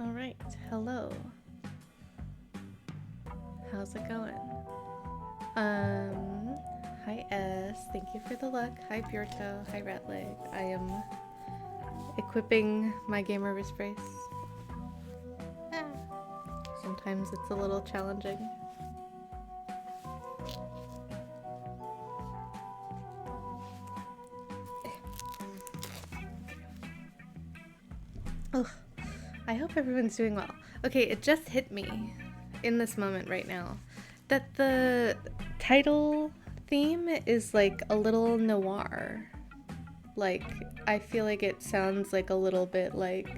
All right, hello. How's it going? Hi S, thank you for the luck. Hi Bjorto, hi Ratleg. I am equipping my gamer wrist brace. Sometimes it's a little challenging. Oh, I hope everyone's doing well. Okay, it just hit me in this moment right now that the title theme is like a little noir. Like, I feel like it sounds like a little bit like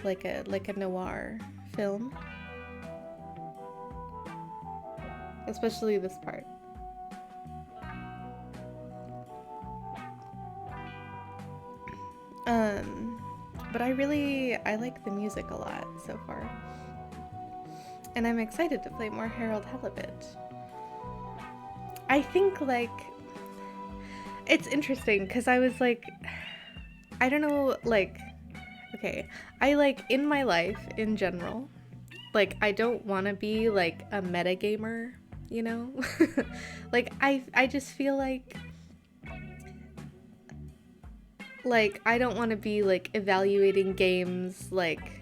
a noir film. Especially this part. But I like the music a lot so far. And I'm excited to play more HALIBUT. I think, like, it's interesting because I was like, I don't know, like, okay, I like in my life in general, like, I don't want to be like a metagamer, you know? Like, I just feel like I don't want to be like evaluating games like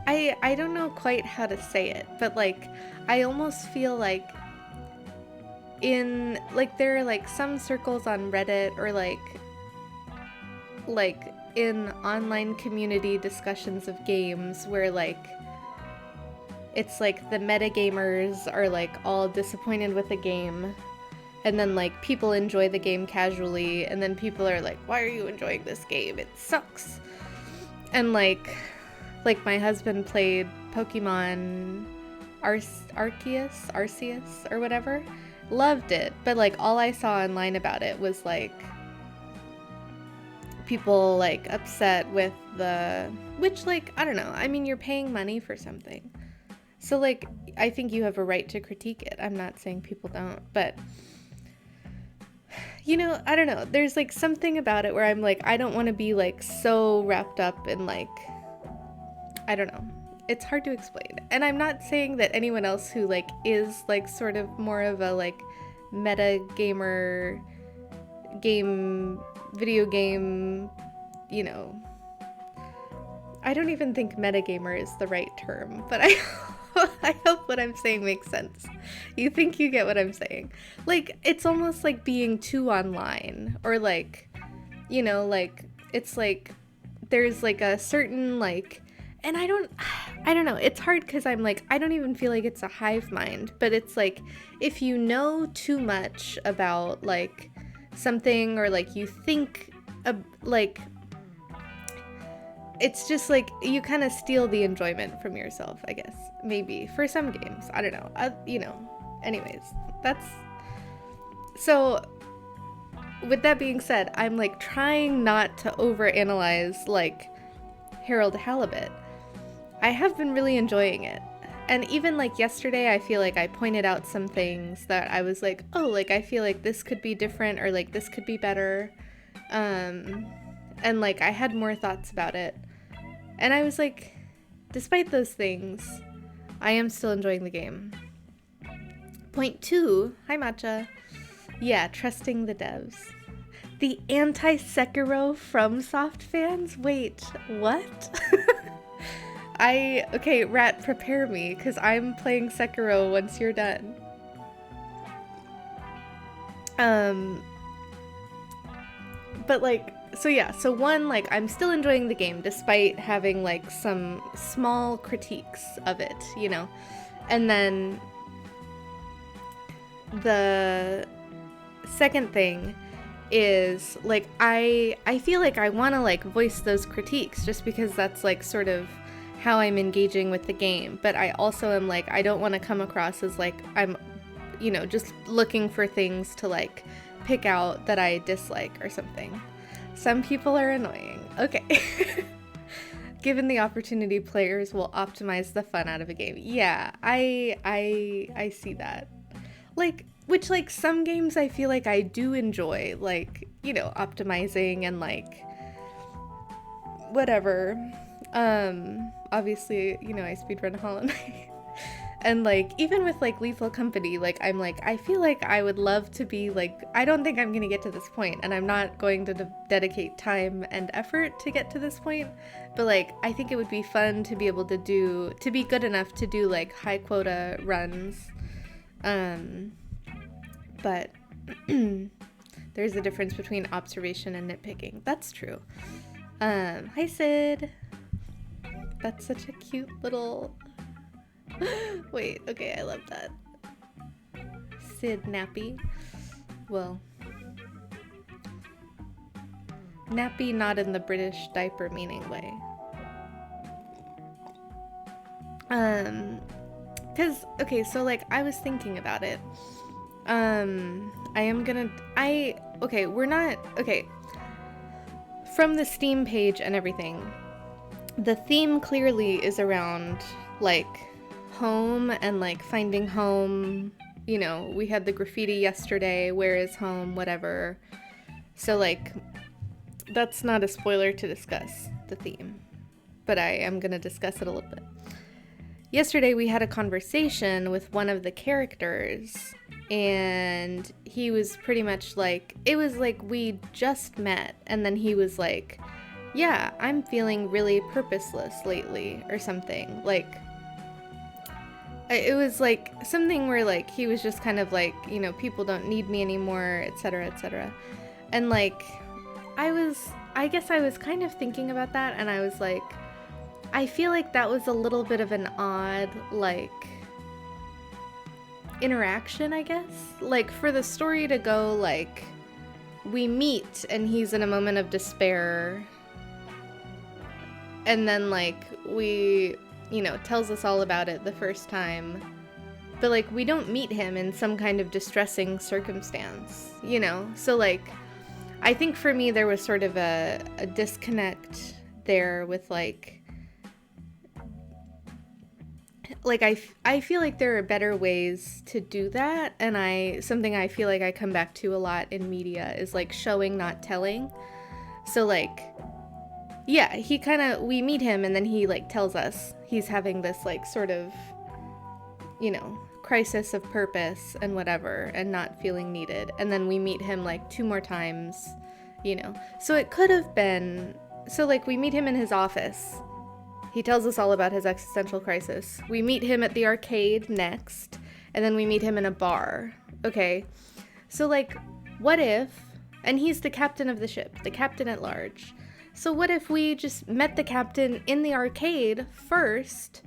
I don't know quite how to say it, but like I almost feel like in like there are like some circles on Reddit or like in online community discussions of games where like it's like the metagamers are like all disappointed with the game. And then, like, people enjoy the game casually, and then people are like, why are you enjoying this game? It sucks. And, like my husband played Pokemon Arceus, or whatever. Loved it. But, like, all I saw online about it was, like, people, like, upset with the... Which, like, I don't know. I mean, you're paying money for something. So, like, I think you have a right to critique it. I'm not saying people don't, but... You know, I don't know. There's like something about it where I'm like, I don't want to be like so wrapped up in like, I don't know. It's hard to explain. And I'm not saying that anyone else who like is like sort of more of a like meta gamer, video game, you know. I don't even think metagamer is the right term, but I hope what I'm saying makes sense. You think you get what I'm saying. Like, it's almost like being too online, or like, you know, like, it's like, there's like a certain like, and I don't know, it's hard because I'm like, I don't even feel like it's a hive mind, but it's like, if you know too much about like something, or like you think, like, it's just like you kind of steal the enjoyment from yourself, I guess. Maybe for some games, I don't know. You know, anyways, that's so. With that being said, I'm like trying not to overanalyze like HALIBUT. I have been really enjoying it, and even like yesterday, I feel like I pointed out some things that I was like, oh, like I feel like this could be different, or like this could be better. And like I had more thoughts about it. And I was like, despite those things, I am still enjoying the game. Point 2, hi Matcha. Yeah, trusting the devs. The anti-Sekiro FromSoft fans? Wait, what? Okay, Rat, prepare me, because I'm playing Sekiro once you're done. But like, so yeah, so one, like, I'm still enjoying the game despite having like some small critiques of it, you know. And then the second thing is like I feel like I want to like voice those critiques just because that's like sort of how I'm engaging with the game, but I also am like, I don't want to come across as like I'm, you know, just looking for things to like pick out that I dislike or something. Some people are annoying. Okay. Given the opportunity, players will optimize the fun out of a game. Yeah, I see that. Like, which like some games I feel like I do enjoy, like optimizing and like whatever. Obviously, I speedrun Hollow Knight. And like even with like Lethal Company, like I'm like I feel like I would love to be like, I don't think I'm gonna get to this point, and I'm not going to dedicate time and effort to get to this point, but like I think it would be fun to be able to be good enough to do like high quota runs. But there's a difference between observation and nitpicking. That's true. Hi Sid. That's such a cute little wait, okay, I love that. Sid Nappy. Well, nappy not in the British diaper meaning way. Okay, so like I was thinking about it. From the Steam page and everything, the theme clearly is around like home and like finding home. We had the graffiti yesterday, where is home, whatever. So like that's not a spoiler to discuss the theme, but I am gonna discuss it a little bit. Yesterday we had a conversation with one of the characters, and he was pretty much like, it was like we just met, and then he was like, yeah, I'm feeling really purposeless lately, or something. Like, it was like something where like he was just kind of like, people don't need me anymore, etc., etc. And like I guess I was kind of thinking about that, and I was like, I feel like that was a little bit of an odd like interaction, I guess. Like for the story to go like we meet and he's in a moment of despair, and then like we tells us all about it the first time, but like we don't meet him in some kind of distressing circumstance, so like I think for me there was sort of a disconnect there with like I feel like there are better ways to do that, and something I feel like I come back to a lot in media is like showing, not telling. So like, yeah, we meet him and then he like tells us he's having this like sort of, crisis of purpose and whatever, and not feeling needed. And then we meet him like 2 more times, So it could have been, so like we meet him in his office. He tells us all about his existential crisis. We meet him at the arcade next, and then we meet him in a bar. Okay, so like, what if, and he's the captain of the ship, the captain at large. So what if we just met the captain in the arcade first,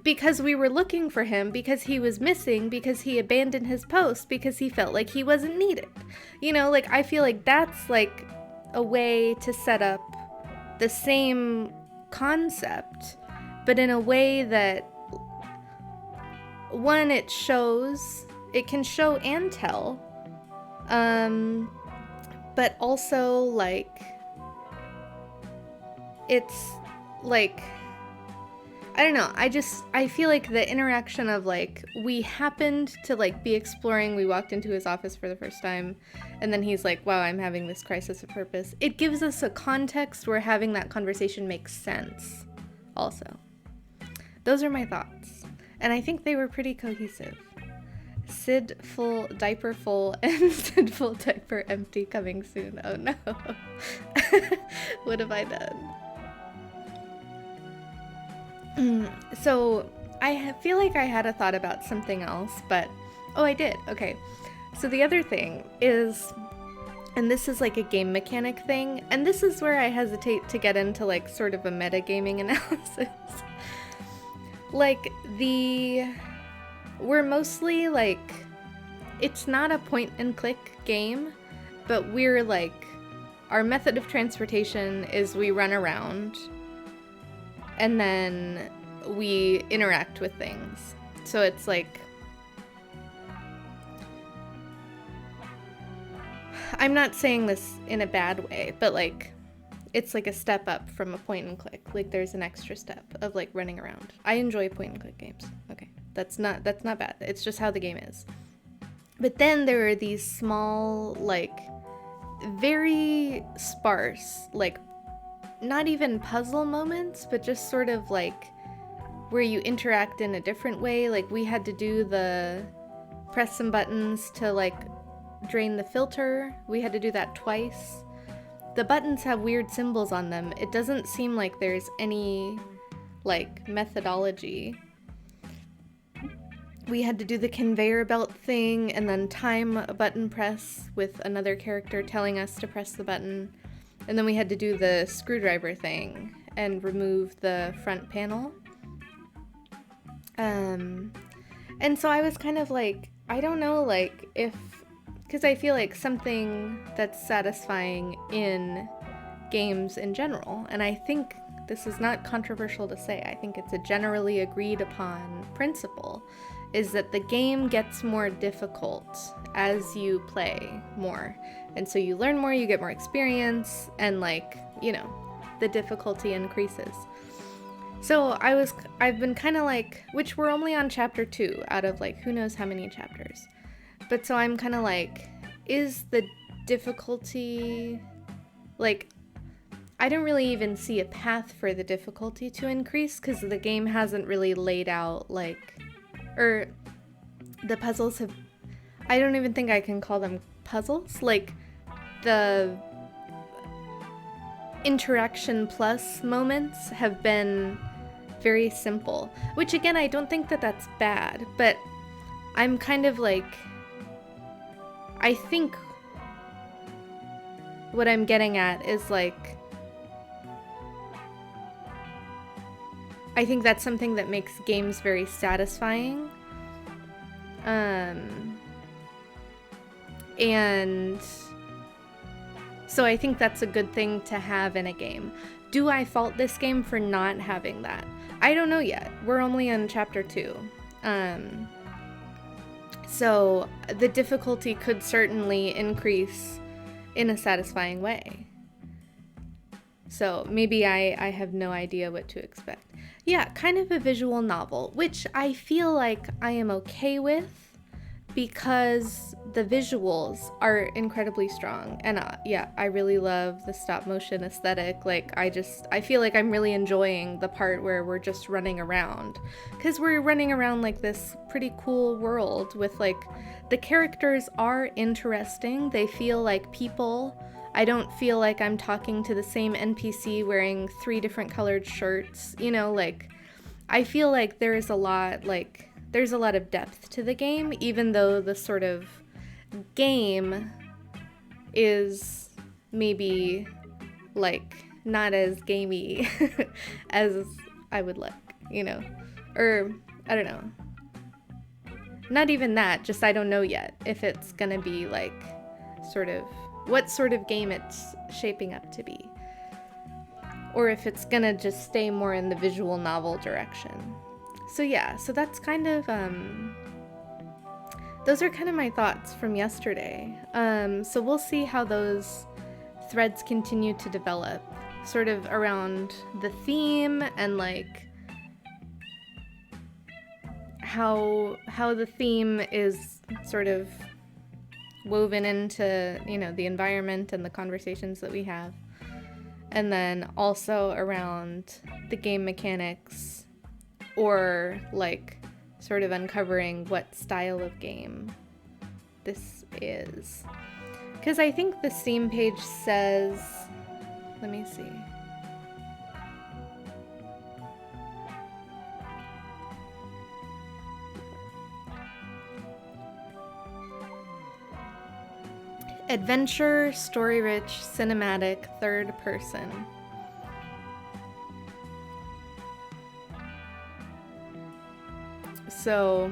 because we were looking for him, because he was missing, because he abandoned his post, because he felt like he wasn't needed. Like I feel like that's like a way to set up the same concept, but in a way that, one, it can show and tell, but also like it's like, I don't know, I feel like the interaction of like, we happened to like be exploring, we walked into his office for the first time, and then he's like, wow, I'm having this crisis of purpose. It gives us a context where having that conversation makes sense also. Those are my thoughts, and I think they were pretty cohesive. Sid full, diaper full, and Sid full, diaper empty coming soon. Oh no. What have I done? So I feel like I had a thought about something else, but I did. Okay. So the other thing is, and this is like a game mechanic thing, and this is where I hesitate to get into like sort of a metagaming analysis. Like we're mostly like, it's not a point and click game, but we're like, our method of transportation is we run around and then we interact with things. So it's like, I'm not saying this in a bad way, but like, it's like a step up from a point and click. Like there's an extra step of like running around. I enjoy point and click games. Okay. That's not bad. It's just how the game is. But then there are these small like very sparse, like not even puzzle moments, but just sort of like where you interact in a different way. Like we had to do the press some buttons to like drain the filter. We had to do that twice. The buttons have weird symbols on them. It doesn't seem like there's any like methodology. We had to do the conveyor belt thing and then time a button press with another character telling us to press the button. And then we had to do the screwdriver thing and remove the front panel. And so I was kind of like, I don't know, like if, because I feel like something that's satisfying in games in general, and I think this is not controversial to say, I think it's a generally agreed upon principle, is that the game gets more difficult as you play more. And so you learn more, you get more experience, and like, you know, the difficulty increases. So I've been kind of like, which we're only on chapter 2 out of like who knows how many chapters. But so I'm kind of like, is the difficulty, like, I don't really even see a path for the difficulty to increase because the game hasn't really laid out like, or the puzzles have, I don't even think I can call them puzzles. Like the interaction plus moments have been very simple, which again, I don't think that that's bad, but I'm kind of like, I think what I'm getting at is like, I think that's something that makes games very satisfying. And so I think that's a good thing to have in a game. Do I fault this game for not having that? I don't know yet. We're only on chapter 2. So the difficulty could certainly increase in a satisfying way. So maybe I have no idea what to expect. Yeah, kind of a visual novel, which I feel like I am okay with because the visuals are incredibly strong. And yeah, I really love the stop motion aesthetic. Like I feel like I'm really enjoying the part where we're just running around, because we're running around like this pretty cool world with like, the characters are interesting. They feel like people. I don't feel like I'm talking to the same NPC wearing 3 different colored shirts, you know, like I feel like there's a lot of depth to the game, even though the sort of game is maybe like not as gamey as I would like, you know, or I don't know. Not even that, just I don't know yet if it's gonna be like sort of what sort of game it's shaping up to be, or if it's gonna just stay more in the visual novel direction. So yeah, so that's kind of those are kind of my thoughts from yesterday. So we'll see how those threads continue to develop, sort of around the theme and like how the theme is sort of woven into, you know, the environment and the conversations that we have. And then also around the game mechanics, or like sort of uncovering what style of game this is. Because I think the Steam page says, let me see. Adventure, story-rich, cinematic, third person. So,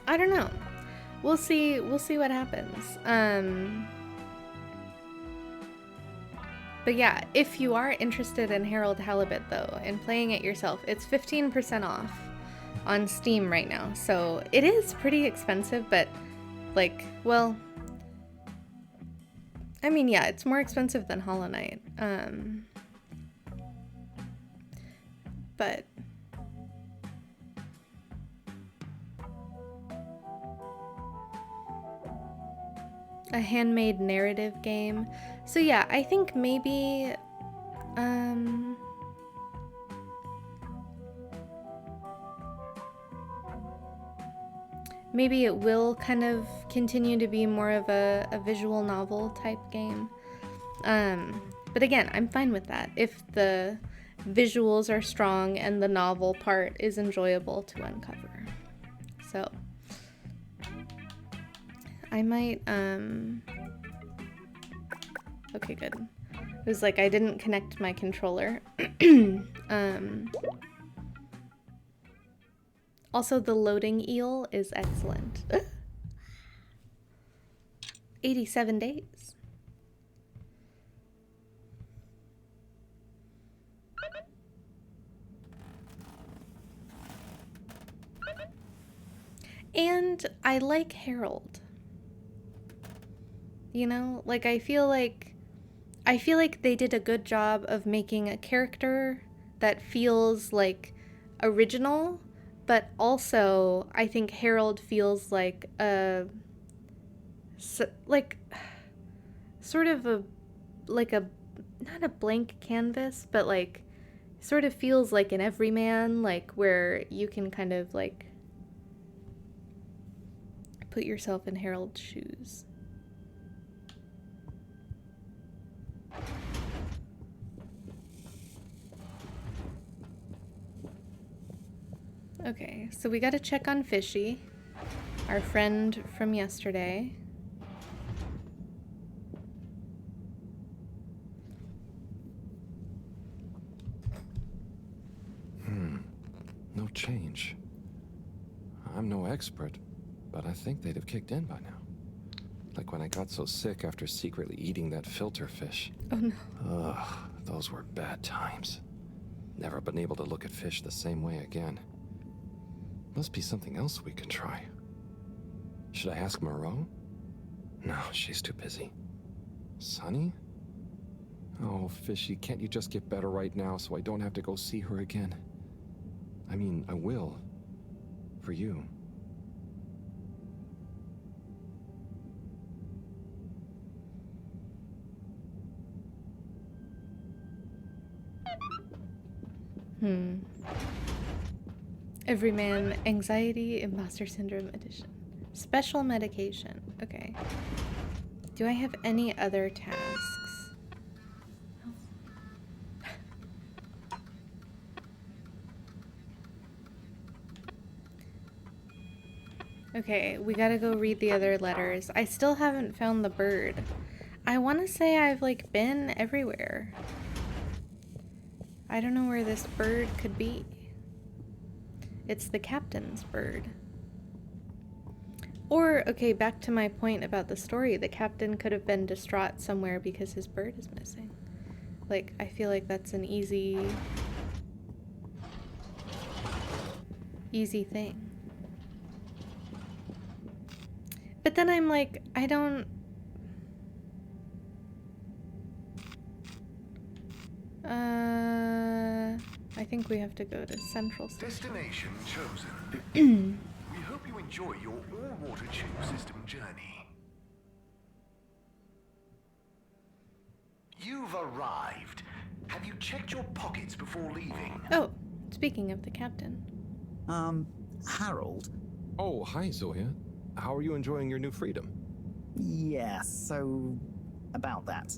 I don't know. We'll see what happens. But yeah, if you are interested in Harold Halibut though, and playing it yourself, it's 15% off on Steam right now. So it is pretty expensive, but like, well, I mean, yeah, it's more expensive than Hollow Knight. But A handmade narrative game. So yeah, I think maybe maybe it will kind of continue to be more of a visual novel type game. But again, I'm fine with that if the visuals are strong and the novel part is enjoyable to uncover. So I might okay, good. It was like I didn't connect my controller. Also, the loading eel is excellent. 87 days. And I like Harold. You know, like I feel like they did a good job of making a character that feels like original, but also I think Harold feels like sort of a not a blank canvas, but like sort of feels like an everyman, like where you can kind of like put yourself in Harold's shoes. Okay, so we gotta check on Fishy, our friend from yesterday. No change. I'm no expert, but I think they'd have kicked in by now. Like when I got so sick after secretly eating that filter fish. Oh no. Ugh, those were bad times. Never been able to look at fish the same way again. Must be something else we can try. Should I ask Moreau? No, she's too busy. Sunny? Oh, Fishy, can't you just get better right now so I don't have to go see her again? I mean, I will. For you. Everyman Anxiety Imposter Syndrome Edition. Special medication. Okay. Do I have any other tasks? Okay, we gotta go read the other letters. I still haven't found the bird. I want to say I've like been everywhere. I don't know where this bird could be. It's the captain's bird. Or, okay, back to my point about the story. The captain could have been distraught somewhere because his bird is missing. Like, I feel like that's an easy thing. But then I'm like, I don't... I think we have to go to Central Station. Destination chosen. We hope you enjoy your all-water tube system journey. You've arrived. Have you checked your pockets before leaving? Oh, speaking of the captain. Harold? Oh, hi, Zoya. How are you enjoying your new freedom? Yeah, so... about that.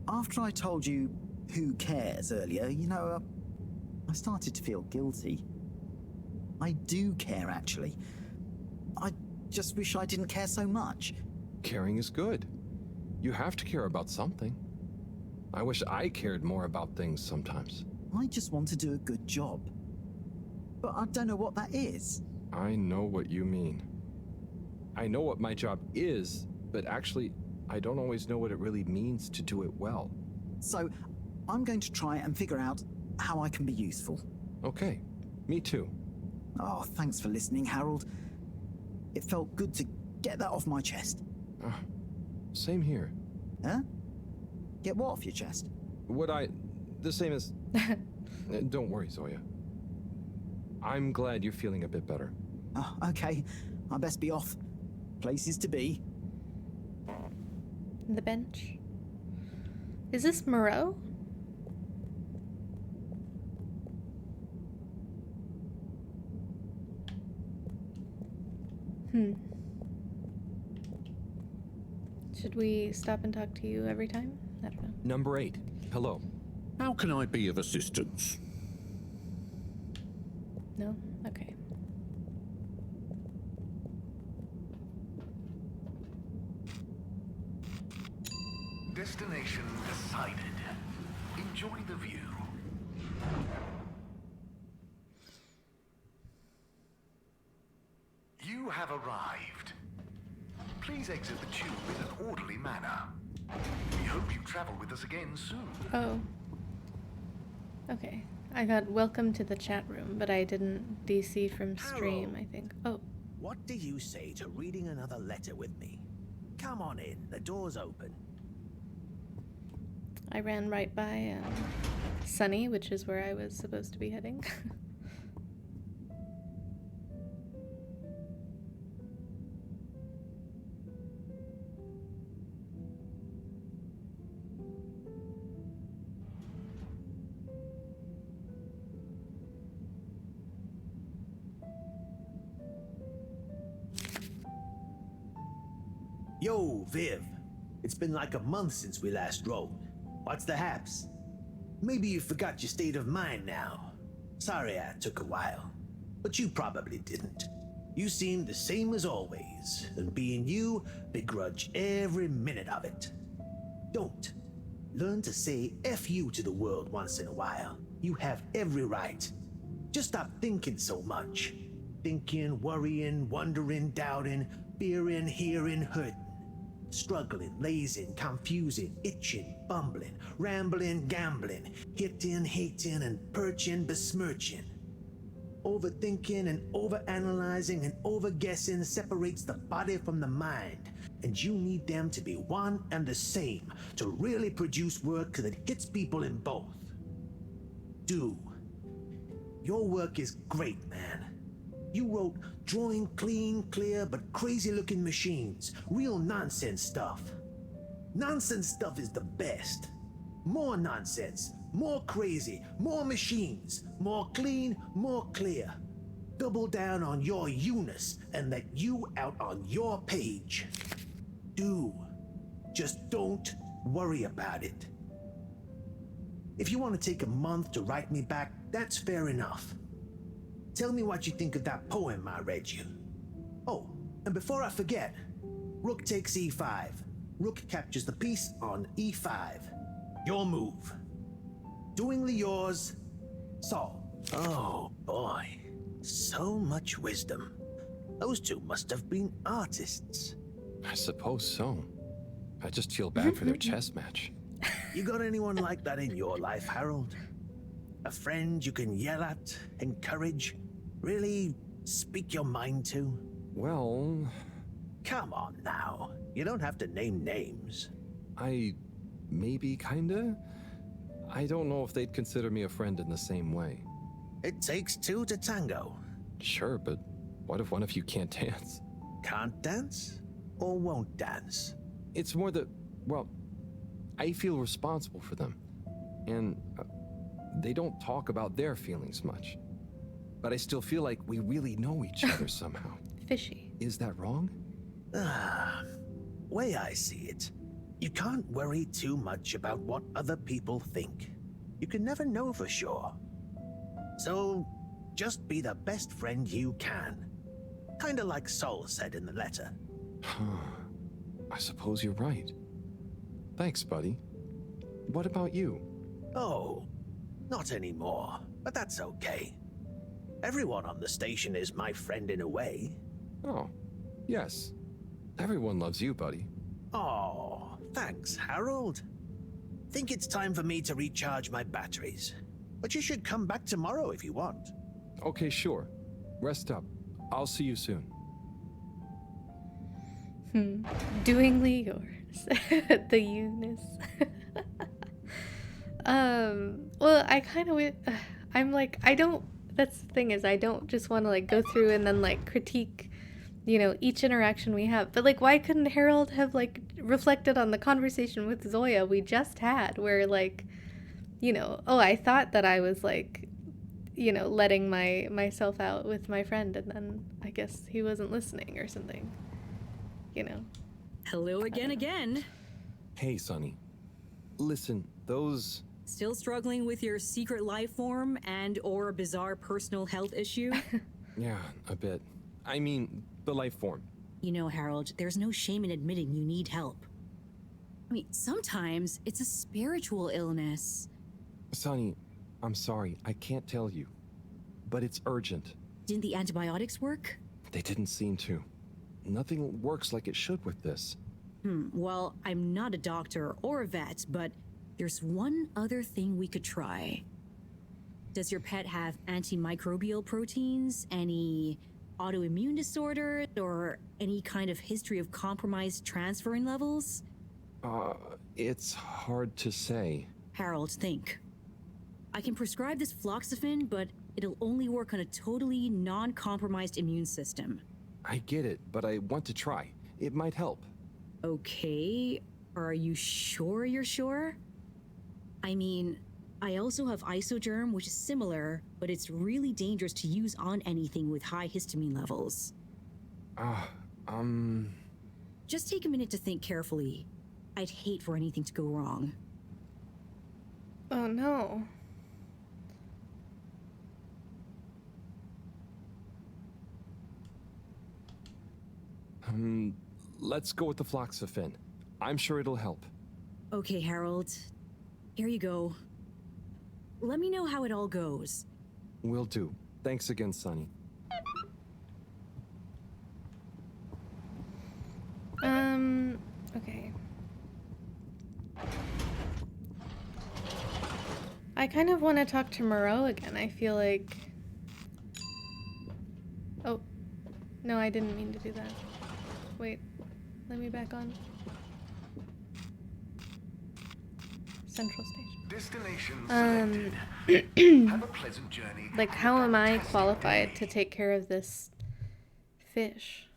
After I told you who cares earlier, you know, I started to feel guilty. I do care, actually. I just wish I didn't care so much. Caring is good. You have to care about something. I wish I cared more about things sometimes. I just want to do a good job. But I don't know what that is. I know what you mean. I know what my job is, but actually, I don't always know what it really means to do it well. So, I'm going to try and figure out how I can be useful. Okay, me too. Oh, thanks for listening, Harold. It felt good to get that off my chest. Same here. Huh? Get what off your chest? The same as... Don't worry, Zoya. I'm glad you're feeling a bit better. Oh, okay. I best be off. Places to be. The bench. Is this Moreau? Should we stop and talk to you every time? I don't know. Number 8. Hello. How can I be of assistance? No? Okay. Destination decided. Enjoy the view. You have arrived. Please exit the tube in an orderly manner. We hope you travel with us again soon. Oh. Okay. I got welcome to the chat room, but I didn't DC from stream, I think. Oh. What do you say to reading another letter with me? Come on in, the door's open. I ran right by Sunny, which is where I was supposed to be heading. Yo, Viv. It's been like a month since we last rode. What's the haps? Maybe you forgot your state of mind now. Sorry I took a while. But you probably didn't. You seemed the same as always, and being you, begrudge every minute of it. Don't. Learn to say F you to the world once in a while. You have every right. Just stop thinking so much. Thinking, worrying, wondering, doubting, fearing, hearing, hurting. Struggling, lazing, confusing, itching, bumbling, rambling, gambling, hitting, hating, and perching, besmirching. Overthinking and overanalyzing and overguessing separates the body from the mind, and you need them to be one and the same to really produce work that hits people in both. Do. Your work is great, man. You wrote drawing clean, clear, but crazy-looking machines. Real nonsense stuff. Nonsense stuff is the best. More nonsense, more crazy, more machines, more clean, more clear. Double down on your you-ness and let you out on your page. Do. Just don't worry about it. If you want to take a month to write me back, that's fair enough. Tell me what you think of that poem I read you. Oh, and before I forget, Rook takes e5. Rook captures the piece on e5. Your move. Doingly yours, Saul. Oh boy, so much wisdom. Those two must have been artists. I suppose so. I just feel bad for their chess match. You got anyone like that in your life, Harold? A friend you can yell at, encourage, really speak your mind to? Well, Come on now. You don't have to name names. maybe kinda? I don't know if they'd consider me a friend in the same way. It takes two to tango. Sure, but what if one of you can't dance? Can't dance or won't dance? It's more that, well, I feel responsible for them. And they don't talk about their feelings much. But I still feel like we really know each other somehow. Fishy. Is that wrong? Way I see it, you can't worry too much about what other people think. You can never know for sure. So, just be the best friend you can. Kinda like Sol said in the letter. I suppose you're right. Thanks, buddy. What about you? Oh, not anymore, but that's okay. Everyone on the station is my friend in a way. Oh, yes. Everyone loves you, buddy. Oh, thanks, Harold. Think it's time for me to recharge my batteries. But you should come back tomorrow if you want. Okay, sure. Rest up. I'll see you soon. Doingly yours. The Eunice. Well, I kind of, I'm like, I don't, that's the thing is I don't just want to like go through and then like critique, each interaction we have. But like, why couldn't Harold have like reflected on the conversation with Zoya we just had, where like, oh, I thought that I was like, letting myself out with my friend, and then I guess he wasn't listening or something. Hello again. Hey, Sonny. Listen, those... Still struggling with your secret life form and or bizarre personal health issue? Yeah, a bit. I mean, the life form. Harold, there's no shame in admitting you need help. I mean, sometimes it's a spiritual illness. Sonny, I'm sorry, I can't tell you. But it's urgent. Didn't the antibiotics work? They didn't seem to. Nothing works like it should with this. Well, I'm not a doctor or a vet, but there's one other thing we could try. Does your pet have antimicrobial proteins, any autoimmune disorder, or any kind of history of compromised transferrin levels? It's hard to say. Harold, think. I can prescribe this floxifene, but it'll only work on a totally non-compromised immune system. I get it, but I want to try. It might help. Okay, are you sure you're sure? I mean, I also have Isogerm, which is similar, but it's really dangerous to use on anything with high histamine levels. Just take a minute to think carefully. I'd hate for anything to go wrong. Oh no. Let's go with the floxifene. I'm sure it'll help. Okay, Harold. Here you go. Let me know how it all goes. Will do. Thanks again, Sonny. Okay. I kind of want to talk to Moreau again. I feel like... Oh. No, I didn't mean to do that. Wait. Let me back on. Central Station. Destination selected. Have a pleasant journey. Like, how am I qualified to take care of this fish?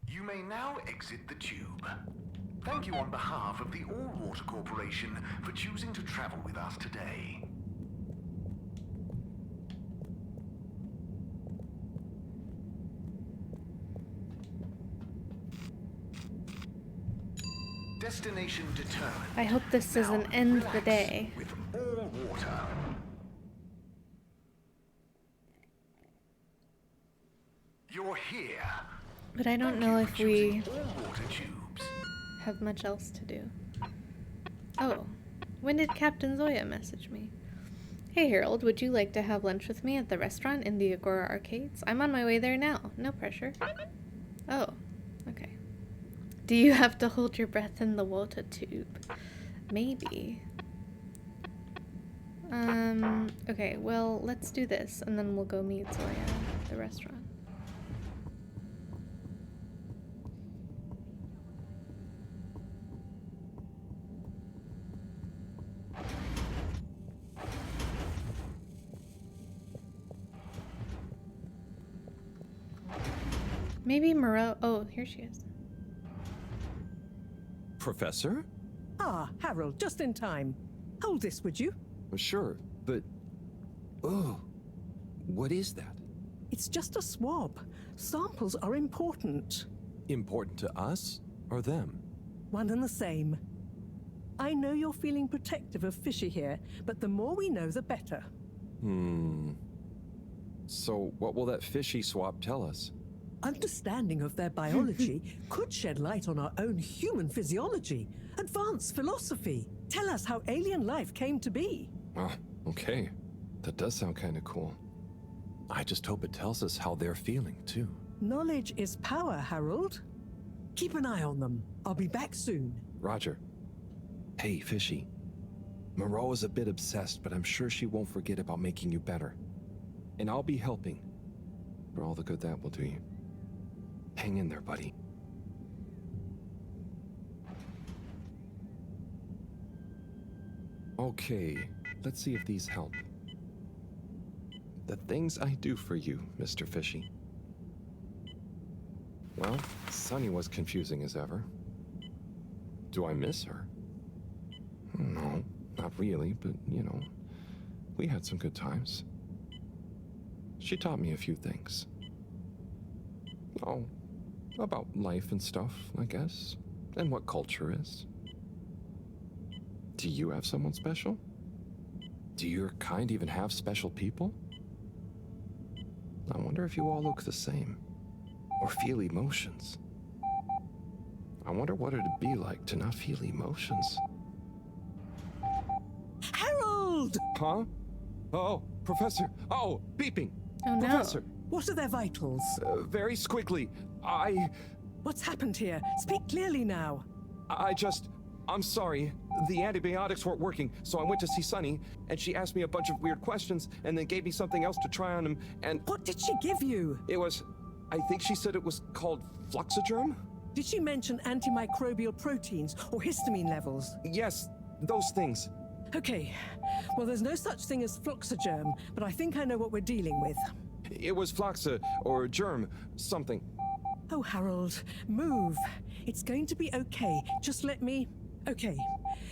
You may now exit the tube. Thank you on behalf of the All Water Corporation for choosing to travel with us today. Destination determined. I hope this doesn't end the day. With all water. You're here. But I don't Thank know you if for we choosing all water tubes. have much else to do. Oh, when did Captain Zoya message me? Hey Harold, would you like to have lunch with me at the restaurant in the Agora Arcades? I'm on my way there now. No pressure. Oh, okay. Do you have to hold your breath in the water tube? Maybe. Okay, well, let's do this, and then we'll go meet Zoya at the restaurant. Maybe Moreau... Oh, here she is. Professor? Ah, Harold, just in time. Hold this, would you? Sure, but... Oh, what is that? It's just a swab. Samples are important. Important to us or them? One and the same. I know you're feeling protective of Fishy here, but the more we know, the better. So what will that fishy swab tell us? Understanding of their biology could shed light on our own human physiology, advance philosophy, tell us how alien life came to be. Oh, okay. That does sound kind of cool. I just hope it tells us how they're feeling, too. Knowledge is power, Harold. Keep an eye on them. I'll be back soon. Roger. Hey, Fishy. Moreau is a bit obsessed, but I'm sure she won't forget about making you better. And I'll be helping. For all the good that will do you. Hang in there, buddy. Okay, let's see if these help. The things I do for you, Mr. Fishy. Well, Sunny was confusing as ever. Do I miss her? No, not really, but you know, we had some good times. She taught me a few things. Oh, about life and stuff, I guess, and what culture is. Do you have someone special? Do your kind even have special people? I wonder if you all look the same, or feel emotions. I wonder what it'd be like to not feel emotions. Harold! Huh? Oh, Professor! Oh, beeping! Oh no. Professor! What are their vitals? Very squiggly. What's happened here? Speak clearly now. I'm sorry. The antibiotics weren't working, so I went to see Sunny, and she asked me a bunch of weird questions, and then gave me something else to try on him, and What did she give you? it was, I think she said it was called Fluxogerm? Did she mention antimicrobial proteins or histamine levels? Yes, those things. Okay, well, there's no such thing as Fluxogerm, but I think I know what we're dealing with. It was Fluxa, or germ, something. Oh, Harold, move. It's going to be okay. Just let me... Okay,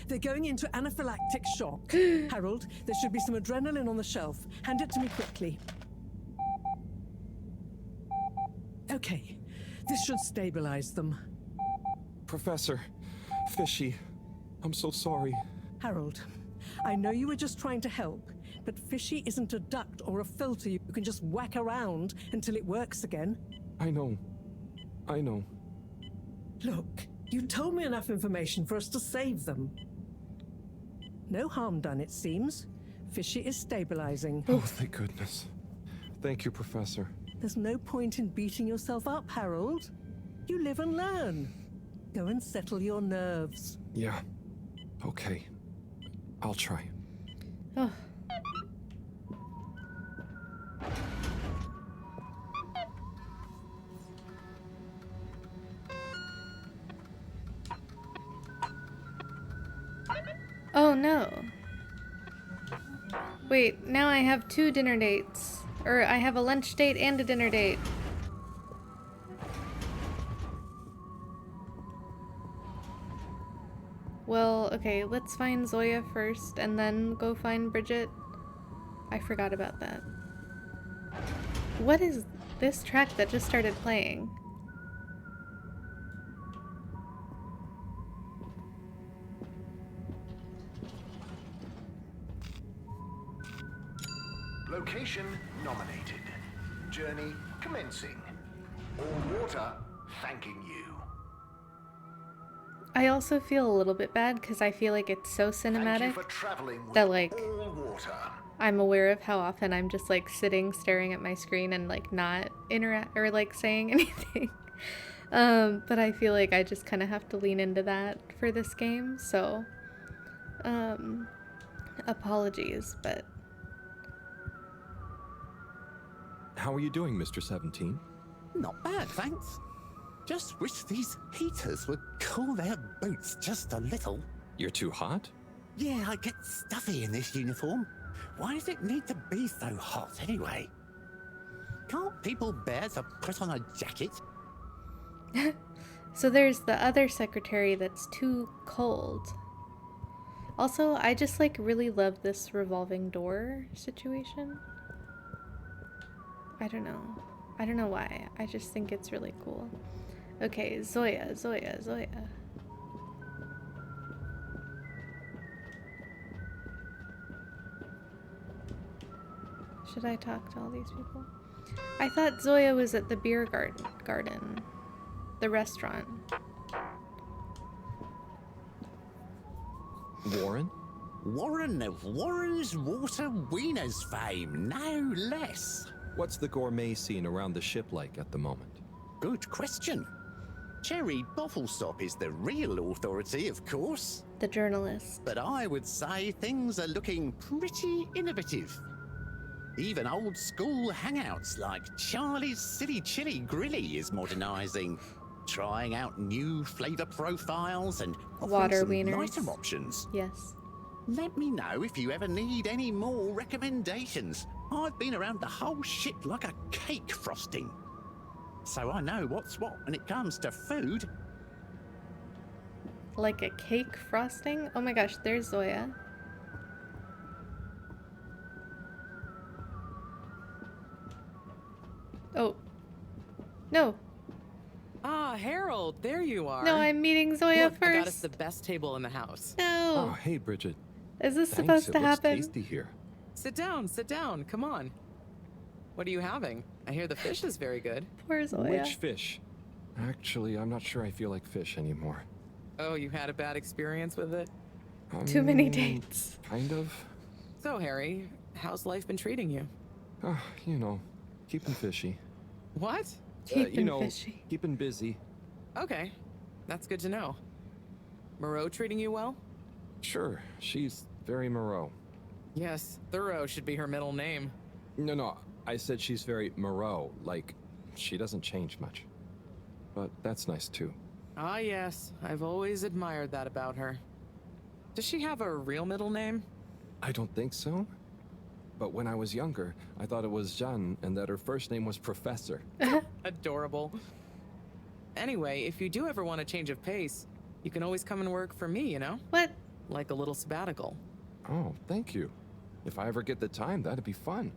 they're going into anaphylactic shock. Harold, there should be some adrenaline on the shelf. Hand it to me quickly. Okay, this should stabilize them. Professor, Fishy, I'm so sorry. Harold, I know you were just trying to help, but Fishy isn't a duct or a filter you can just whack around until it works again. I know. Look, you told me enough information for us to save them. No harm done, it seems. Fishy is stabilizing. Oh, thank goodness. Thank you, Professor. There's no point in beating yourself up, Harold. You live and learn. Go and settle your nerves. Yeah. Okay. I'll try. Oh. Oh no. Wait, now I have 2 dinner dates. Or I have a lunch date and a dinner date. Well, okay, let's find Zoya first and then go find Bridget. I forgot about that. What is this track that just started playing? Location nominated. Journey commencing. All water thanking you. I also feel a little bit bad because I feel like it's so Thank you cinematic for traveling with that like all water. I'm aware of how often I'm just like sitting staring at my screen and like not interact or like saying anything. But I feel like I just kind of have to lean into that for this game. So apologies, but How are you doing, Mr. 17? Not bad, thanks. Just wish these heaters would cool their boots just a little. You're too hot? Yeah, I get stuffy in this uniform. Why does it need to be so hot anyway? Can't people bear to put on a jacket? so there's the other secretary that's too cold. Also, I just like really love this revolving door situation. I don't know why. I just think it's really cool. Okay, Zoya. Should I talk to all these people? I thought Zoya was at the beer garden. The restaurant. Warren? Warren of Warren's Water Wieners fame, no less. What's the gourmet scene around the ship like at the moment? Good question. Cherry Bottlestop is the real authority, of course. The journalist. But I would say things are looking pretty innovative. Even old school hangouts like Charlie's Silly Chili Grilly is modernizing, trying out new flavor profiles and offering Water some wieners. lighter options. Yes. Let me know if you ever need any more recommendations. I've been around the whole ship like a cake frosting. so I know what's what when it comes to food. Like a cake frosting? Oh my gosh, there's Zoya. Oh. No. Ah, Harold, there you are. No, I'm meeting Zoya Look, I got us first. the best table in the house. Oh, No. hey, Bridget. Is this Thanks, supposed it to looks happen? tasty here. Sit down, come on. What are you having? I hear the fish is very good. Poor Zoya. Which fish? Actually, I'm not sure I feel like fish anymore. Oh, you had a bad experience with it? Too many dates. Kind of. So, Harry, how's life been treating you? You know, keeping fishy. What? Keeping fishy. Keeping busy. Okay, that's good to know. Moreau treating you well? Sure, she's very Moreau. Yes, Thorough should be her middle name. No, I said she's very Moreau, like, she doesn't change much. But that's nice too. Ah, yes, I've always admired that about her. Does she have a real middle name? I don't think so. But when I was younger, I thought it was Jeanne and that her first name was Professor. Adorable. Anyway, if you do ever want a change of pace, you can always come and work for me, you know? What? Like a little sabbatical. Oh, thank you. If I ever get the time, that'd be fun.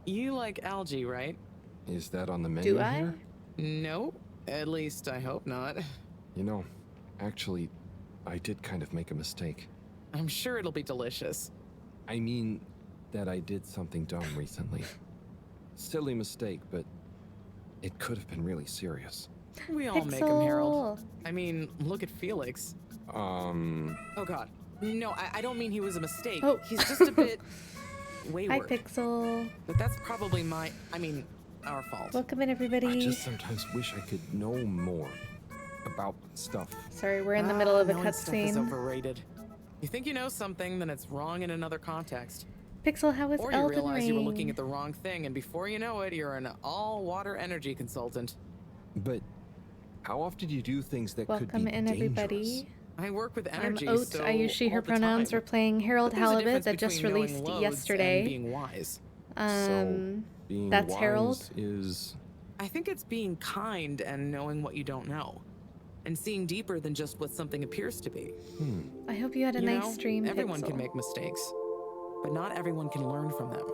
You like algae, right? Is that on the menu Do I? here? No, at least I hope not. You know, actually, I did kind of make a mistake. I'm sure it'll be delicious. I mean, that I did something dumb recently. Silly mistake, but it could have been really serious. We all make them, Harold. I mean, look at Felix. Oh god. No, I don't mean he was a mistake. Oh. He's just a bit Hi, wayward. Pixel. But that's probably our fault. Welcome in, everybody. I just sometimes wish I could know more about stuff. Sorry, we're in the middle of a knowing stuff is cutscene. overrated. You think you know something, then it's wrong in another context. Pixel, how was Or you Elden realize Ring? you were looking at the wrong thing, and before you know it, you're an all-water energy consultant. But how often do you do things that could Welcome be in, dangerous? everybody. I work with I'm energy, Oat. so I use she, her all the pronouns. time. We're playing Harold But there's a Halibut difference that just between knowing released loads yesterday. and being wise. So, being that's wise Harold. is... I think it's being kind and knowing what you don't know. And seeing deeper than just what something appears to be. I hope you had a You nice know, stream, everyone Pixel. can make mistakes, but not everyone can learn from them.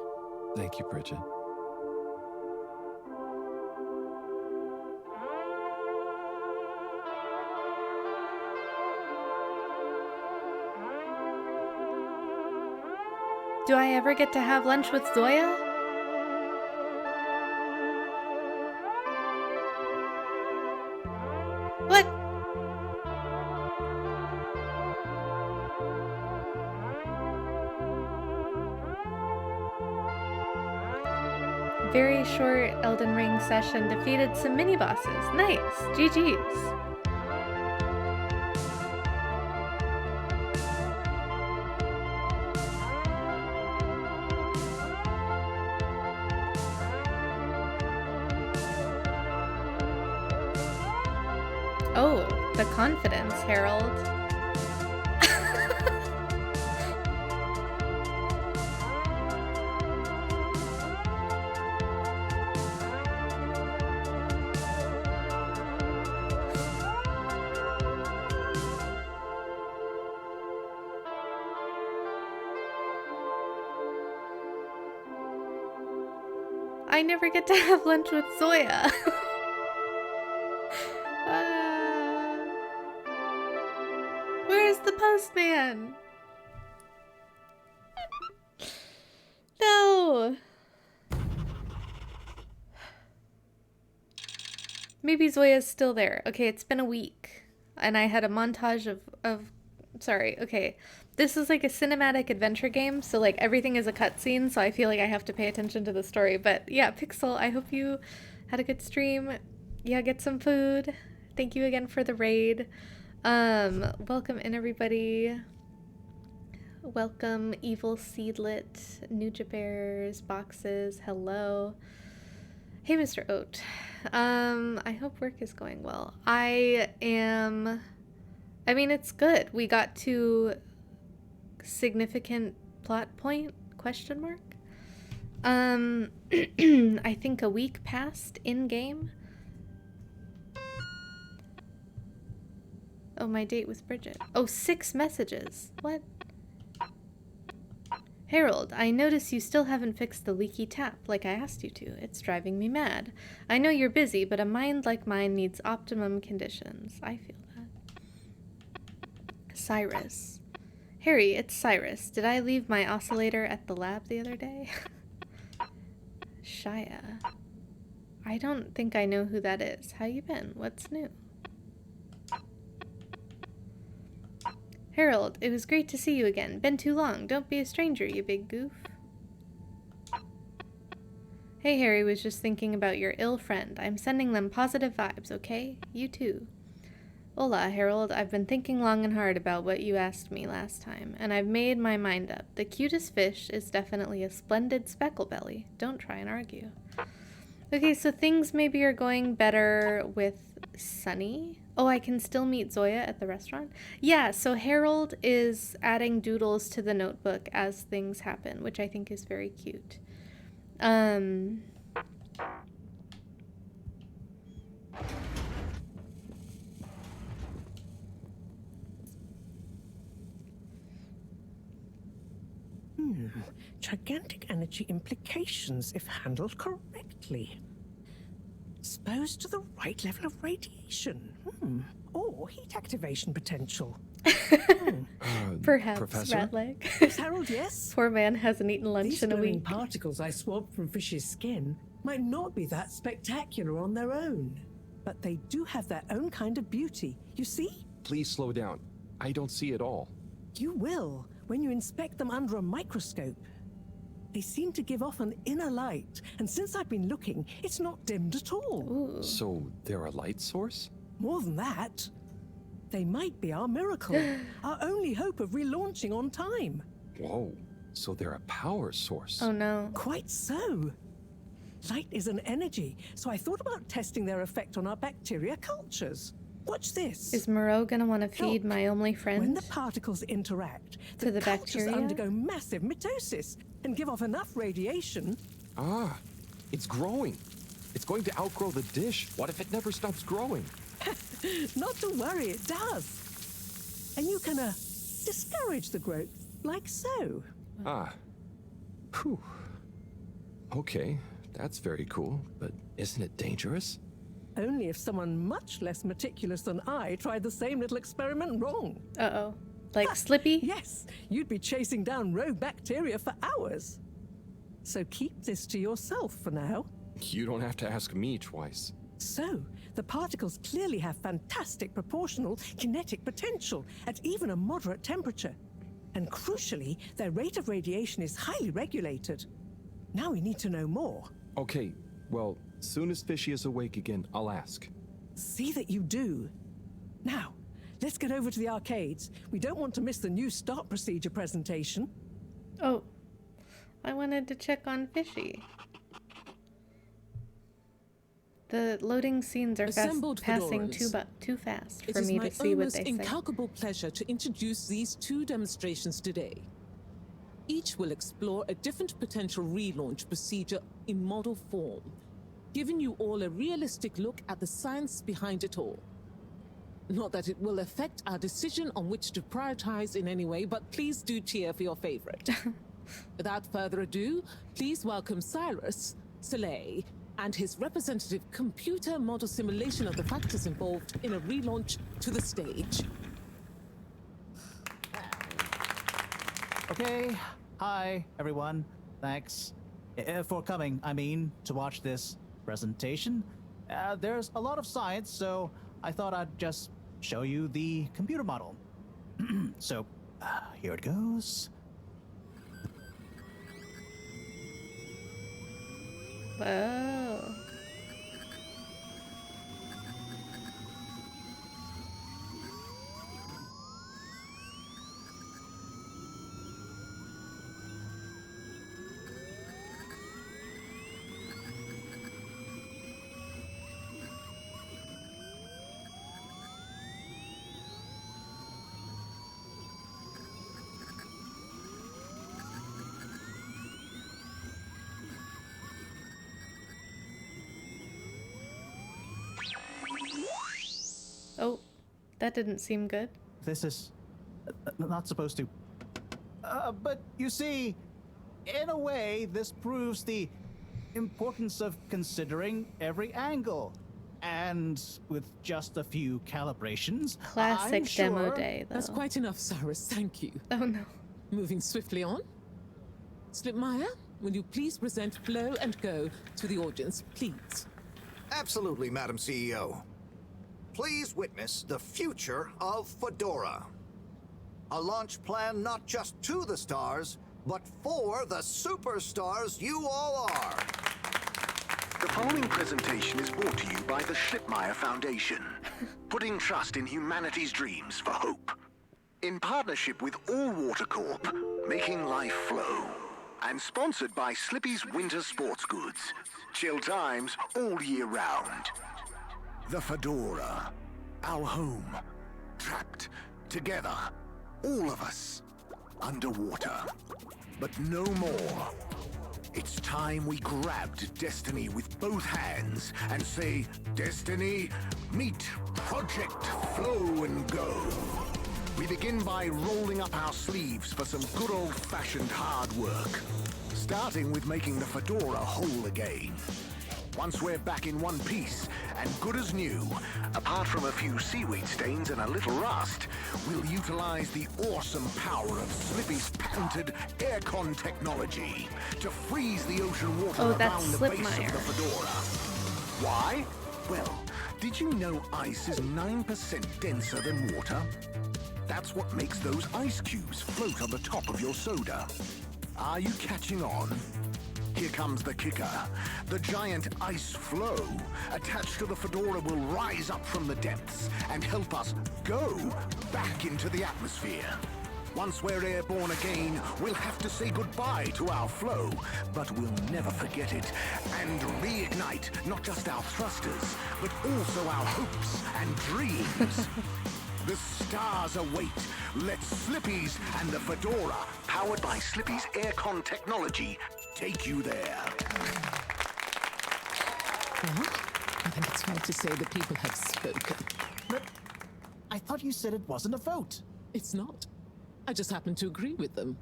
Thank you, Bridget. Do I ever get to have lunch with Zoya? What? Very short Elden Ring session defeated some mini bosses. Nice. GG's. Oh, the confidence, Harold. I never get to have lunch with Zoya. Where's the postman? No. Maybe Zoya's still there. Okay, it's been a week. And I had a montage of sorry, okay. This is like a cinematic adventure game, so like everything is a cutscene, so I feel like I have to pay attention to the story. But yeah, Pixel, I hope you had a good stream. Yeah, get some food. Thank you again for the raid. Welcome in, everybody. Welcome, Evil Seedlet, Nuja Bears, Boxes, hello. Hey, Mr. Oat. I hope work is going well. I mean, it's good. We got to significant plot point, question mark. I think a week passed in game. Oh, my date with Bridget. Oh, 6 messages. What? Harold, I notice you still haven't fixed the leaky tap like I asked you to. It's driving me mad. I know you're busy, but a mind like mine needs optimum conditions. I feel that. Cyrus. Harry, it's Cyrus. Did I leave my oscillator at the lab the other day? Shia. I don't think I know who that is. How you been? What's new? Harold, it was great to see you again. Been too long. Don't be a stranger, you big goof. Hey, Harry, was just thinking about your ill friend. I'm sending them positive vibes, okay? You too. Hola, Harold. I've been thinking long and hard about what you asked me last time, and I've made my mind up. The cutest fish is definitely a splendid specklebelly. Don't try and argue. Okay, so things maybe are going better with Sunny. Oh, I can still meet Zoya at the restaurant? Yeah, so Harold is adding doodles to the notebook as things happen, which I think is very cute. Gigantic energy implications if handled correctly. Exposed to the right level of radiation. Or heat activation potential. Perhaps, Professor? Ratleg. Yes, Harold, yes? Poor man hasn't eaten lunch These in a glowing week. particles I swabbed from fish's skin might not be that spectacular on their own. But they do have their own kind of beauty. You see? Please slow down. I don't see it all. You will when you inspect them under a microscope. They seem to give off an inner light, and since I've been looking, it's not dimmed at all. Ooh. So they're a light source? More than that, they might be our miracle, our only hope of relaunching on time. Whoa. So they're a power source. Oh no. Quite so. Light is an energy, so I thought about testing their effect on our bacteria cultures. Watch this. Is Moreau gonna want to feed Look, my only friend? When the particles interact, To the cultures bacteria? undergo massive mitosis and give off enough radiation. Ah, it's growing. It's going to outgrow the dish. What if it never stops growing? Not to worry, it does. And you can discourage the growth, like so. Ah. Whew. Okay, that's very cool, but isn't it dangerous? Only if someone much less meticulous than I tried the same little experiment wrong. Uh-oh. Like Slippy? Yes, you'd be chasing down rogue bacteria for hours. So keep this to yourself for now. You don't have to ask me twice. So, the particles clearly have fantastic proportional kinetic potential at even a moderate temperature. And crucially, their rate of radiation is highly regulated. Now we need to know more. Okay, well, soon as Fishy is awake again, I'll ask. See that you do. Now, let's get over to the arcades. We don't want to miss the new start procedure presentation. Oh. I wanted to check on Fishy. The loading scenes are Assembled passing Fedorans. too fast It for is me my to see what almost they say. incalculable pleasure to introduce these 2 demonstrations today. Each will explore a different potential relaunch procedure in model form, giving you all a realistic look at the science behind it all. Not that it will affect our decision on which to prioritize in any way, but please do cheer for your favorite. Without further ado, please welcome Cyrus, Soleil, and his representative computer model simulation of the factors involved in a relaunch to the stage. Okay, hi everyone. Thanks for coming, to watch this presentation. There's a lot of science, so I thought I'd just show you the computer model. So, here it goes. Whoa. That didn't seem good. This is not supposed to. But you see, in a way, this proves the importance of considering every angle. And with just a few calibrations, Classic I'm sure demo day, though. That's quite enough, Cyrus. Thank you. Oh no. Moving swiftly on. Slipmeyer, will you please present Flow and Go to the audience, please? Absolutely, Madam CEO. Please witness the future of Fedora. A launch plan not just to the stars, but for the superstars you all are. The following presentation is brought to you by the Schlipmeyer Foundation, putting trust in humanity's dreams for hope. In partnership with All Water Corp, making life flow. And sponsored by Slippy's Winter Sports Goods. Chill times all year round. The Fedora, our home, trapped together, all of us, underwater. But no more. It's time we grabbed Destiny with both hands and say, Destiny, meet Project Flow and Go. We begin by rolling up our sleeves for some good old-fashioned hard work. Starting with making the Fedora whole again. Once we're back in one piece, and good as new, apart from a few seaweed stains and a little rust, we'll utilize the awesome power of Slippy's patented aircon technology to freeze the ocean water around the base of the Fedora. Why? Well, did you know ice is 9% denser than water? That's what makes those ice cubes float on the top of your soda. Are you catching on? Here comes the kicker. The giant ice flow attached to the Fedora will rise up from the depths and help us go back into the atmosphere. Once we're airborne again, we'll have to say goodbye to our flow, but we'll never forget it and reignite not just our thrusters, but also our hopes and dreams. The stars await. Let Slippy's and the Fedora, powered by Slippy's aircon technology, take you there. Well, I think it's fair to say the people have spoken. But I thought you said it wasn't a vote. It's not. I just happen to agree with them.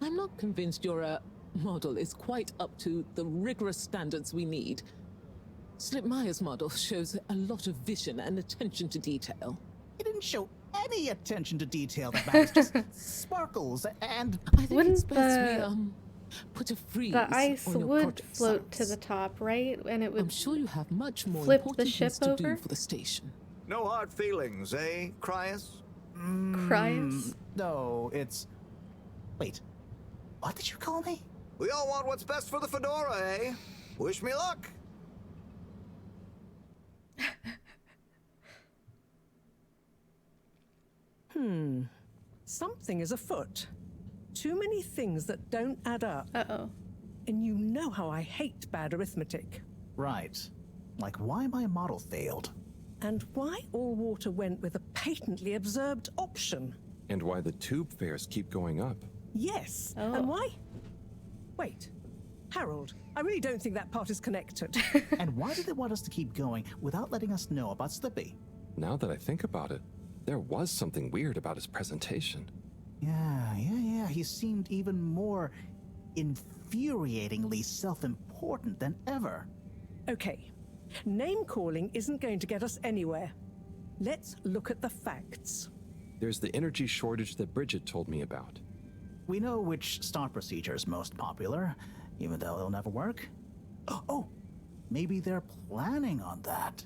I'm not convinced your model is quite up to the rigorous standards we need. Slipmeyer's model shows a lot of vision and attention to detail. It didn't show any attention to detail. The bags just sparkles and. I think it's best we put a freeze. The ice on your would project, float to Cyrus. the top, right? And it would. I'm sure you have much more flip the important ship things to do over? for the station. No hard feelings, eh, Cryus? Cryus? No, it's. Wait. What did you call me? We all want what's best for the Fedora, eh? Wish me luck. Something is afoot. Too many things that don't add up. Uh-oh. And you know how I hate bad arithmetic. Right. Like why my model failed. And why All Water went with a patently absurd option. And why the tube fares keep going up. Yes. Oh. And why? Wait. Harold, I really don't think that part is connected. And why did they want us to keep going without letting us know about Slippy? Now that I think about it, there was something weird about his presentation. Yeah. He seemed even more infuriatingly self-important than ever. Okay. Name calling isn't going to get us anywhere. Let's look at the facts. There's the energy shortage that Bridget told me about. We know which start procedure is most popular, even though it'll never work. Oh, maybe they're planning on that.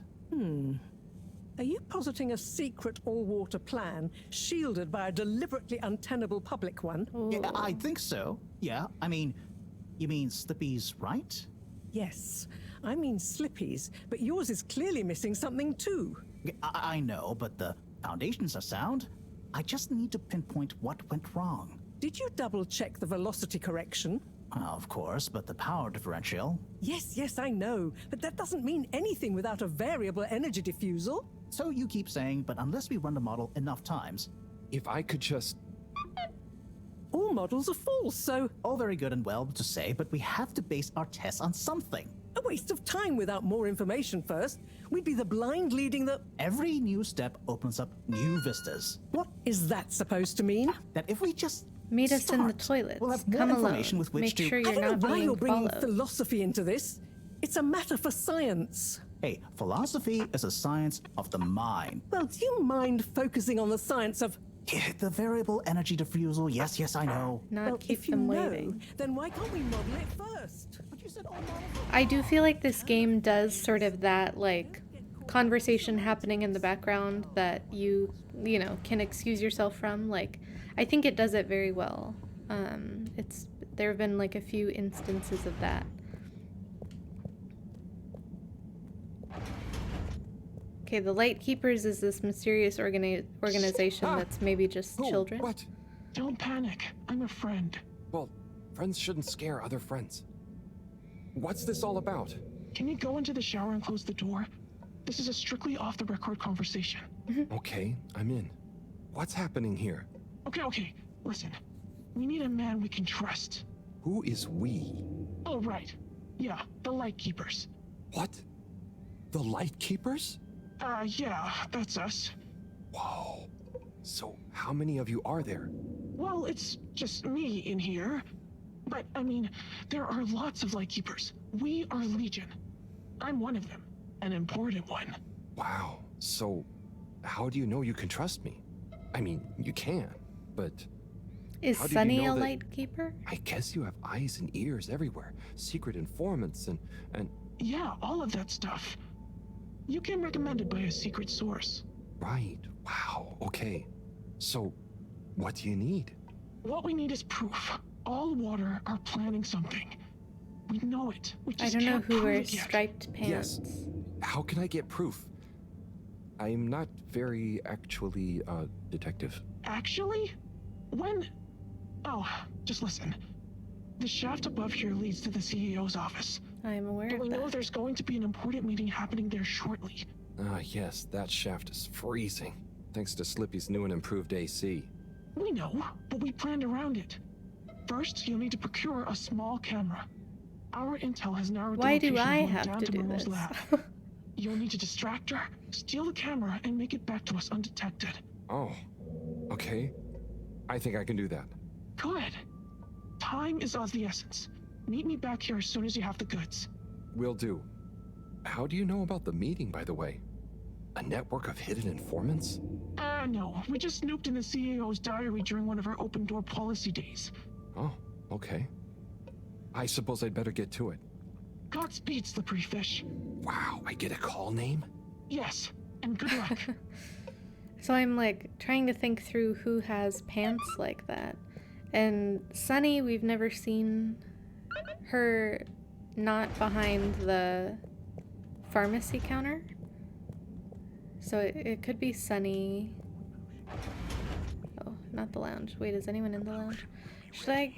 Are you positing a secret all-water plan, shielded by a deliberately untenable public one? Yeah, I think so. Yeah, I mean, you mean Slippy's right? Yes, I mean Slippy's, but yours is clearly missing something too. I know, but the foundations are sound. I just need to pinpoint what went wrong. Did you double-check the velocity correction? Of course, but the power differential. Yes, I know, but that doesn't mean anything without a variable energy diffusal. So you keep saying, but unless we run the model enough times. If I could just... All models are false, so... All very good and well to say, but we have to base our tests on something. A waste of time without more information first. We'd be the blind leading the... Every new step opens up new vistas. What is that supposed to mean? That if we just Meet us in the start, toilets. we'll have more Come information alone. with which Make to... sure I you're don't know not why being you're bringing followed. philosophy into this. It's a matter for science. Hey, philosophy is a science of the mind. Well, do you mind focusing on the science of... Yeah, the variable energy diffusal. Yes, I know. Not well, keep if you them know, waiting. then why can't we model it first? But you said all models. I do feel like this game does sort of that, like, conversation happening in the background that you know, can excuse yourself from. Like, I think it does it very well. There have been, like, a few instances of that. Okay, the Light Keepers is this mysterious organization that's maybe just Who? children. What? Don't panic. I'm a friend. Well, friends shouldn't scare other friends. What's this all about? Can you go into the shower and close the door? This is a strictly off-the-record conversation. Okay, I'm in. What's happening here? Okay. Listen. We need a man we can trust. Who is we? Oh, right. Yeah, the Light Keepers. What? The Light Keepers? Yeah, that's us. Whoa. So, how many of you are there? Well, it's just me in here. But, I mean, there are lots of Light Keepers. We are Legion. I'm one of them. An important one. Wow. So, how do you know you can trust me? I mean, you can, but... Is how did you Sunny know a that- Light Keeper? I guess you have eyes and ears everywhere. Secret informants and... Yeah, all of that stuff. You came recommended by a secret source. Right. Wow. Okay. So, what do you need? What we need is proof. All water are planning something. We know it. We I just don't know can't who prove wears it yet. striped pants. Yes. How can I get proof? I'm not very actually, detective. Actually? When... Oh, just listen. The shaft above here leads to the CEO's office. I'm aware But of we know that. there's going to be an important meeting happening there shortly. Ah, yes, that shaft is freezing. Thanks to Slippy's new and improved AC. We know, but we planned around it. First, you'll need to procure a small camera. Our intel has narrowed Why the do location I going have down to to do Moreau's this? lab. You'll need to distract her, steal the camera, and make it back to us undetected. Oh, okay. I think I can do that. Good. Time is of the essence. Meet me back here as soon as you have the goods. Will do. How do you know about the meeting, by the way? A network of hidden informants? No. We just snooped in the CEO's diary during one of our open-door policy days. Oh, okay. I suppose I'd better get to it. Godspeed, Slippery Fish. Wow, I get a call name? Yes, and good luck. So I'm like trying to think through who has pants like that. And Sunny, we've never seen her not behind the pharmacy counter. So it could be Sunny. Oh, not the lounge. Wait, is anyone in the lounge? Should I?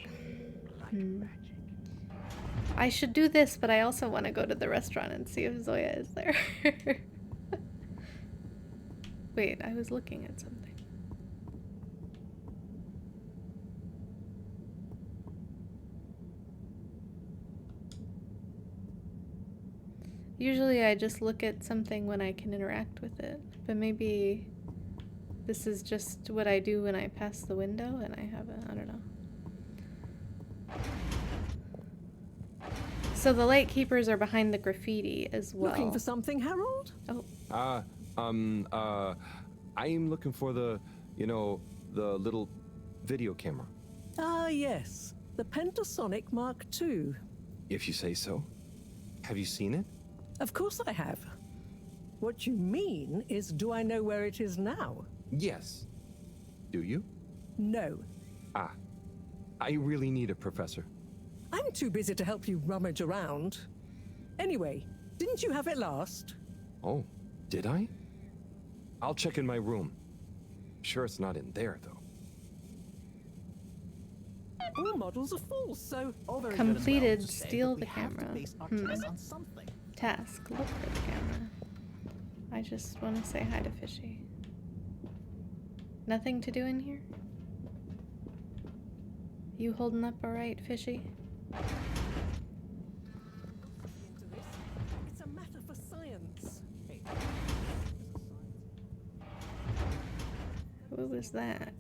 I should do this, but I also want to go to the restaurant and see if Zoya is there. Wait, I was looking at something. Usually I just look at something when I can interact with it, but maybe this is just what I do when I pass the window and I haven't, I don't know. So the Light Keepers are behind the graffiti as well. Looking for something, Harold? Oh. I'm looking for the little video camera. Ah, yes. The Pentasonic Mark II. If you say so. Have you seen it? Of course I have. What you mean is, do I know where it is now? Yes. Do you? No. Ah. I really need it, Professor. I'm too busy to help you rummage around. Anyway, didn't you have it last? Oh, did I? I'll check in my room. Sure it's not in there, though. All models are full, so... Completed, steal the camera. On something. Task, look for the camera. I just want to say hi to Fishy. Nothing to do in here? You holding up alright, Fishy? What was that?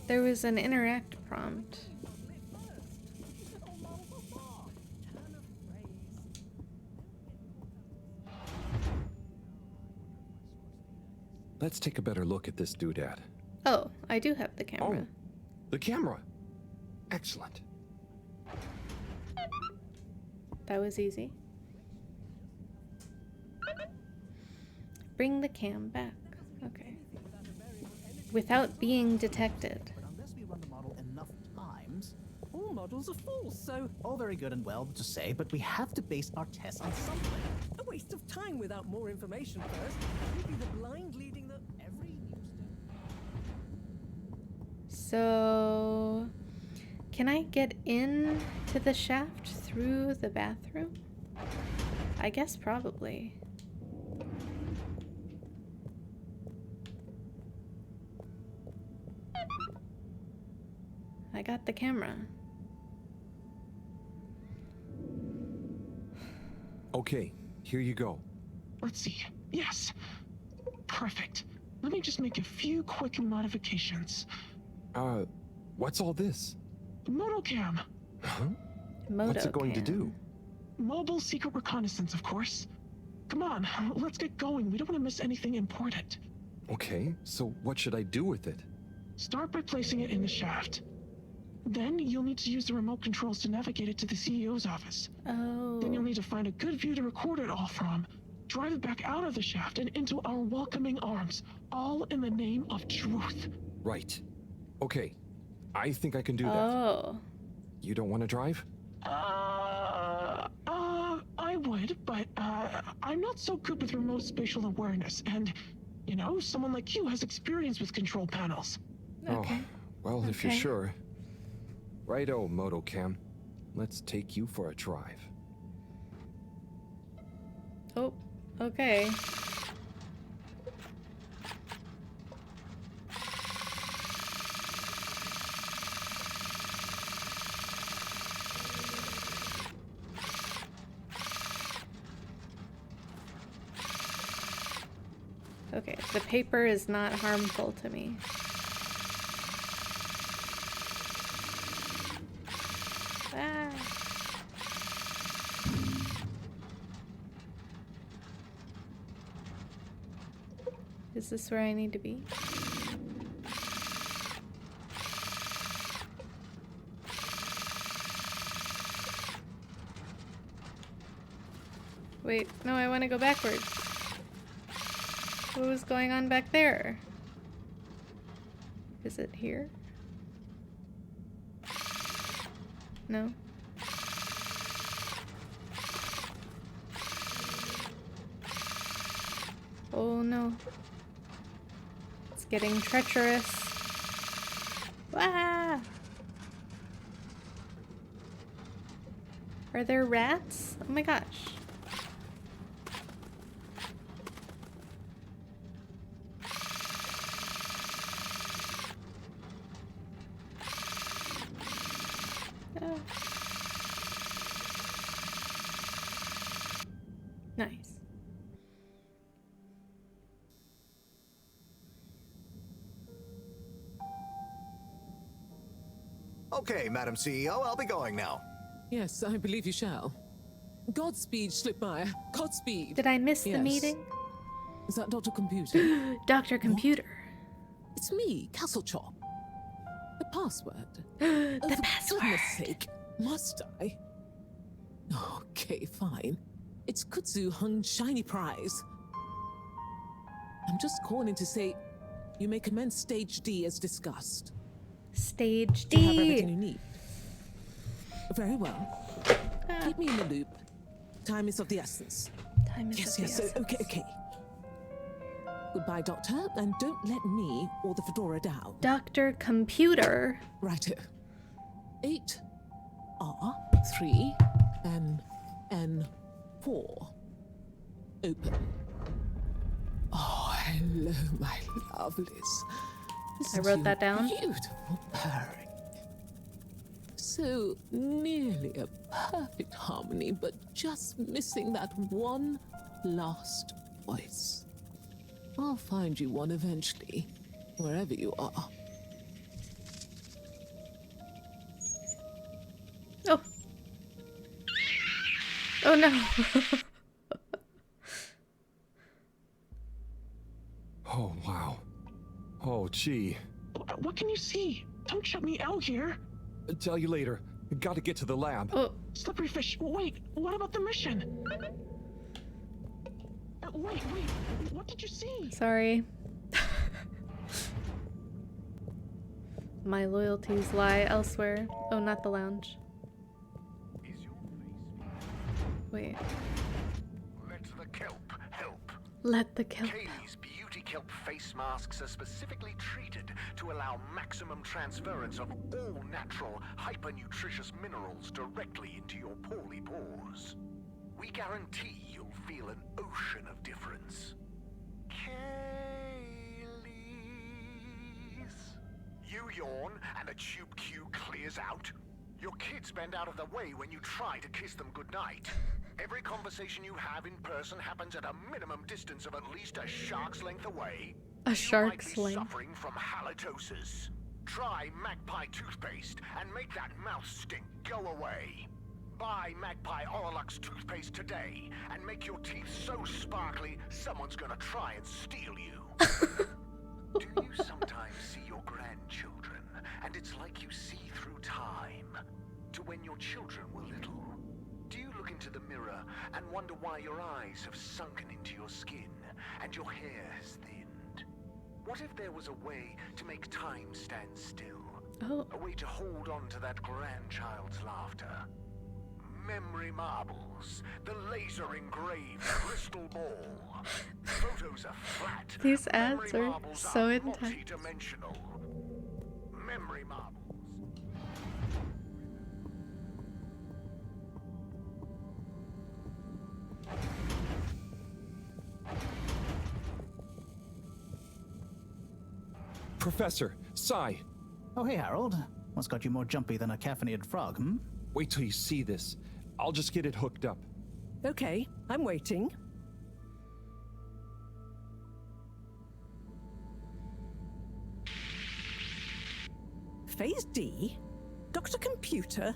There was an interact prompt. Let's take a better look at this doodad. Oh, I do have the camera. Oh, the camera. Excellent. That was easy. Bring the cam back. Okay. Without being detected. But unless we run the model enough times, All models are false, so all very good and well to say, but we have to base our tests on something. a waste of time without more information first. You'd be the blind leading the Every new step. So, can I get in to the shaft through the bathroom? I guess probably. I got the camera. Okay, here you go. Let's see. Yes. Perfect. Let me just make a few quick modifications. What's all this? Motocam. Huh? What's it going to do? Mobile secret reconnaissance, of course. Come on, let's get going. We don't want to miss anything important. Okay, so what should I do with it? Start by placing it in the shaft. Then you'll need to use the remote controls to navigate it to the CEO's office. Oh. Then you'll need to find a good view to record it all from. Drive it back out of the shaft and into our welcoming arms, all in the name of truth. Right. Okay, I think I can do that. Oh. You don't want to drive? I would, but, I'm not so good with remote spatial awareness, and, you know, someone like you has experience with control panels. Okay. Oh, well, if you're Okay. sure. Righto, Motocam. Let's take you for a drive. Oh, okay. Okay, the paper is not harmful to me. Ah. Is this where I need to be? Wait, no, I want to go backwards. What was going on back there? Is it here? No. Oh no. It's getting treacherous. Wah! Are there rats? Oh my gosh. Oh. Nice. Okay, Madam CEO, I'll be going now. Yes, I believe you shall. Godspeed, Schlittmeyer. Godspeed. Did I miss the Yes. meeting? Is that Dr. Computer? Dr. Computer. It's me, Castlechop. The password. The For password. goodness sake, must I? Okay, fine. It's Kutsu Hung Shiny Prize. I'm just calling to say you may commence Stage D as discussed. Stage Do you have everything D. you need? Very well. Keep me in the loop. Time is of the essence. Time is Yes, of the yes, so, essence. okay. Goodbye, Doctor, and don't let me or the Fedora down. Dr. Computer. Righto. 8 R 3 N 4. Open. Oh, hello, my lovelies. Listen I wrote to that down. Beautiful purring. So nearly a perfect harmony, but just missing that one last voice. find you one eventually, wherever you are. Oh. Oh no. Oh, wow. Oh, gee. What can you see? Don't shut me out here. Tell you later. Gotta get to the lab. Oh. Slippery fish. Wait, what about the mission? Wait. What did you see? Sorry. My loyalties lie elsewhere. Oh, not the lounge. Wait. Let the kelp help. Let the kelp. Kaylee's beauty kelp face masks are specifically treated to allow maximum transference of all natural, hyper-nutritious minerals directly into your poorly pores. We guarantee you'll feel an ocean of difference. Kaylee's. You yawn and a tube queue clears out. Your kids bend out of the way when you try to kiss them goodnight. Every conversation you have in person happens at a minimum distance of at least a shark's length away. A shark's you might be length. suffering from halitosis. Try Magpie toothpaste and make that mouth stink go away. Buy Magpie Orolux toothpaste today and make your teeth so sparkly someone's gonna try and steal you. Do you sometimes see your grandchildren and it's like you see through time to when your children were little? Do you look into the mirror and wonder why your eyes have sunken into your skin and your hair has thinned? What if there was a way to make time stand still? Oh. A way to hold on to that grandchild's laughter? Memory marbles, the laser engraved crystal ball. Photos are flat. These ads Memory are marbles so are intense. multi-dimensional. Memory marbles. Professor, Sai. Oh, hey, Harold. What's got you more jumpy than a caffeinated frog, hmm? Wait till you see this. I'll just get it hooked up. Okay, I'm waiting. Phase D? Dr. Computer?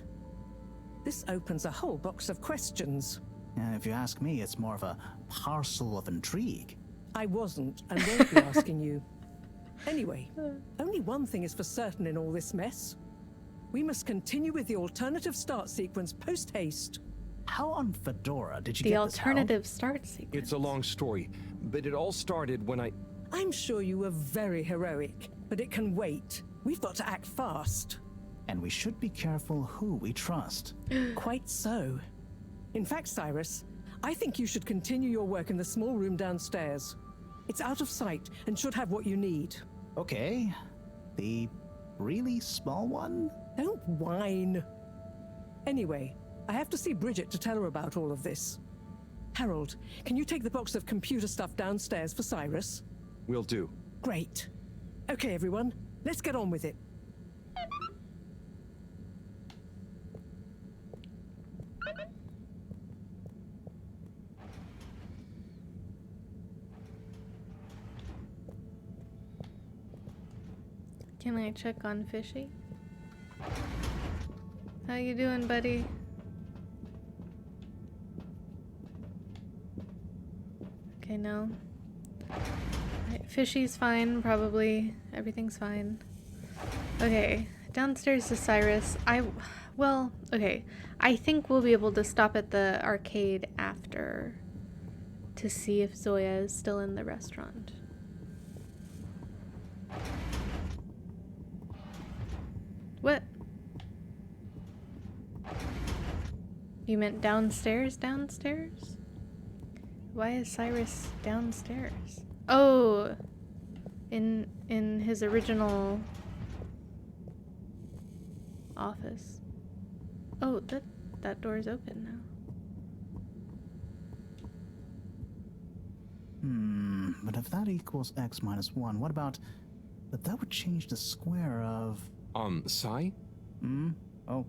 This opens a whole box of questions. If you ask me, it's more of a parcel of intrigue. I wasn't and won't be asking you. Anyway, only one thing is for certain in all this mess. We must continue with the alternative start sequence post-haste. How on Fedora did you The get alternative start sequence. It's a long story, but it all started when I... I'm sure you were very heroic, but it can wait. We've got to act fast. this, Hal? And we should be careful who we trust. Quite so. In fact, Cyrus, I think you should continue your work in the small room downstairs. It's out of sight and should have what you need. Okay. The really small one? Don't whine. Anyway, I have to see Bridget to tell her about all of this. Harold, can you take the box of computer stuff downstairs for Cyrus? Will do. Great. Okay, everyone, let's get on with it. Can I check on Fishy? How you doing, buddy? Okay, no. Right, Fishy's fine, probably. Everything's fine. Okay, downstairs to Cyrus. Well, okay. I think we'll be able to stop at the arcade after to see if Zoya is still in the restaurant. What? You meant downstairs? Downstairs? Why is Cyrus downstairs? Oh! In his original office. Oh, that door's open now. But if that equals x minus 1, what about... But that would change the square of... Sai? Oh,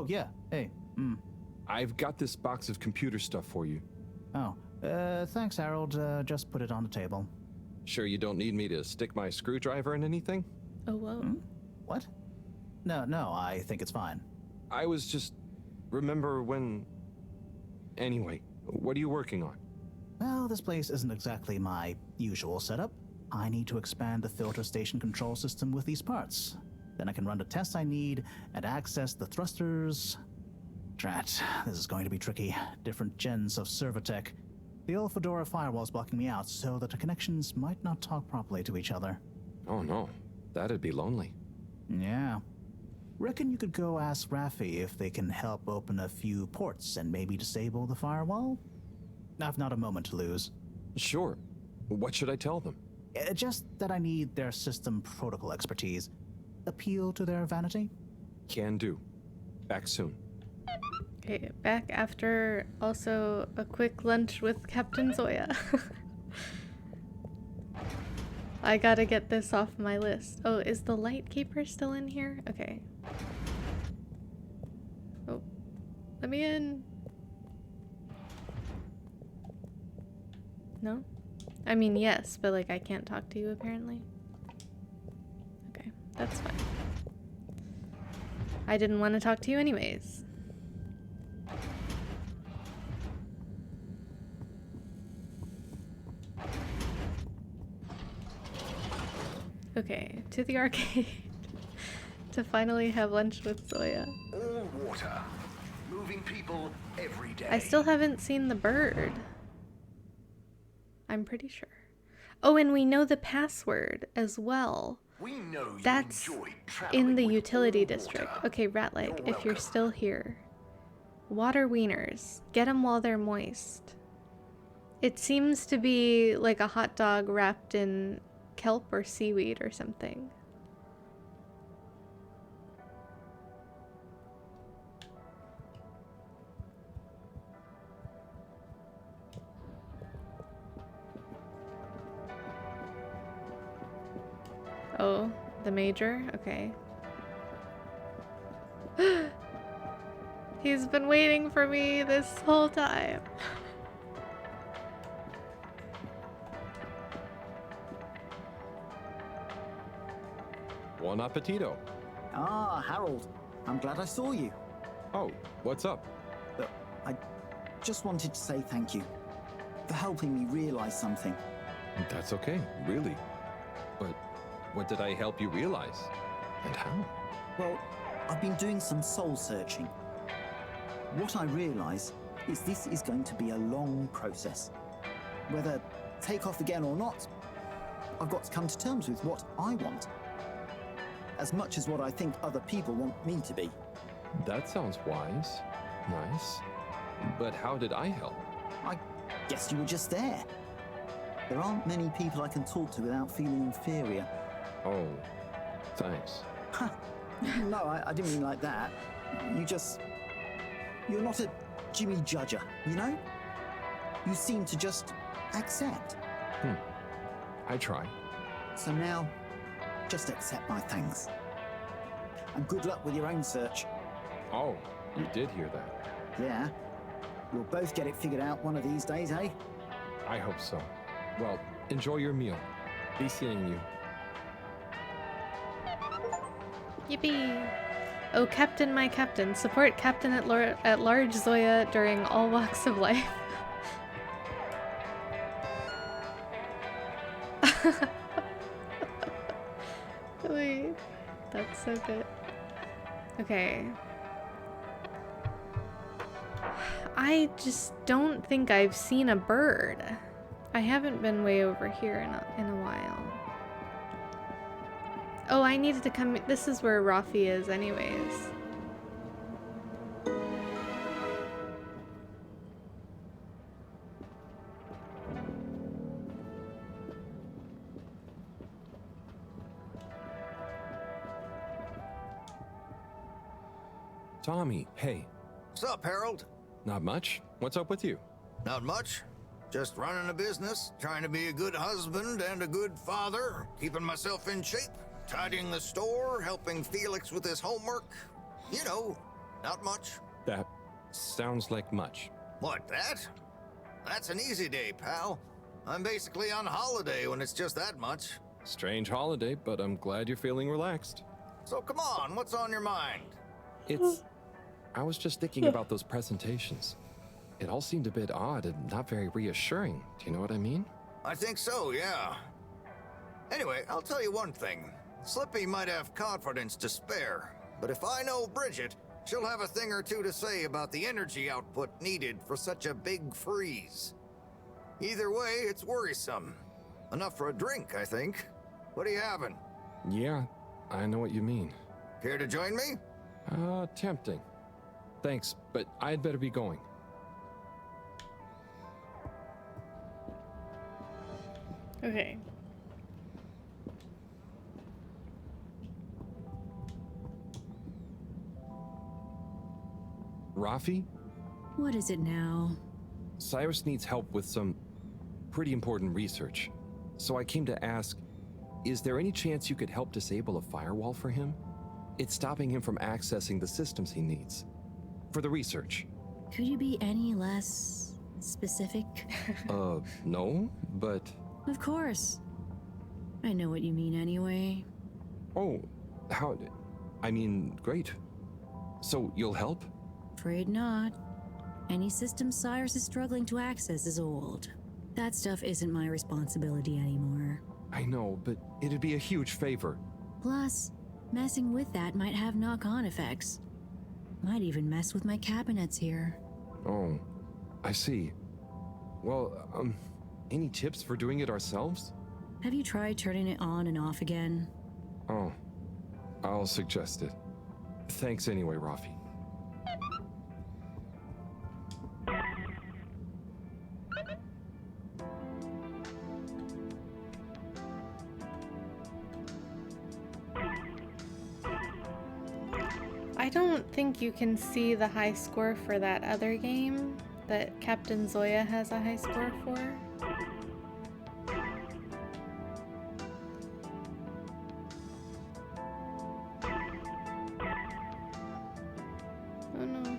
yeah, hey, I've got this box of computer stuff for you. Oh, thanks, Harold. Just put it on the table. Sure you don't need me to stick my screwdriver in anything? Oh, whoa. What? No, I think it's fine. I was just... Remember when... Anyway, what are you working on? Well, this place isn't exactly my usual setup. I need to expand the filter station control system with these parts. Then I can run the tests I need and access the thrusters. Drat, this is going to be tricky. Different gens of server tech. The old Fedora firewall's blocking me out so that the connections might not talk properly to each other. Oh no, that'd be lonely. Yeah. Reckon you could go ask Raffi if they can help open a few ports and maybe disable the firewall? I've not a moment to lose. Sure. What should I tell them? Just that I need their system protocol expertise. Appeal to their vanity? Can do. Back soon. Okay, back after also a quick lunch with Captain Zoya. I gotta get this off my list. Oh, is the Lightkeeper still in here? Okay. Oh, let me in. No? I mean, yes, but like I can't talk to you apparently. Okay, that's fine. I didn't want to talk to you anyways. Okay, to the arcade to finally have lunch with Zoya. All water. Moving people every day. I still haven't seen the bird. I'm pretty sure. Oh, and we know the password as well. We know you That's enjoyed traveling in the with utility all district. water. Okay, Ratleg, You're if you're welcome. still here. Water wieners. Get them while they're moist. It seems to be like a hot dog wrapped in kelp or seaweed or something. Oh, the major? Okay. He's been waiting for me this whole time. Buon appetito. Ah, Harold. I'm glad I saw you. Oh, what's up? But I just wanted to say thank you for helping me realize something. That's okay, really. But what did I help you realize? And how? Well, I've been doing some soul searching. What I realize is this is going to be a long process. Whether take off again or not, I've got to come to terms with what I want. As much as what I think other people want me to be. That sounds wise. Nice. But how did I help? I guess you were just there. There aren't many people I can talk to without feeling inferior. Oh, thanks. No, I didn't mean like that. You're not a Jimmy Judger, you know? You seem to just accept. I try. So now, just accept my thanks. And good luck with your own search. Oh, you did hear that. Yeah. We'll both get it figured out one of these days, eh? I hope so. Well, enjoy your meal. Be seeing you. Yippee! Oh, Captain, my Captain. Support Captain at Large Zoya during all walks of life. Wait, that's so good. Okay. I just don't think I've seen a bird. I haven't been way over here in a while. Oh, I needed to come. This is where Rafi is, anyways. Tommy, hey. What's up, Harold? Not much. What's up with you? Not much. Just running a business, trying to be a good husband and a good father, keeping myself in shape, tidying the store, helping Felix with his homework. You know, not much. That sounds like much. What, that? That's an easy day, pal. I'm basically on holiday when it's just that much. Strange holiday, but I'm glad you're feeling relaxed. So come on, what's on your mind? I was just thinking about those presentations. It all seemed a bit odd and not very reassuring. Do you know what I mean? I think so, yeah. Anyway, I'll tell you one thing. Slippy might have confidence to spare, but if I know Bridget, she'll have a thing or two to say about the energy output needed for such a big freeze. Either way, it's worrisome. Enough for a drink, I think. What are you having? Yeah, I know what you mean. Care to join me? Tempting. Thanks, but I'd better be going. Okay. Rafi? What is it now? Cyrus needs help with some pretty important research. So I came to ask, is there any chance you could help disable a firewall for him? It's stopping him from accessing the systems he needs. For the research. Could you be any less specific? No, but... Of course. I know what you mean anyway. Oh, how... I mean, great. So you'll help? Afraid not. Any system Cyrus is struggling to access is old. That stuff isn't my responsibility anymore. I know, but it'd be a huge favor. Plus, messing with that might have knock-on effects. Might even mess with my cabinets here. Oh, I see. Well, any tips for doing it ourselves? Have you tried turning it on and off again? Oh, I'll suggest it. Thanks anyway, Rafi. I don't think you can see the high score for that other game that Captain Zoya has a high score for. Oh no.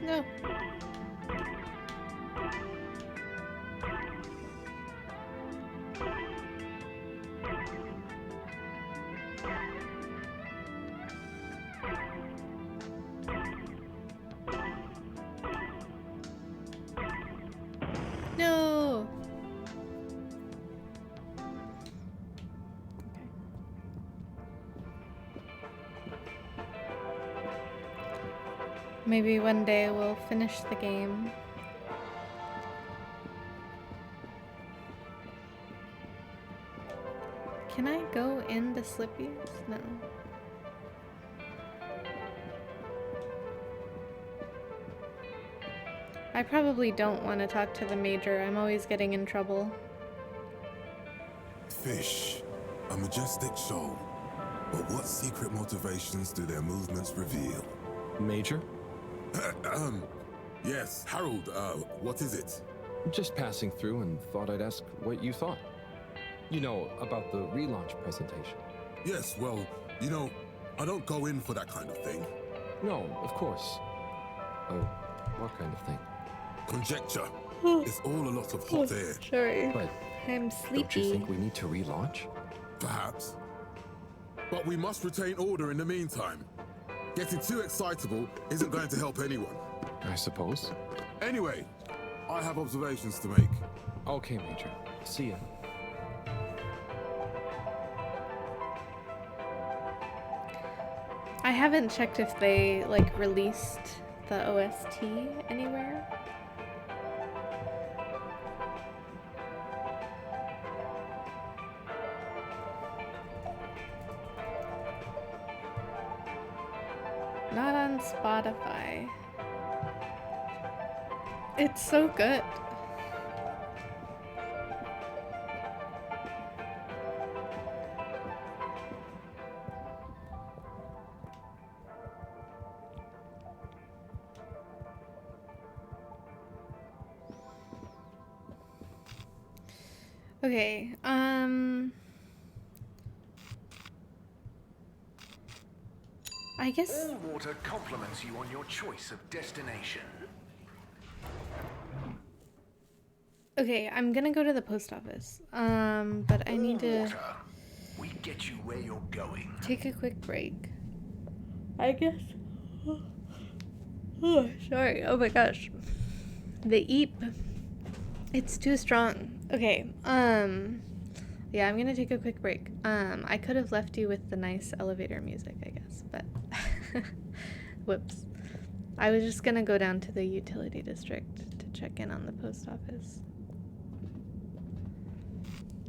No. No. Maybe one day we'll finish the game. Can I go into Slippy's? No. I probably don't want to talk to the Major. I'm always getting in trouble. Fish, a majestic shoal. But what secret motivations do their movements reveal? Major? Yes, Harold, what is it? Just passing through and thought I'd ask what you thought. You know, about the relaunch presentation. Yes, well, you know, I don't go in for that kind of thing. No, of course. Oh, what kind of thing? Conjecture. It's all a lot of hot air. Sorry. But I'm sleepy. don't you think we need to relaunch? Perhaps. But we must retain order in the meantime. Getting too excitable isn't going to help anyone. I suppose. Anyway, I have observations to make. Okay, Major. See ya. I haven't checked if they like released the OST anywhere. Not on Spotify. It's so good. Okay, I guess... All water compliments you on your choice of destination. Okay, I'm gonna go to the post office. But I need to... Water. We get you where you're going. Take a quick break. I guess... Oh, sorry. Oh my gosh. The eep. It's too strong. Okay, yeah, I'm gonna take a quick break. I could have left you with the nice elevator music, I guess, but whoops. I was just gonna go down to the utility district to check in on the post office.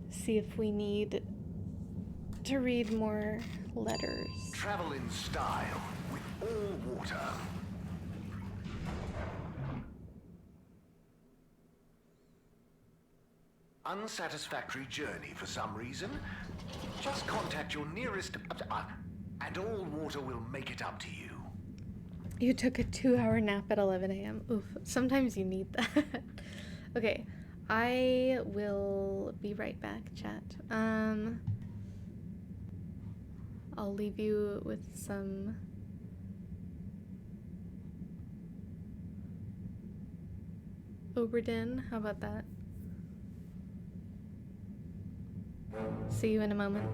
See if we need to read more letters. Travel in style with all water. Unsatisfactory journey for some reason? Just contact your nearest... and all water will make it up to you. You took a 2-hour nap at 11 a.m. Oof, sometimes you need that. Okay, I will be right back, chat. I'll leave you with some... Oberdin, how about that? See you in a moment.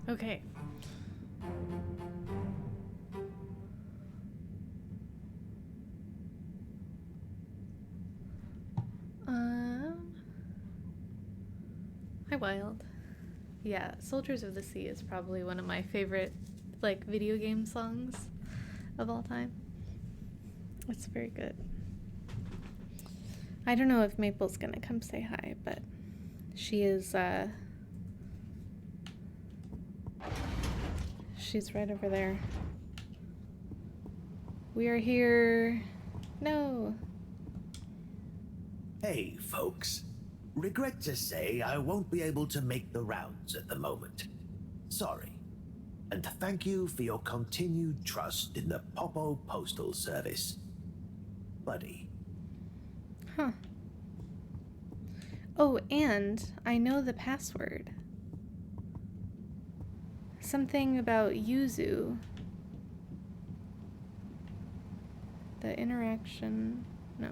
Okay. Hi, Wild. Yeah, Soldiers of the Sea is probably one of my favorite, like, video game songs of all time. It's very good. I don't know if Maple's gonna come say hi, but she is, she's right over there. We are here. No. Hey, folks. Regret to say I won't be able to make the rounds at the moment. Sorry. And thank you for your continued trust in the Popo Postal Service. Buddy. Huh. Oh, and I know the password. Something about Yuzu. The interaction. No.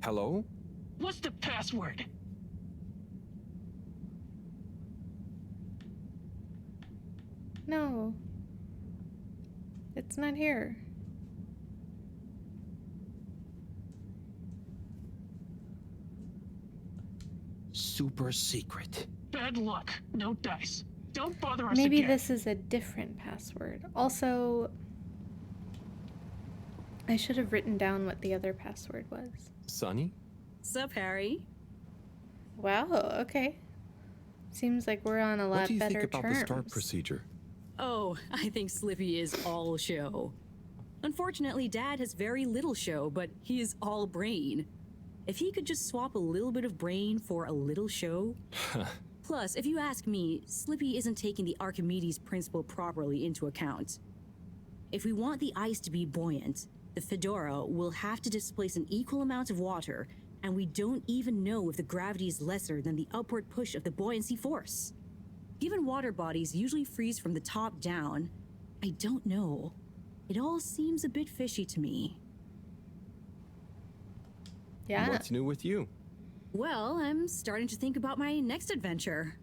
Hello? What's the password? No. It's not here. Super secret. Bad luck. No dice. Don't bother us Maybe again. this is a different password. Also, I should have written down what the other password was. Sunny? Sup, Harry? Wow, okay. Seems like we're on a lot What do you better think about terms. the start procedure? Oh, I think Slippy is all show. Unfortunately, Dad has very little show, but he is all brain. If he could just swap a little bit of brain for a little show. Plus, if you ask me, Slippy isn't taking the Archimedes principle properly into account. If we want the ice to be buoyant, the Fedora will have to displace an equal amount of water, and we don't even know if the gravity is lesser than the upward push of the buoyancy force. Given water bodies usually freeze from the top down, I don't know. It all seems a bit fishy to me. Yeah. What's new with you? Well, I'm starting to think about my next adventure.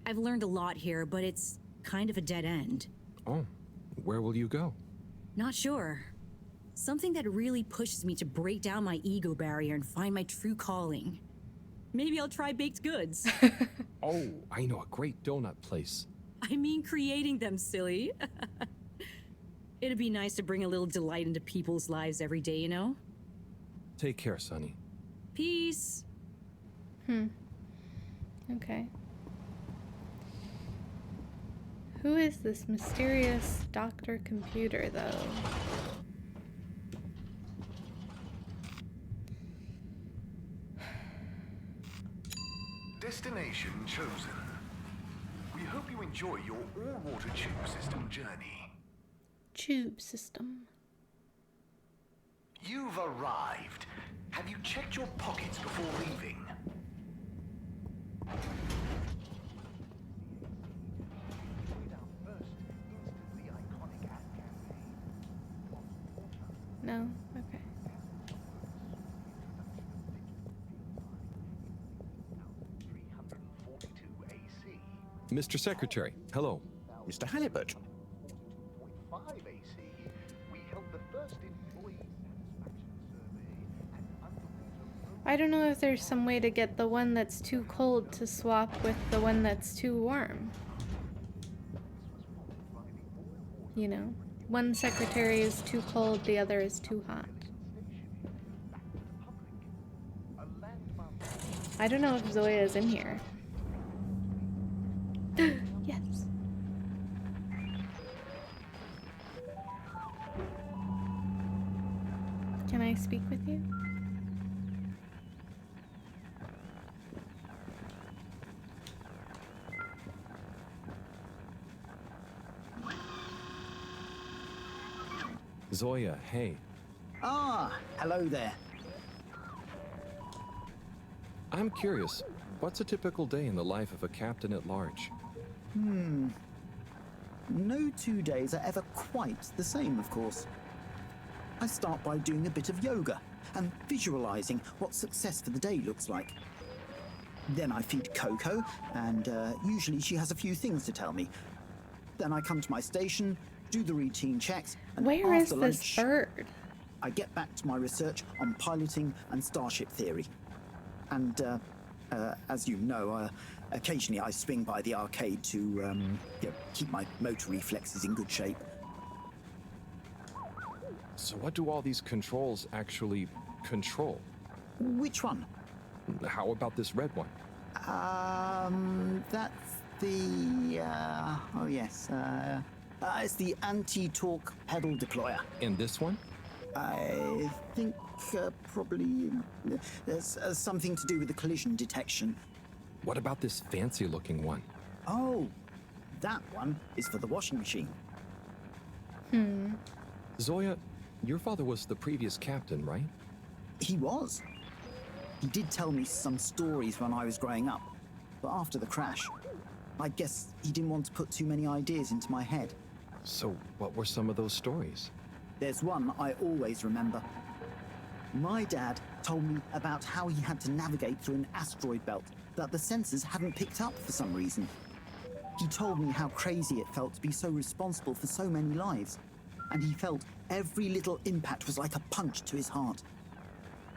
I've learned a lot here, but it's kind of a dead end. Oh, where will you go? Not sure. Something that really pushes me to break down my ego barrier and find my true calling. Maybe I'll try baked goods. Oh, I know a great donut place. I mean creating them, silly. It'd be nice to bring a little delight into people's lives every day, you know? Take care, Sunny. Peace. Okay. Who is this mysterious Dr. Computer, though? Destination chosen. We hope you enjoy your all-water tube system journey. Tube system. You've arrived. Have you checked your pockets before leaving? No? Okay. Mr. Secretary, hello. Mr. Halibut. I don't know if there's some way to get the one that's too cold to swap with the one that's too warm. You know, one secretary is too cold, the other is too hot. I don't know if Zoya is in here. Yes. Can I speak with you? Zoya, hey. Ah, hello there. I'm curious, what's a typical day in the life of a captain at large? No 2 days are ever quite the same, of course. I start by doing a bit of yoga, and visualizing what success for the day looks like. Then I feed Coco, and usually she has a few things to tell me. Then I come to my station, do the routine checks, and Where is after this lunch, bird? I get back to my research on piloting and starship theory. And as you know, occasionally I swing by the arcade to keep my motor reflexes in good shape. So what do all these controls actually control? Which one? How about this red one? That's the oh yes, it's the anti-torque pedal deployer. And this one? I think probably there's something to do with the collision detection. What about this fancy-looking one? Oh, that one is for the washing machine. Zoya, your father was the previous captain, right? He was. He did tell me some stories when I was growing up, but after the crash, I guess he didn't want to put too many ideas into my head. So what were some of those stories? There's one I always remember. My dad told me about how he had to navigate through an asteroid belt that the sensors hadn't picked up for some reason. He told me how crazy it felt to be so responsible for so many lives, and he felt every little impact was like a punch to his heart.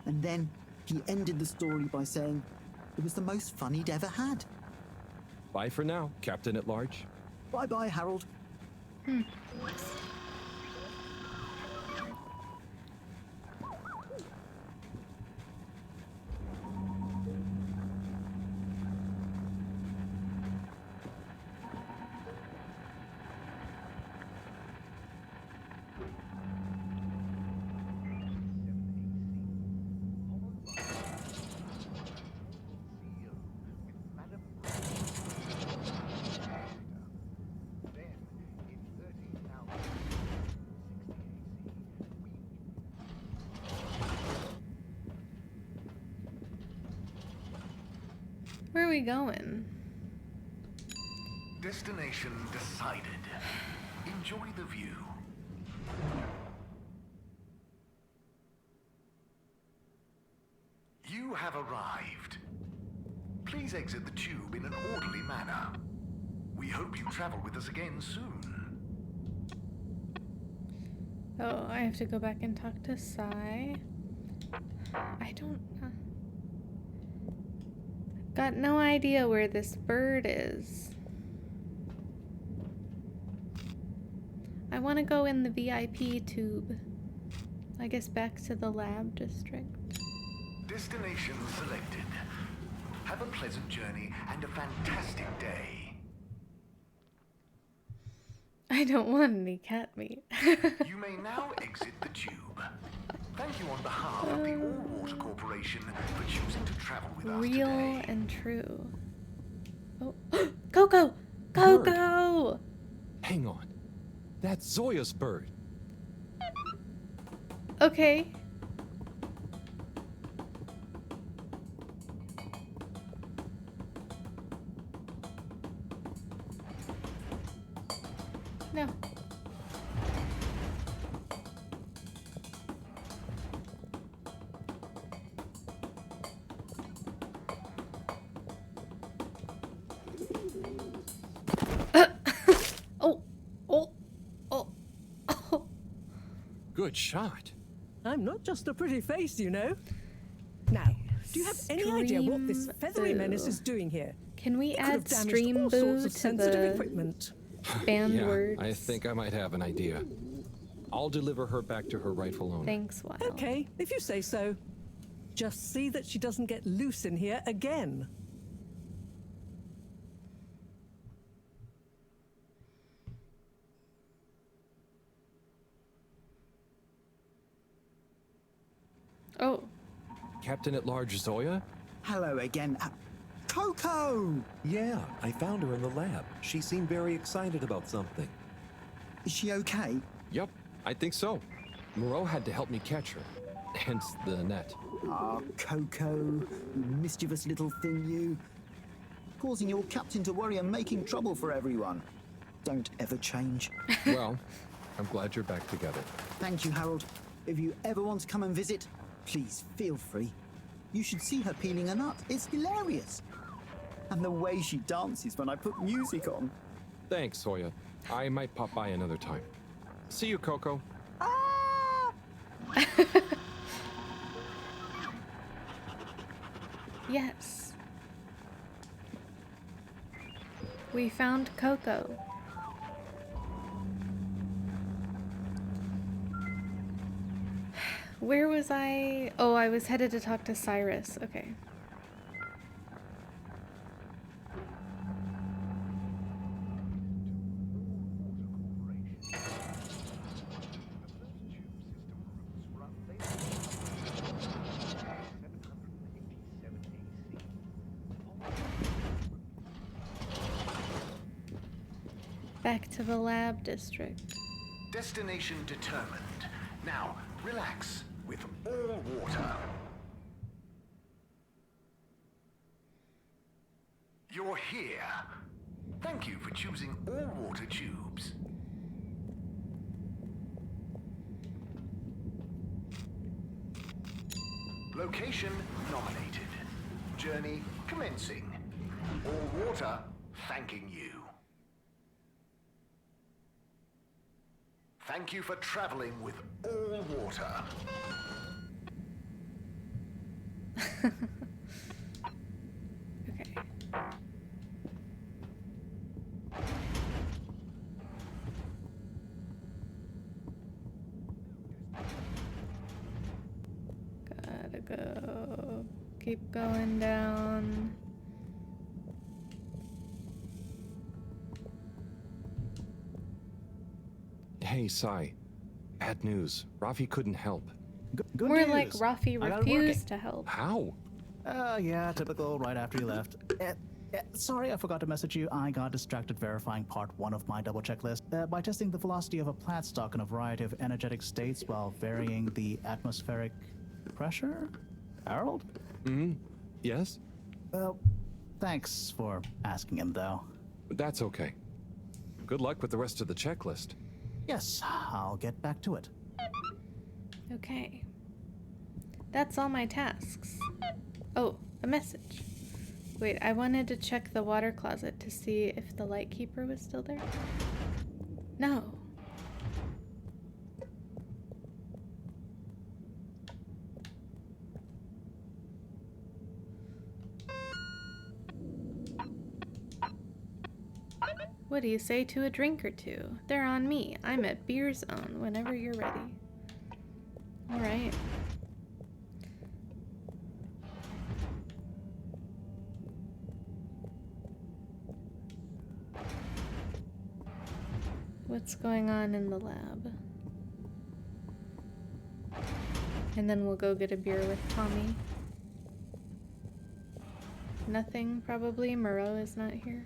And then he ended the story by saying it was the most fun he'd ever had. Bye for now, Captain at Large. Bye-bye, Harold. Where are we going? Destination decided. Enjoy the view. You have arrived. Please exit the tube in an orderly manner. We hope you travel with us again soon. Oh, I have to go back and talk to Sai. I don't... got no idea where this bird is. I want to go in the VIP tube. I guess back to the lab district. Destination selected. Have a pleasant journey and a fantastic day. I don't want any cat meat. You may now exit the tube. Thank you on behalf of the All-Water Corporation for choosing to travel with us Real today. and true. Oh, Coco! Coco! Hang on. That's Zoya's bird. Okay. No. Good shot. I'm not just a pretty face, you know. Now, do you have any idea what this Stream feathery menace boo. is doing here? Can we It could have add damaged stream all boo sorts of to sensitive the equipment. banned Yeah, words? I think I might have an idea. I'll deliver her back to her rightful owner. Thanks, Wild. Okay, if you say so. Just see that she doesn't get loose in here again. Oh. Captain at Large Zoya? Hello again. Coco! Yeah, I found her in the lab. She seemed very excited about something. Is she okay? Yep, I think so. Moreau had to help me catch her. Hence the net. Ah, Coco, you mischievous little thing, you. Causing your captain to worry and making trouble for everyone. Don't ever change. Well, I'm glad you're back together. Thank you, Harold. If you ever want to come and visit, Please feel free. You should see her peeling a nut. It's hilarious. And the way she dances when I put music on. Thanks, Hoya. I might pop by another time. See you, Coco. Yes. We found Coco. Where was I? Oh, I was headed to talk to Cyrus. Okay. Back to the lab district. Destination determined. Now, relax with all water. You're here. Thank you for choosing all water tubes. Location nominated. Journey commencing. All water thanking you. Thank you for traveling with all water. Okay. Gotta go. Keep going down. Hey, Sai. Bad news. Rafi couldn't help. Good More news. like Rafi I got it refused working. to help. How? Yeah, typical right after you left. Sorry, I forgot to message you. I got distracted verifying part 1 of my double checklist by testing the velocity of a plant stock in a variety of energetic states while varying the atmospheric pressure. Harold? Yes? Well, thanks for asking him, though. That's okay. Good luck with the rest of the checklist. Yes, I'll get back to it. Okay. That's all my tasks. Oh, a message. Wait, I wanted to check the water closet to see if the lightkeeper was still there. No. What do you say to a drink or two? They're on me. I'm at Beer Zone whenever you're ready. Alright. What's going on in the lab? And then we'll go get a beer with Tommy. Nothing, probably. Moreau is not here.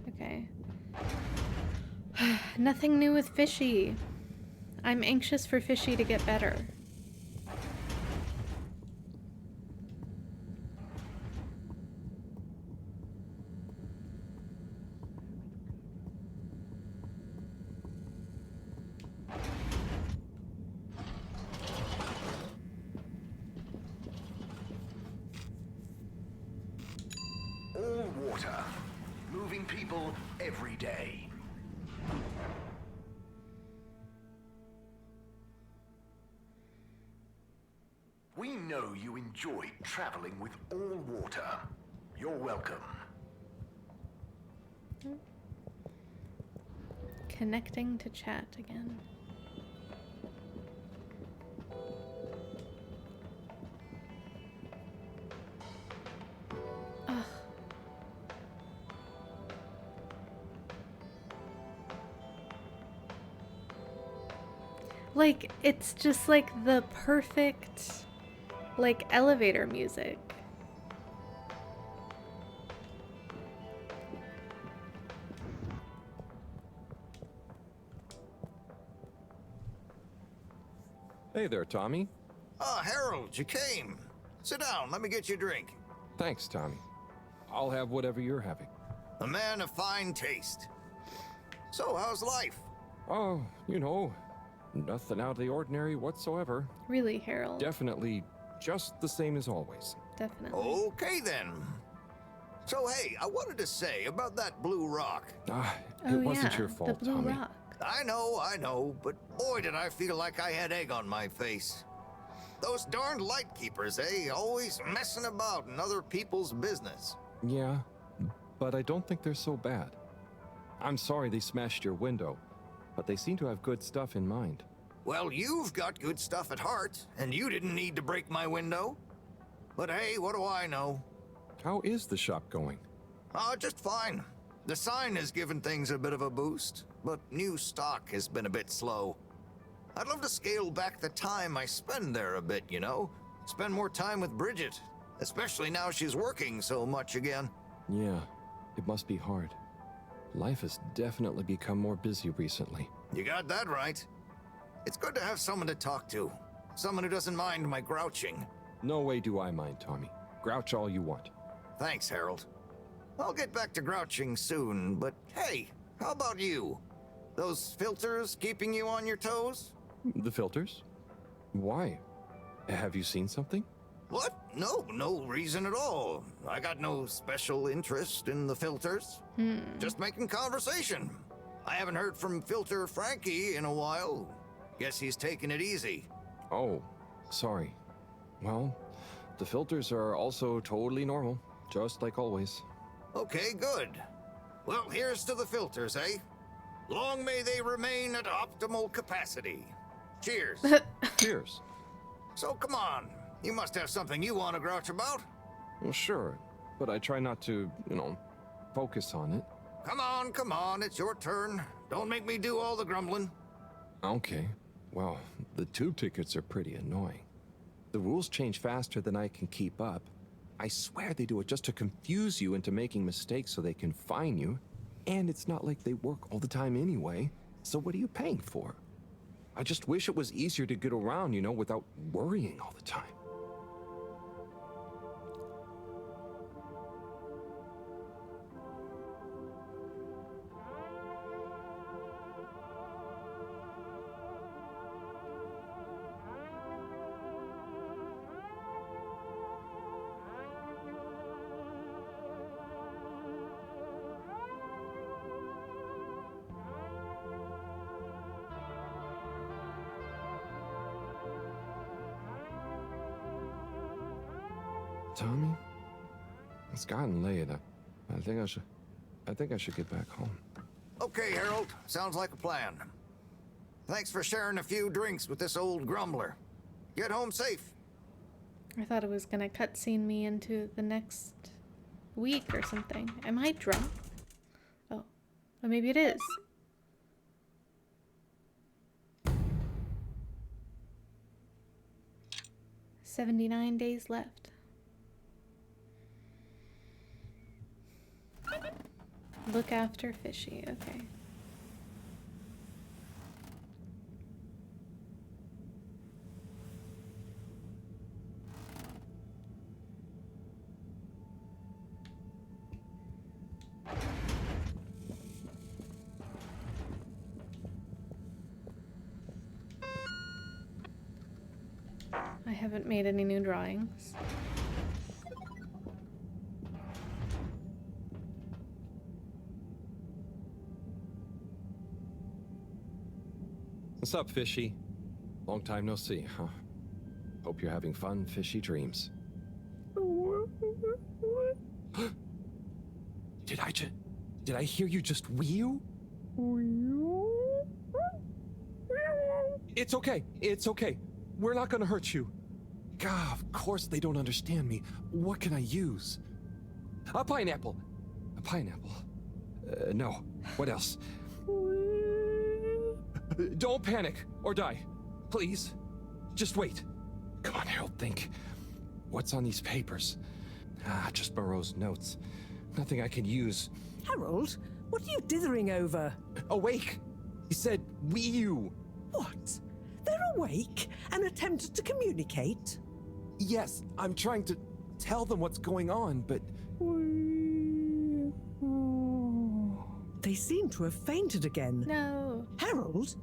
Okay. Nothing new with Fishy. I'm anxious for Fishy to get better. All water. Moving people every day. We know you enjoyed traveling with all water. You're welcome. Connecting to chat again. Ugh. Like, it's just like the perfect, like, elevator music. Hey there, Tommy. Ah, Harold, you came. Sit down, let me get you a drink. Thanks, Tommy. I'll have whatever you're having. A man of fine taste. So, how's life? Oh, you know, nothing out of the ordinary whatsoever. Really, Harold? Definitely just the same as always. Definitely. Okay then. So hey, I wanted to say about that blue rock. It wasn't your fault, the blue Tommy. rock. I know, but boy did I feel like I had egg on my face. Those darned lightkeepers, eh? Always messing about in other people's business. Yeah, but I don't think they're so bad. I'm sorry they smashed your window, but they seem to have good stuff in mind. Well, you've got good stuff at heart, and you didn't need to break my window. But hey, what do I know? How is the shop going? Just fine. The sign has given things a bit of a boost, but new stock has been a bit slow. I'd love to scale back the time I spend there a bit, you know? Spend more time with Bridget, especially now she's working so much again. Yeah, it must be hard. Life has definitely become more busy recently. You got that right. It's good to have someone to talk to. Someone who doesn't mind my grouching. No way do I mind, Tommy. Grouch all you want. Thanks, Harold. I'll get back to grouching soon, but hey, how about you? Those filters keeping you on your toes? The filters? Why? Have you seen something? What? No reason at all. I got no special interest in the filters. Just making conversation. I haven't heard from Filter Frankie in a while. Guess he's taking it easy. Oh, sorry. Well, the filters are also totally normal, just like always. Okay, good. Well, here's to the filters, eh? Long may they remain at optimal capacity. Cheers. Cheers. So come on, you must have something you want to grouch about. Well, sure, but I try not to, focus on it. Come on, it's your turn. Don't make me do all the grumbling. Okay. Well, the tube tickets are pretty annoying. The rules change faster than I can keep up. I swear they do it just to confuse you into making mistakes so they can fine you. And it's not like they work all the time anyway, so what are you paying for? I just wish it was easier to get around, without worrying all the time. Tommy, it's gotten late. I think I should get back home. Okay, Harold. Sounds like a plan. Thanks for sharing a few drinks with this old grumbler. Get home safe. I thought it was gonna cutscene me into the next week or something. Am I drunk? Oh, well, maybe it is. "79 days left." Look after Fishy, okay. I haven't made any new drawings. What's up, Fishy? Long time no see, huh? Hope you're having fun, fishy dreams. Did I hear you just wheel? It's okay. We're not gonna hurt you. God, of course they don't understand me. What can I use? A pineapple. No. What else? Don't panic or die. Please. Just wait. Come on, Harold, think. What's on these papers? Just Moreau's notes. Nothing I can use. Harold, what are you dithering over? Awake! He said, "We you." What? They're awake and attempted to communicate? Yes, I'm trying to tell them what's going on, but... They seem to have fainted again. No. Harold,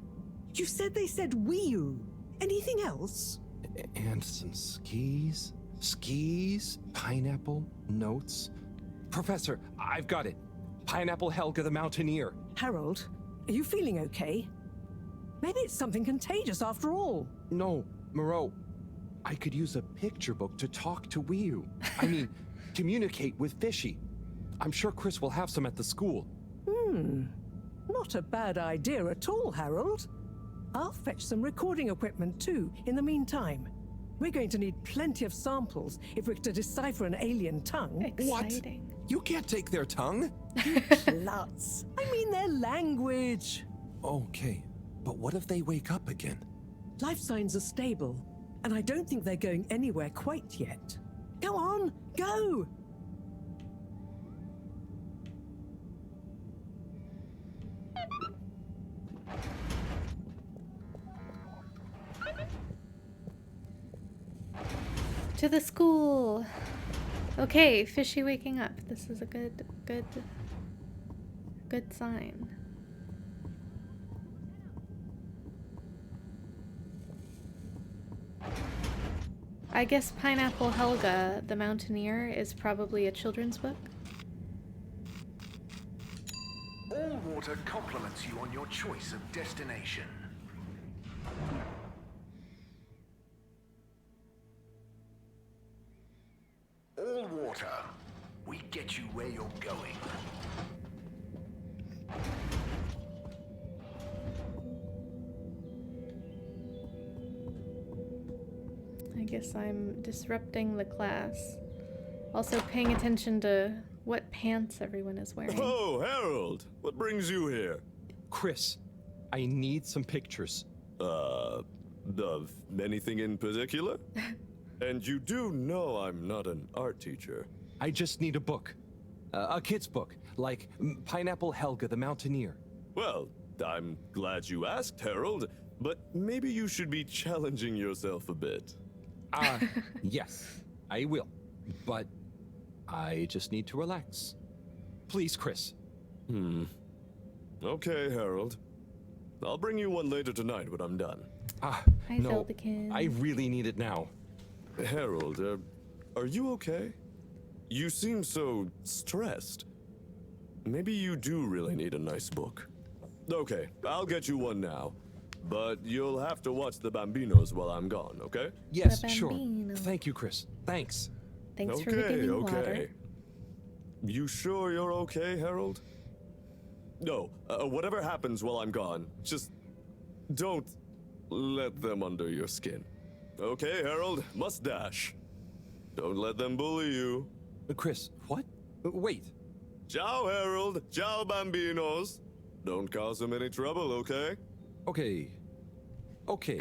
you said they said Wii U. Anything else? And some skis. Skis, pineapple, notes. Professor, I've got it. Pineapple Helga the Mountaineer. Harold, are you feeling okay? Maybe it's something contagious after all. No, Moreau. I could use a picture book to talk to Wiu. I mean, communicate with Fishy. I'm sure Chris will have some at the school. Not a bad idea at all, Harold. I'll fetch some recording equipment too, in the meantime. We're going to need plenty of samples if we're to decipher an alien tongue. Exciting. What? You can't take their tongue? Lots. I mean their language. Okay, but what if they wake up again? Life signs are stable, and I don't think they're going anywhere quite yet. Go on, go! To the school. Okay, Fishy waking up. This is a good sign. I guess Pineapple Helga, the Mountaineer, is probably a children's book. All water compliments you on your choice of destination. All water, we get you where you're going. I guess I'm disrupting the class. Also paying attention to what pants everyone is wearing. Oh, Harold! What brings you here? Chris, I need some pictures. Of anything in particular? And you do know I'm not an art teacher. I just need a book. A kid's book, like Pineapple Helga the Mountaineer. Well, I'm glad you asked, Harold, but maybe you should be challenging yourself a bit. Yes, I will. But I just need to relax. Please, Chris. Okay, Harold. I'll bring you one later tonight when I'm done. Hi, no, Zeldakin. I really need it now. Harold, are you okay? You seem so stressed. Maybe you do really need a nice book. Okay, I'll get you one now. But you'll have to watch the Bambinos while I'm gone, okay? Yes, The sure. Bambino. Thank you, Chris. Thanks. Thanks for Okay, giving okay. water. You sure you're okay, Harold? No, whatever happens while I'm gone, just don't let them under your skin. Okay, Harold? Mustache. Don't let them bully you. Chris, what? Wait. Ciao, Harold. Ciao, Bambinos. Don't cause them any trouble, okay? Okay. Okay.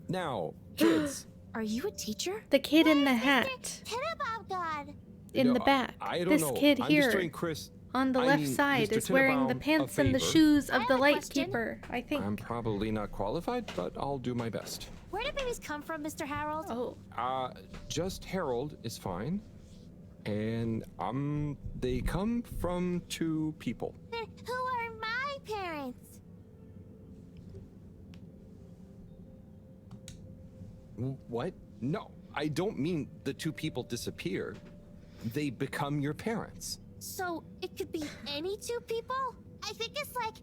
Now, kids. Are you a teacher? The kid in the hat. Tenenbaum God. In No, the back. I don't This know. kid I'm here just doing Chris. on the I left mean, side Mr. is wearing the Tenenbaum a pants and the favor. shoes of the have a light question. keeper, I think. I'm probably not qualified, but I'll do my best. Where do babies come from, Mr. Harold? Oh. Just Harold is fine. And, they come from two people. Who are my parents? What? No, I don't mean the two people disappear. They become your parents. So it could be any two people? I think it's like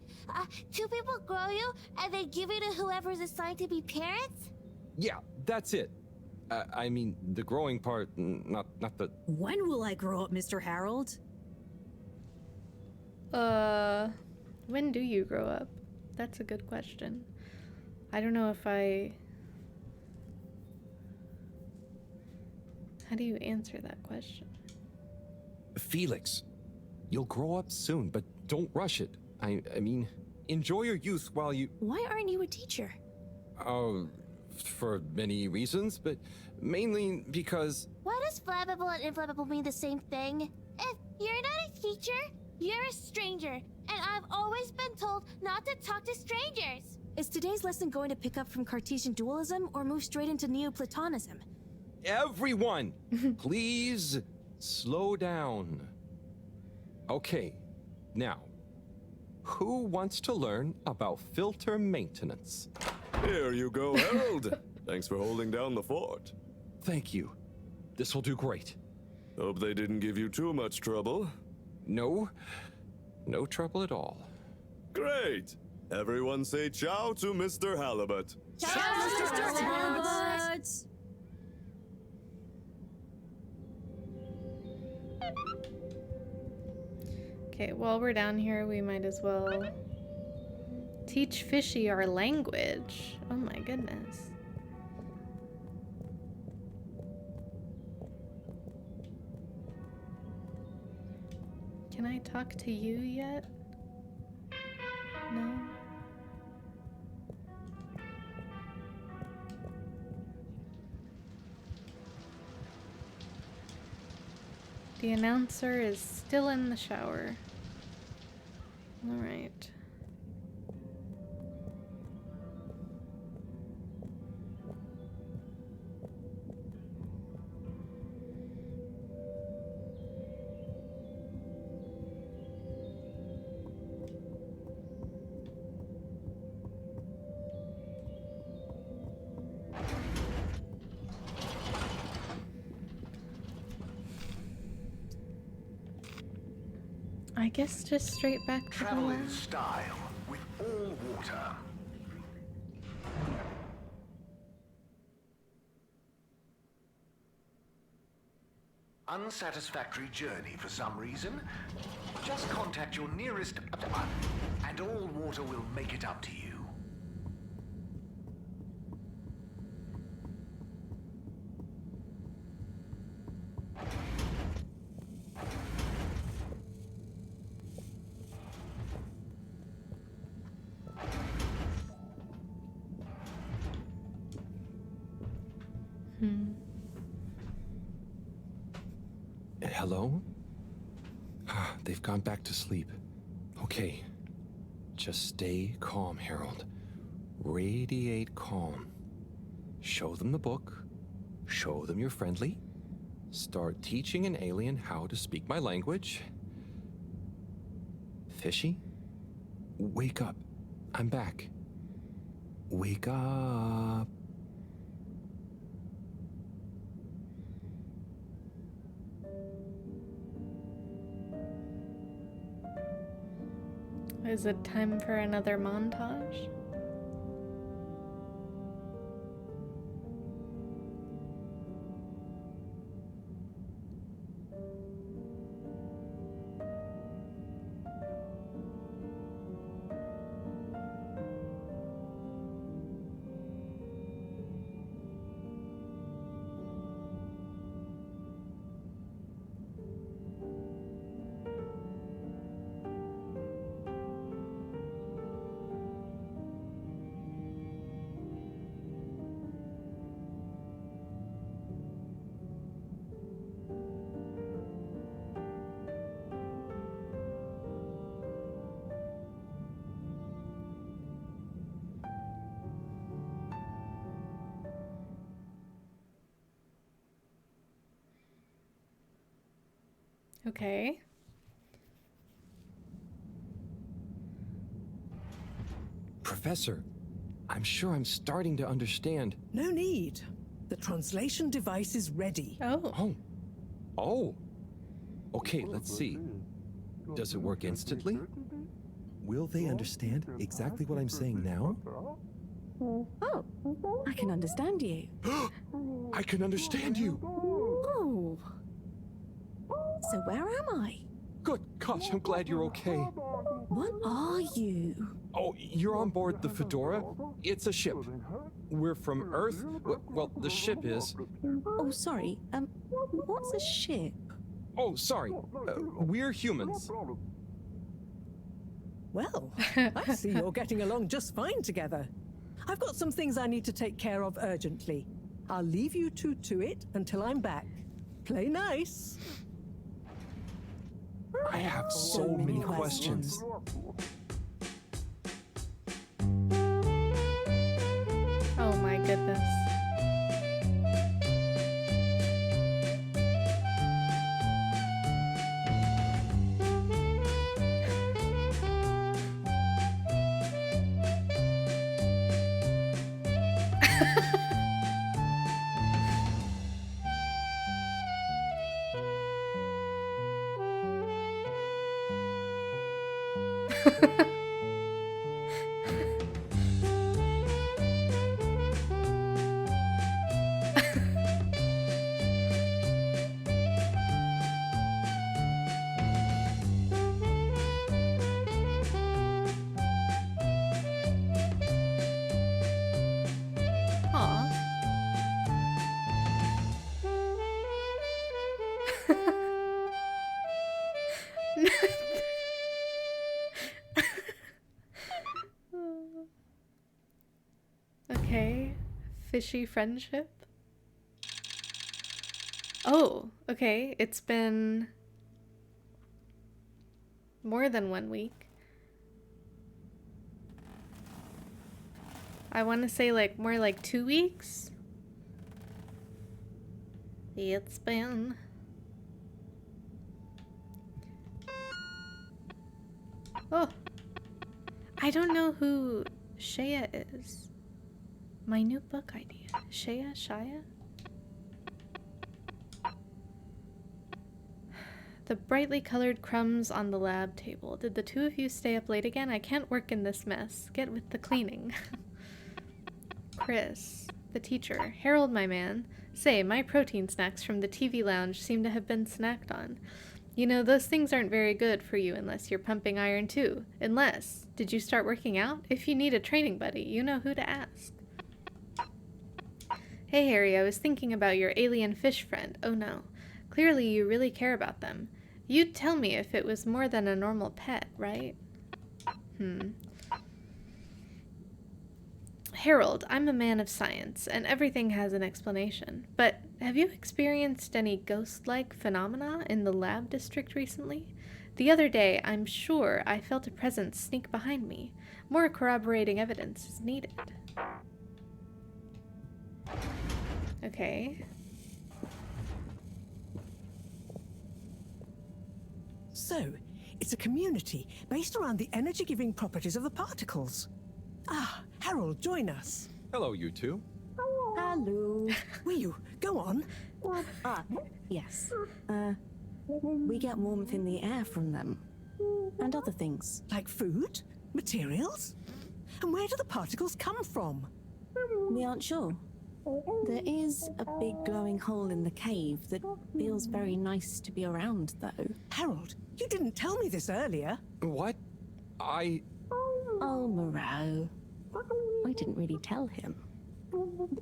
two people grow you and they give you to whoever's assigned to be parents? Yeah, that's it. I mean, the growing part, not the... When will I grow up, Mr. Harold? When do you grow up? That's a good question. I don't know if I... How do you answer that question? Felix, you'll grow up soon, but don't rush it. I mean, enjoy your youth while you... Why aren't you a teacher? For many reasons, but mainly because... Why does flammable and inflammable mean the same thing? If you're not a teacher, you're a stranger, and I've always been told not to talk to strangers. Is today's lesson going to pick up from Cartesian dualism or move straight into Neoplatonism? Everyone, please slow down. Okay, now, Who wants to learn about filter maintenance? Here you go, Harold. Thanks for holding down the fort. Thank you. This will do great. Hope they didn't give you too much trouble. No trouble at all. Great! Everyone say ciao to Mr. Halibut. Ciao, Mr. Halibut! Okay, while we're down here, we might as well teach Fishy our language. Oh my goodness. Can I talk to you yet? No? The announcer is still in the shower. All right. I guess just straight back to the Travel in lab. style with all water. Unsatisfactory journey for some reason? Just contact your nearest and all water will make it up to you. Hello? They've gone back to sleep. Okay. Just stay calm, Harold. Radiate calm. Show them the book. Show them you're friendly. Start teaching an alien how to speak my language. Fishy? Wake up. I'm back. Wake up. Is it time for another montage? Okay. Professor, I'm sure I'm starting to understand. No need. The translation device is ready. Oh. Oh. Okay, let's see. Does it work instantly? Will they understand exactly what I'm saying now? Oh, I can understand you. I can understand you. Oh. So where am I? Good gosh, I'm glad you're okay. What are you? Oh, you're on board the Fedora? It's a ship. We're from Earth. Well, the ship is. Oh, sorry. What's a ship? Oh, sorry. We're humans. Well, I see you're getting along just fine together. I've got some things I need to take care of urgently. I'll leave you two to it until I'm back. Play nice. I have so many questions. Oh my goodness. Aw. Okay. Fishy friendship. Oh, okay. It's been more than 1 week. I want to say like more like 2 weeks. It's been. Oh. I don't know who Shea is. My new book idea. Shaya? The brightly colored crumbs on the lab table. Did the two of you stay up late again? I can't work in this mess. Get with the cleaning. Chris, the teacher. Harold, my man. Say, my protein snacks from the TV lounge seem to have been snacked on. You know, those things aren't very good for you unless you're pumping iron too. Unless, did you start working out? If you need a training buddy, you know who to ask. Hey Harry, I was thinking about your alien fish friend. Oh no. Clearly you really care about them. You'd tell me if it was more than a normal pet, right? Harold, I'm a man of science, and everything has an explanation. But have you experienced any ghost-like phenomena in the lab district recently? The other day, I'm sure I felt a presence sneak behind me. More corroborating evidence is needed. Okay. So, it's a community based around the energy-giving properties of the particles. Ah, Harold, join us. Hello, you two. Hello. Will you? Go on. Yes. We get warmth in the air from them. And other things. Like food? Materials? And where do the particles come from? We aren't sure. There is a big glowing hole in the cave that feels very nice to be around, though. Harold, you didn't tell me this earlier. What? Oh, Moreau. I didn't really tell him.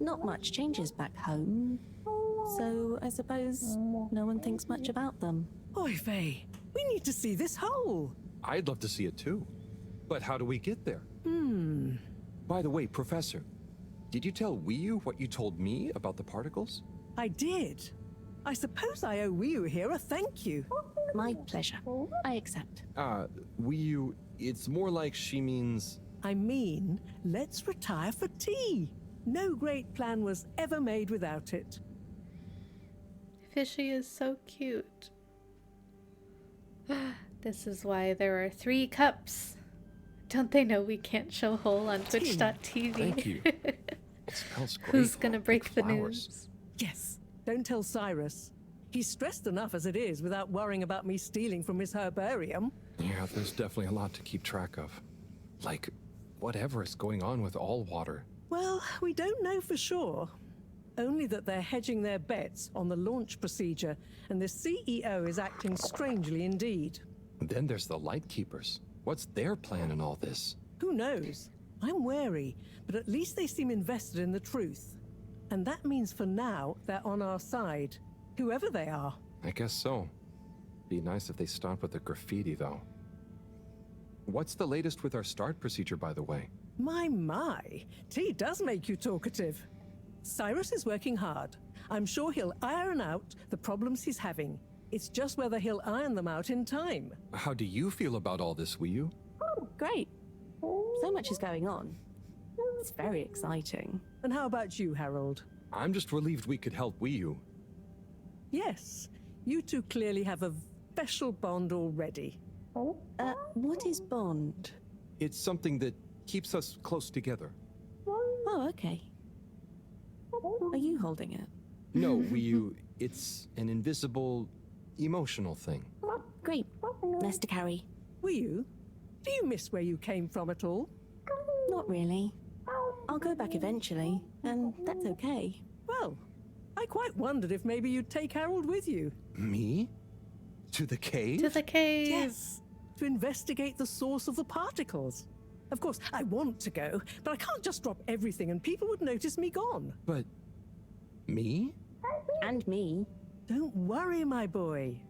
Not much changes back home. So I suppose no one thinks much about them. Oy vey, we need to see this hole. I'd love to see it too. But how do we get there? By the way, Professor, did you tell Wiyu what you told me about the particles? I did. I suppose I owe Wiyu here a thank you. My pleasure. I accept. Wiyu, it's more like she means... I mean, let's retire for tea. No great plan was ever made without it. Fishy is so cute. This is why there are 3 cups. Don't they know we can't show Hole on Twitch.tv? Thank you. It smells great. Who's gonna break Like the flowers. news? Yes, don't tell Cyrus. He's stressed enough as it is without worrying about me stealing from his herbarium. Yeah, there's definitely a lot to keep track of. Like, whatever is going on with all water. Well, we don't know for sure. Only that they're hedging their bets on the launch procedure, and the CEO is acting strangely indeed. Then there's the Lightkeepers. What's their plan in all this? Who knows? I'm wary, but at least they seem invested in the truth. And that means for now, they're on our side, whoever they are. I guess so. Be nice if they stopped with the graffiti, though. What's the latest with our start procedure, by the way? My, tea does make you talkative. Cyrus is working hard. I'm sure he'll iron out the problems he's having. It's just whether he'll iron them out in time. How do you feel about all this, Wiyu? Great. So much is going on. It's very exciting. And how about you, Harold? I'm just relieved we could help Wiyu. Yes, you two clearly have a special bond already. What is bond? It's something that keeps us close together. Oh, okay. Are you holding it? No, it's an invisible, emotional thing. Great. Less to carry. Were you? Do you miss where you came from at all? Not really. I'll go back eventually, and that's okay. Well, I quite wondered if maybe you'd take Harold with you. Me? To the cave? To the cave. Yes, to investigate the source of the particles. Of course, I want to go, but I can't just drop everything and people would notice me gone. But... me? And me. Don't worry, my boy.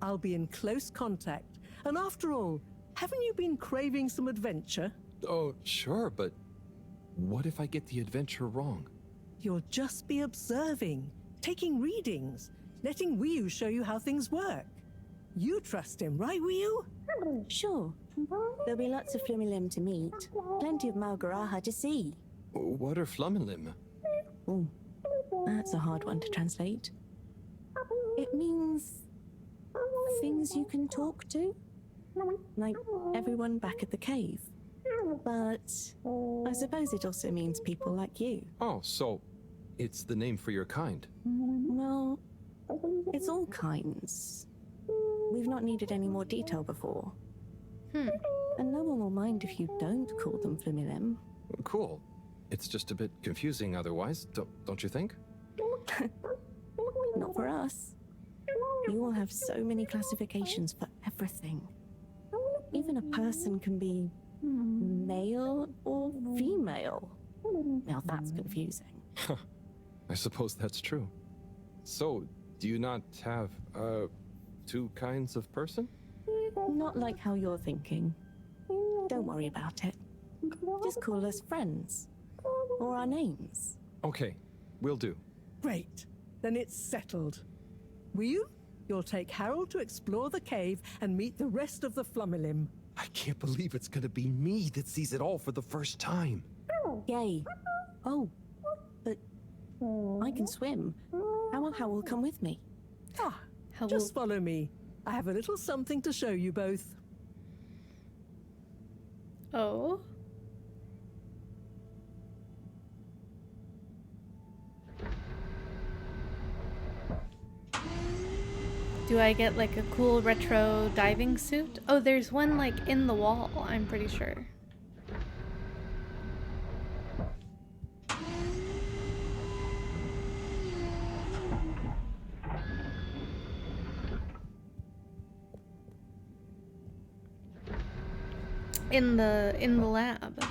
I'll be in close contact. And after all, haven't you been craving some adventure? Oh, sure, but what if I get the adventure wrong? You'll just be observing, taking readings, letting Wiyu show you how things work. You trust him, right, Wiyu? Sure. There'll be lots of Flumilim to meet. Plenty of Malgaraha to see. What are Flumilim? Ooh, that's a hard one to translate. It means things you can talk to. Like everyone back at the cave. But I suppose it also means people like you. Oh, so it's the name for your kind. Well, it's all kinds. We've not needed any more detail before. And no one will mind if you don't call them Flumilim. Cool. It's just a bit confusing otherwise, don't you think? Not for us. You will have so many classifications for everything. Even a person can be male or female. Now that's confusing. I suppose that's true. So, do you not have, two kinds of person? Not like how you're thinking. Don't worry about it. Just call us friends. Or our names. Okay, will do. Great. Then it's settled. Wiyu, you'll take Harold to explore the cave and meet the rest of the Flumilim. I can't believe it's gonna be me that sees it all for the first time. Yay. Oh, but I can swim. How will Howell come with me? Just follow me. I have a little something to show you both. Oh? Do I get like a cool retro diving suit? Oh, there's one like in the wall, I'm pretty sure. In the lab.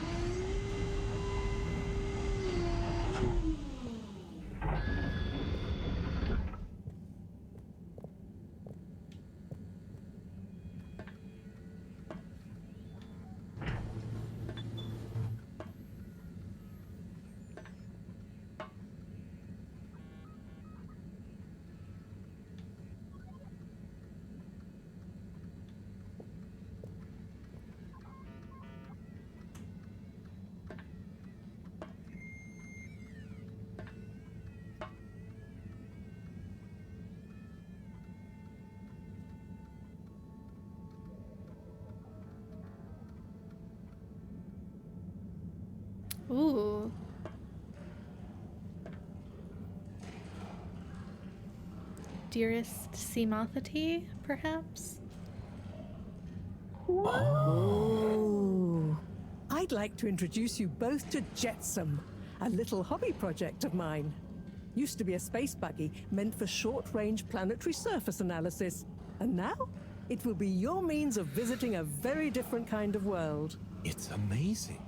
Ooh. Dearest Seamothity, perhaps? Oh. I'd like to introduce you both to Jetsam, a little hobby project of mine. Used to be a space buggy meant for short-range planetary surface analysis, and now it will be your means of visiting a very different kind of world. It's amazing.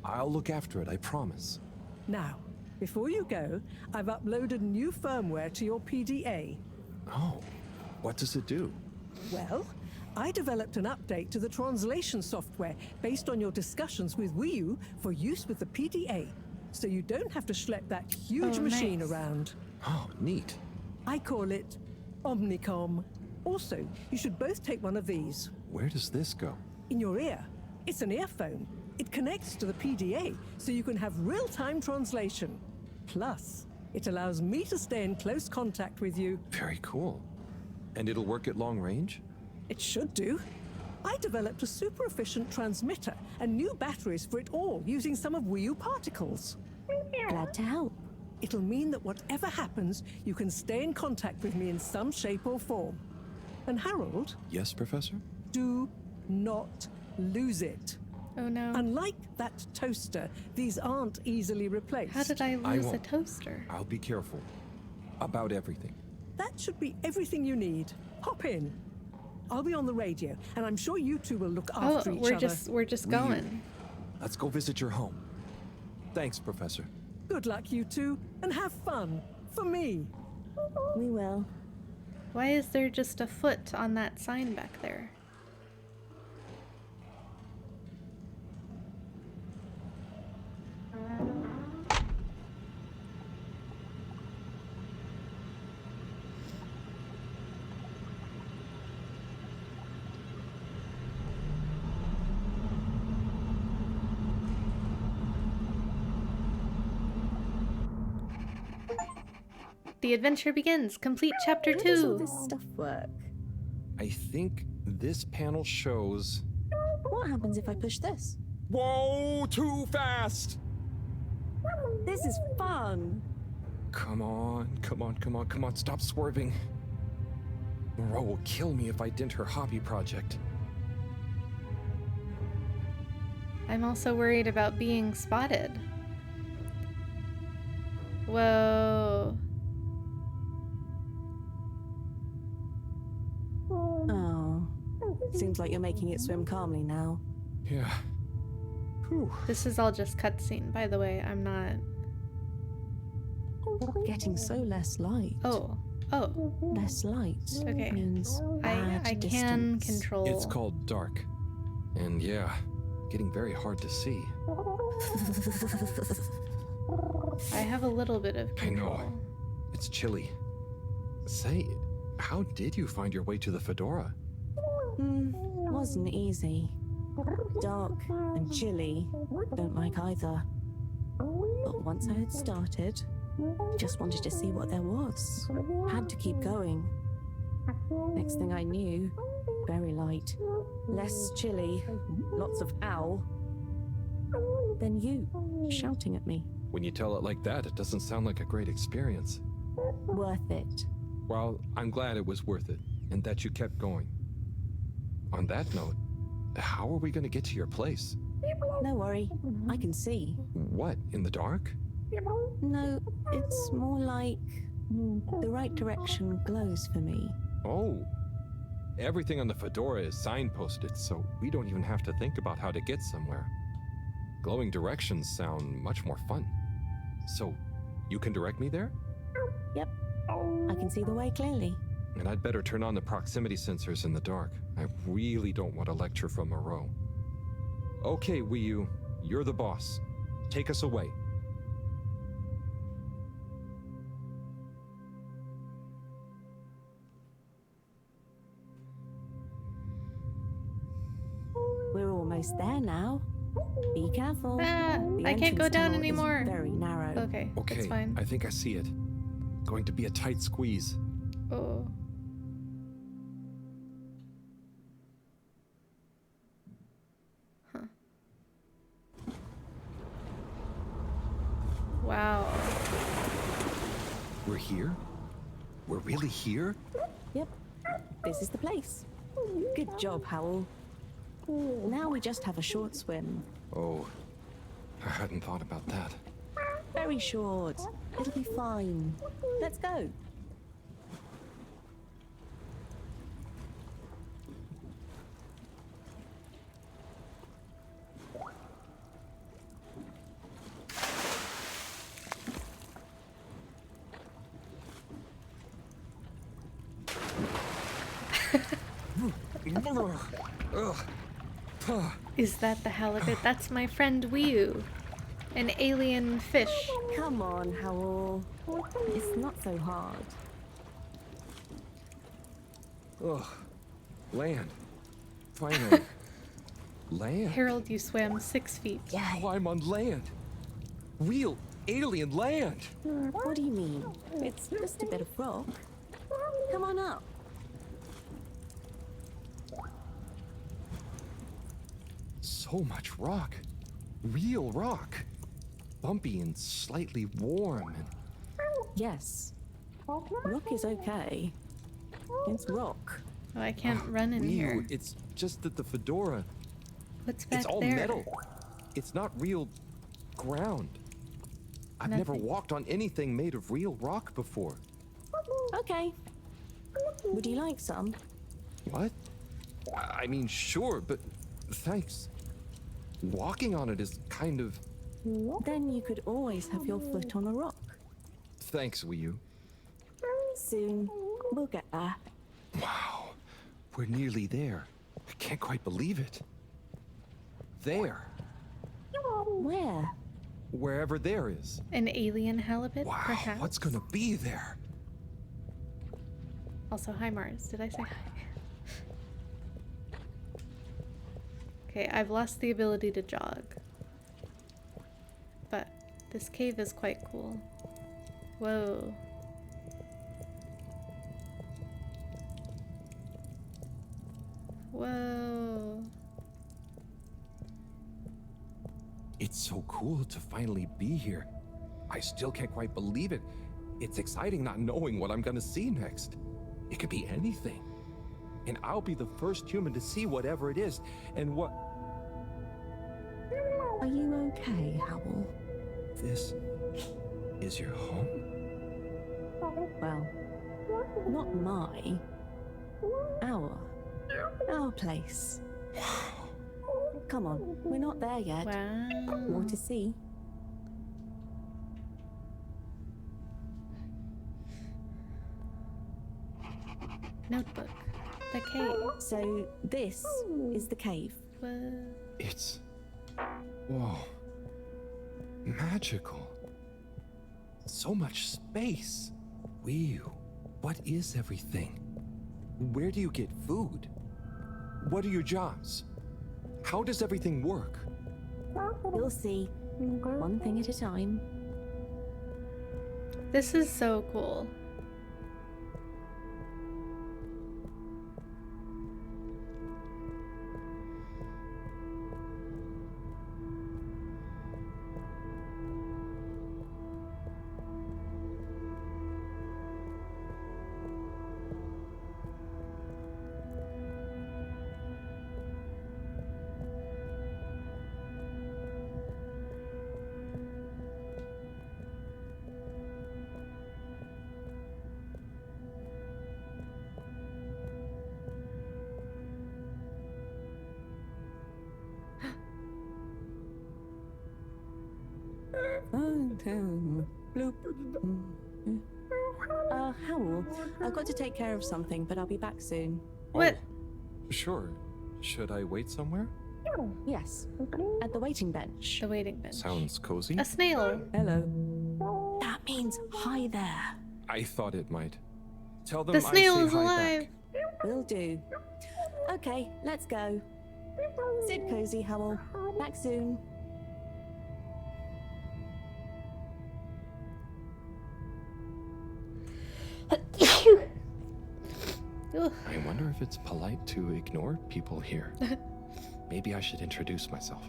I'll look after it, I promise. Now, before you go, I've uploaded new firmware to your PDA. Oh, what does it do? Well, I developed an update to the translation software based on your discussions with Wiyu for use with the PDA, so you don't have to schlep that huge machine around. Oh, neat. I call it Omnicom. Also, you should both take one of these. Where does this go? In your ear. It's an earphone. It connects to the PDA, so you can have real-time translation. Plus, it allows me to stay in close contact with you. Very cool. And it'll work at long range? It should do. I developed a super efficient transmitter and new batteries for it all using some of Wiyu particles. Glad to help. It'll mean that whatever happens, you can stay in contact with me in some shape or form. And Harold, Yes, Professor? do not lose it. Oh no. Unlike that toaster, these aren't easily replaced. How did I lose a won't. toaster? I'll be careful. About everything. That should be everything you need. Hop in. I'll be on the radio, and I'm sure you two will look after each other. We're just going. Let's go visit your home. Thanks, Professor. Good luck, you two, and have fun. For me. We will. Why is there just a foot on that sign back there? The adventure begins. Complete chapter 2. How does all this stuff work? I think this panel shows... What happens if I push this? Whoa, too fast! This is fun. Come on, come on, come on, come on, stop swerving. Moreau will kill me if I dent her hobby project. I'm also worried about being spotted. Whoa. Oh. Seems like you're making it swim calmly now. Yeah. Whew. This is all just cutscene, by the way. I'm not... Getting so less light. Oh. Oh. Less light Okay. means bad I can distance. control... It's called dark. And yeah, getting very hard to see. I have a little bit of I control. know. It's chilly. Say, how did you find your way to the Fedora? Wasn't easy. Dark and chilly. Don't like either. But once I had started, I just wanted to see what there was. Had to keep going. Next thing I knew, very light. Less chilly. Lots of owl. Then you, shouting at me. When you tell it like that, it doesn't sound like a great experience. Worth it. Well, I'm glad it was worth it, and that you kept going. On that note, how are we going to get to your place? No worry, I can see. What, in the dark? No, it's more like the right direction glows for me. Oh. Everything on the Fedora is signposted, so we don't even have to think about how to get somewhere. Glowing directions sound much more fun. So, you can direct me there? Yep, I can see the way clearly. And I'd better turn on the proximity sensors in the dark. I really don't want a lecture from Moreau. Okay, Wii U, you're the boss. Take us away. We're almost there now. Be careful. Ah, The I can't go entrance down tunnel is anymore. Very narrow. Okay, Okay, it's fine. I think I see it. Going to be a tight squeeze. Oh. Huh. Wow. We're here? We're really here? Yep, this is the place. Good job, Howell. Now we just have a short swim. Oh, I hadn't thought about that. Very short. It'll be fine. Let's go. Is that the halibut? That's my friend Wii, an alien fish. Come on, Howell. It's not so hard. Ugh. Land. Finally. Land. Harold, you swam 6 feet. Wow, I'm on land. Real alien land. What do you mean? It's just a bit of rock. Come on up. So much rock. Real rock. Bumpy and slightly warm and Yes. Rock is okay. It's rock. Oh, I can't run in Wii U, here. it's just that the fedora, What's back it's all there? metal. It's not real ground. I've never Nothing. walked on anything made of real rock before. Okay. Would you like some? What? I mean, sure, but thanks. Walking on it is kind of... Then you could always have your foot on a rock. Thanks, Wii U. Soon, we'll get there. Wow, we're nearly there. I can't quite believe it. There. Where? Wherever there is. An alien halibut, Wow, perhaps? what's gonna be there? Also, hi Mars. Did I say hi? Okay, I've lost the ability to jog. But this cave is quite cool. Whoa. Whoa. It's so cool to finally be here. I still can't quite believe it. It's exciting not knowing what I'm gonna see next. It could be anything. And I'll be the first human to see whatever it is. And what... Are you okay, Howl? This is your home? Well, not my. Our place. Come on, we're not there yet. Wow. More to see. Notebook. The cave. So this is the cave. Whoa. It's... Whoa. Magical. So much space. Wii U, what is everything? Where do you get food? What are your jobs? How does everything work? You'll see. One thing at a time. This is so cool. Bloop. Howl, I've got to take care of something, but I'll be back soon. What? Sure. Should I wait somewhere? Yes, at the waiting bench. The waiting bench. Sounds cozy. A snail. Hello. That means hi there. I thought it might. Tell them The I snail say is hi alive. back. Will do. Okay, let's go. Sit cozy, Howl. Back soon. I wonder if it's polite to ignore people here. Maybe I should introduce myself.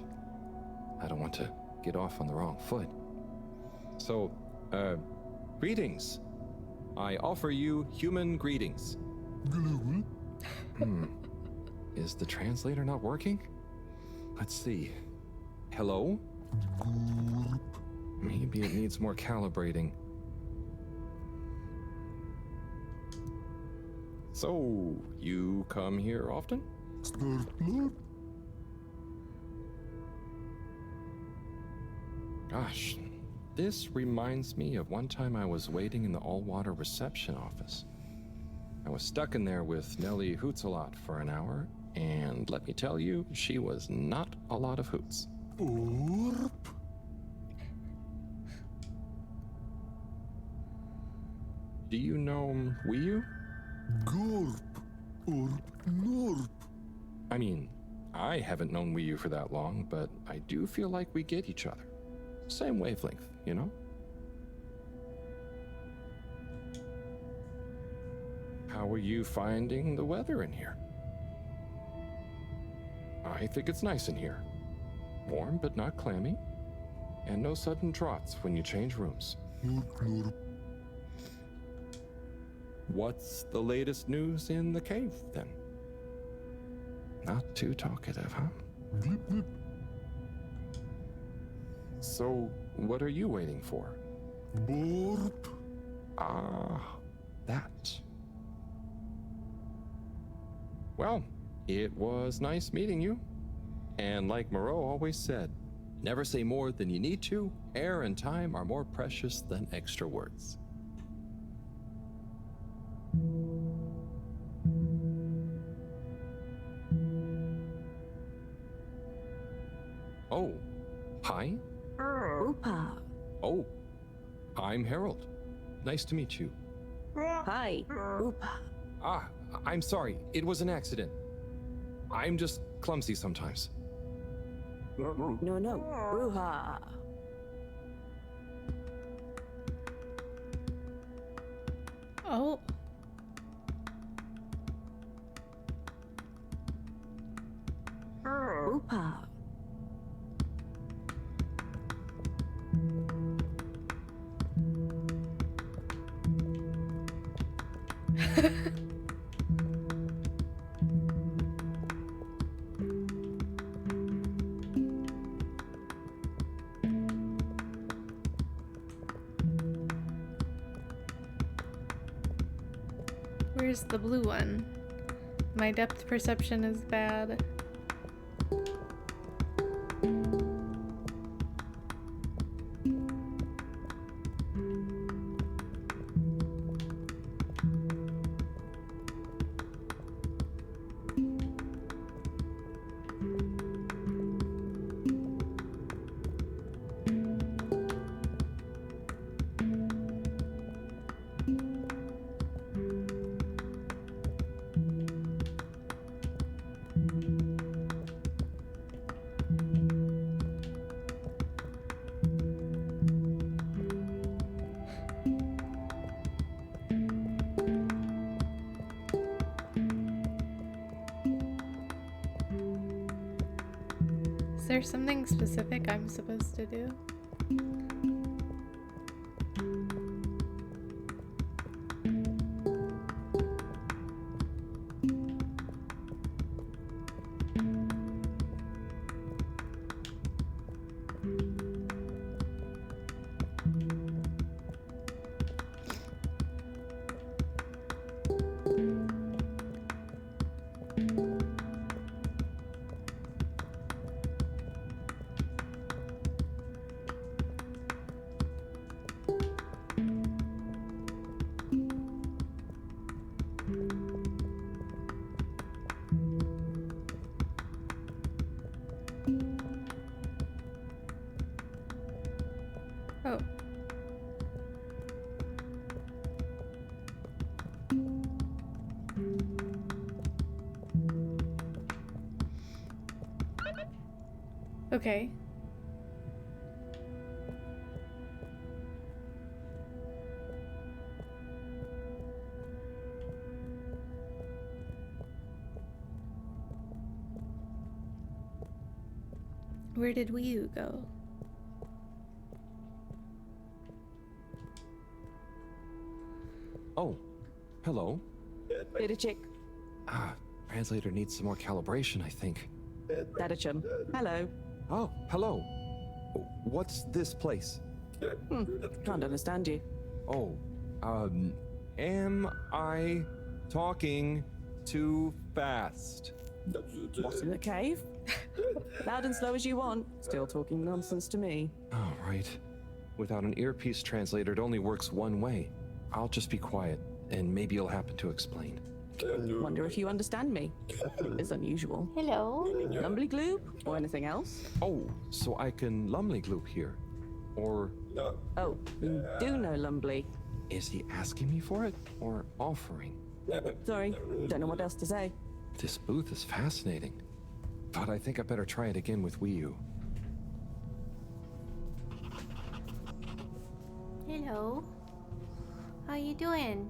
I don't want to get off on the wrong foot. So, greetings. I offer you human greetings. Is the translator not working? Let's see. Hello? Maybe it needs more calibrating. So, you come here often? Gosh, this reminds me of one time I was waiting in the all-water reception office. I was stuck in there with Nellie Hoots-a-lot for an hour, and let me tell you, she was not a lot of hoots. Do you know Wii U? Gorp, orp, norp. I mean, I haven't known Wii U for that long, but I do feel like we get each other. Same wavelength, you know? How are you finding the weather in here? I think it's nice in here. Warm but not clammy. And no sudden draughts when you change rooms. what's the latest news in the cave, then? Not too talkative, huh? So, what are you waiting for? Burp. Ah, that. Well, it was nice meeting you. And like Moreau always said, never say more than you need to. Air and time are more precious than extra words. Oh, hi. Oopa. Oh, I'm Harold. Nice to meet you. Hi. Oopa. Ah, I'm sorry. It was an accident. I'm just clumsy sometimes. No, no. Ruha. Oh. Oopa. Where's the blue one? My depth perception is bad. Is there something specific I'm supposed to do? Oh. Okay. Where did Wii go? Oh, hello. Data check. Ah, translator needs some more calibration, I think. Data chum. Hello. Oh, hello. What's this place? Can't understand you. Oh, am I talking too fast? What's in the cave? Loud and slow as you want. Still talking nonsense to me. Oh, right. Without an earpiece translator, it only works one way. I'll just be quiet, and maybe you'll happen to explain. Wonder if you understand me. It's unusual. Hello. Lumbly gloop or anything else? Oh, so I can lumley gloop here. Or... Oh, you do know Lumbly. Is he asking me for it, or offering? Sorry, don't know what else to say. This booth is fascinating. But I think I better try it again with Wii U. Hello. How you doing?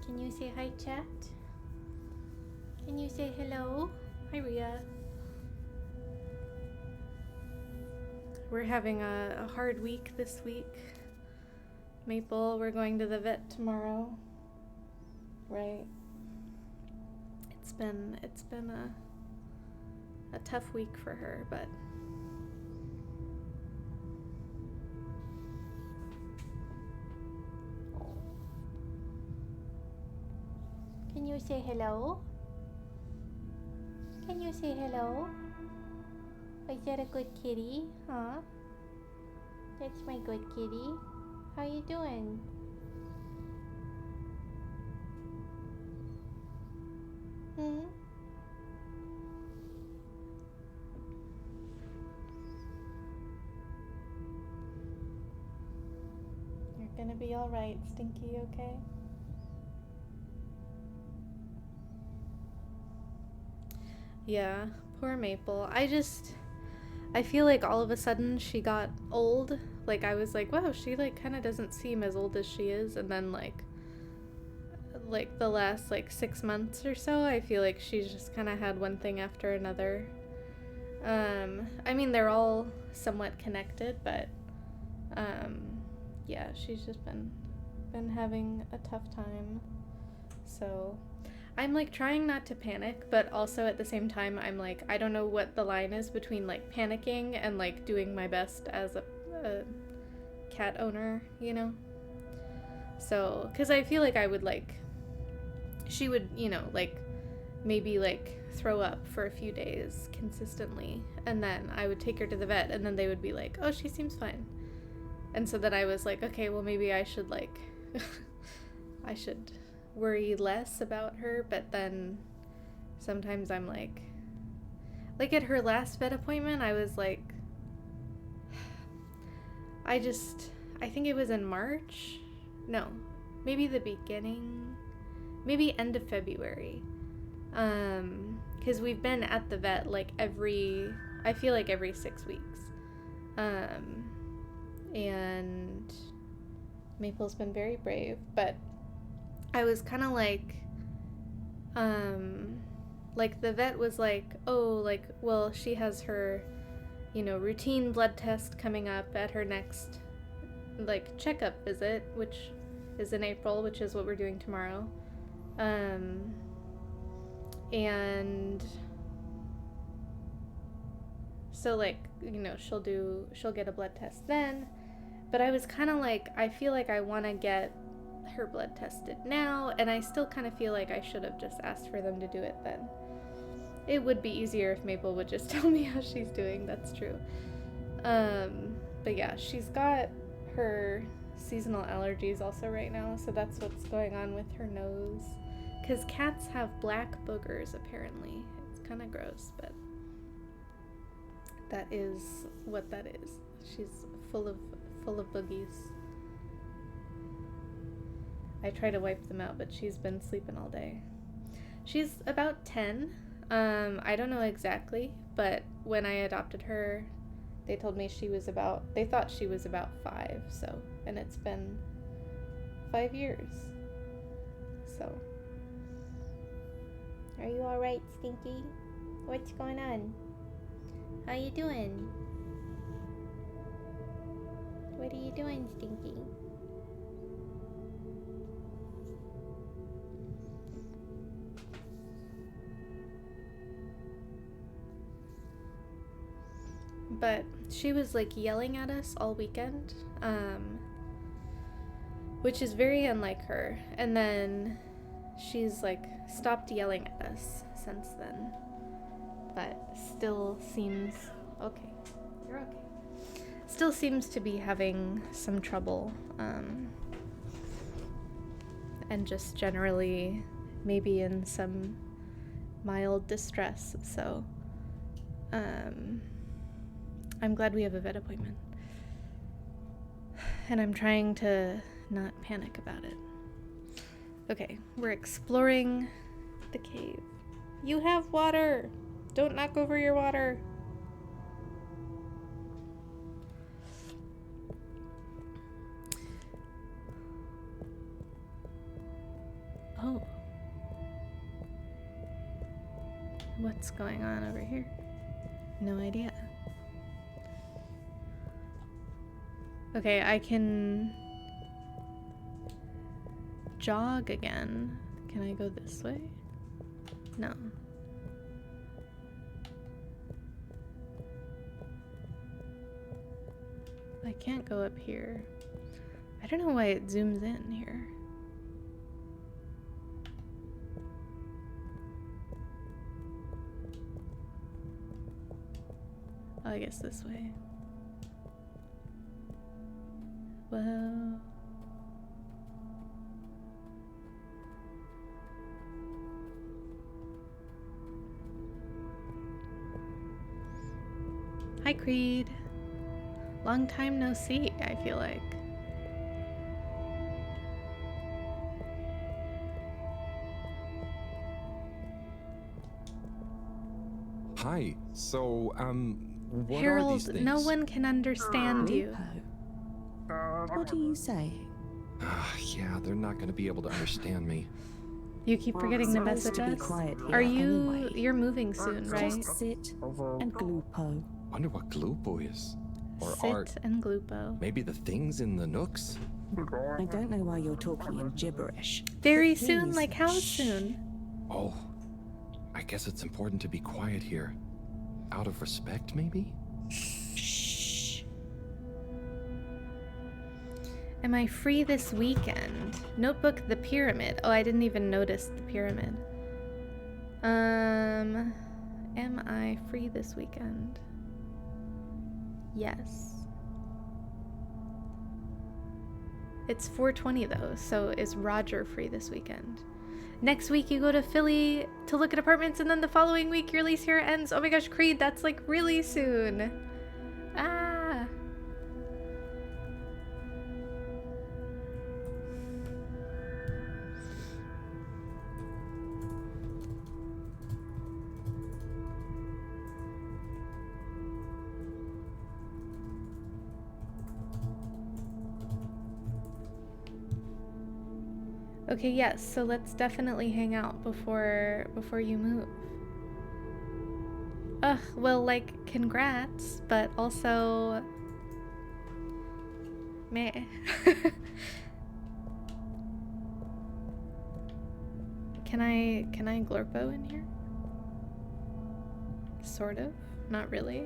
Can you say hi, chat? Can you say hello? Hi, Ria. we're having a hard week this week. Maple, we're going to the vet tomorrow. Right. It's been a tough week for her, but Can you say hello? Can you say hello? Is that a good kitty? Huh? That's my good kitty. How you doing? Hmm? you're gonna be alright, Stinky, okay? Yeah, poor Maple. I feel like all of a sudden she got old. Like, I was like, wow, she like kind of doesn't seem as old as she is. And then like the last like 6 months or so, I feel like she's just kind of had one thing after another. I mean, they're all somewhat connected, but yeah, she's just been having a tough time. So I'm like trying not to panic, but also at the same time I'm like, I don't know what the line is between like panicking and like doing my best as a cat owner, you know? So, because I feel like I would like, she would, you know, like maybe like throw up for a few days consistently, and then I would take her to the vet, and then they would be like, oh, she seems fine. And so then I was like, okay, well maybe I should like I should worry less about her. But then sometimes I'm like at her last vet appointment, I was like, I think it was in March, no, maybe the beginning, maybe end of February, because we've been at the vet like I feel like every 6 weeks, and Maple's been very brave, but I was kind of like the vet was like, oh, like, well, she has her, you know, routine blood test coming up at her next like checkup visit, which is in April, which is what we're doing tomorrow. And so like, you know, she'll get a blood test then. But I was kind of like, I feel like I want to get her blood tested now, and I still kind of feel like I should have just asked for them to do it then. It would be easier if Maple would just tell me how she's doing, that's true. But yeah, she's got her seasonal allergies also right now, so that's what's going on with her nose. Because cats have black boogers, apparently. It's kind of gross, but that is what that is. She's full of boogies. I try to wipe them out, but she's been sleeping all day. She's about 10. I don't know exactly, but when I adopted her, they told me they thought she was about 5, so, and it's been 5 years. So, are you alright, Stinky? What's going on? How you doing? What are you doing, Stinky? But she was like yelling at us all weekend, which is very unlike her. And then she's like stopped yelling at us since then, but still seems okay. You're okay. Still seems to be having some trouble, and just generally maybe in some mild distress. So I'm glad we have a vet appointment. And I'm trying to not panic about it. Okay, we're exploring the cave. You have water! Don't knock over your water! Oh. What's going on over here? No idea. Okay, I can jog again. Can I go this way? No. I can't go up here. I don't know why it zooms in here. Oh, I guess this way. Well... Hi, Creed. Long time no see, I feel like. Hi. So, what Harold, are these things? no one can understand you. What are you saying? Yeah, they're not gonna be able to understand me. You keep forgetting to message to be us. quiet here Are you? anyway. You're moving soon, right? Just sit and glupo. Wonder what Glupo is. Or Sit art. and glupo. Maybe the things in the nooks? I don't know why you're talking in gibberish. Very but soon, please, like how soon? Oh, I guess it's important to be quiet here. Out of respect, maybe? Shh. Am I free this weekend? Notebook the pyramid. Oh, I didn't even notice the pyramid. Am I free this weekend? Yes. It's 4:20 though, so is Roger free this weekend? Next week you go to Philly to look at apartments, and then the following week your lease here ends. Oh my gosh, Creed, that's like really soon. Ah. Okay, yes, so let's definitely hang out before you move. Ugh, well, like, congrats, but also... meh. Can I glorpo in here? Sort of. Not really.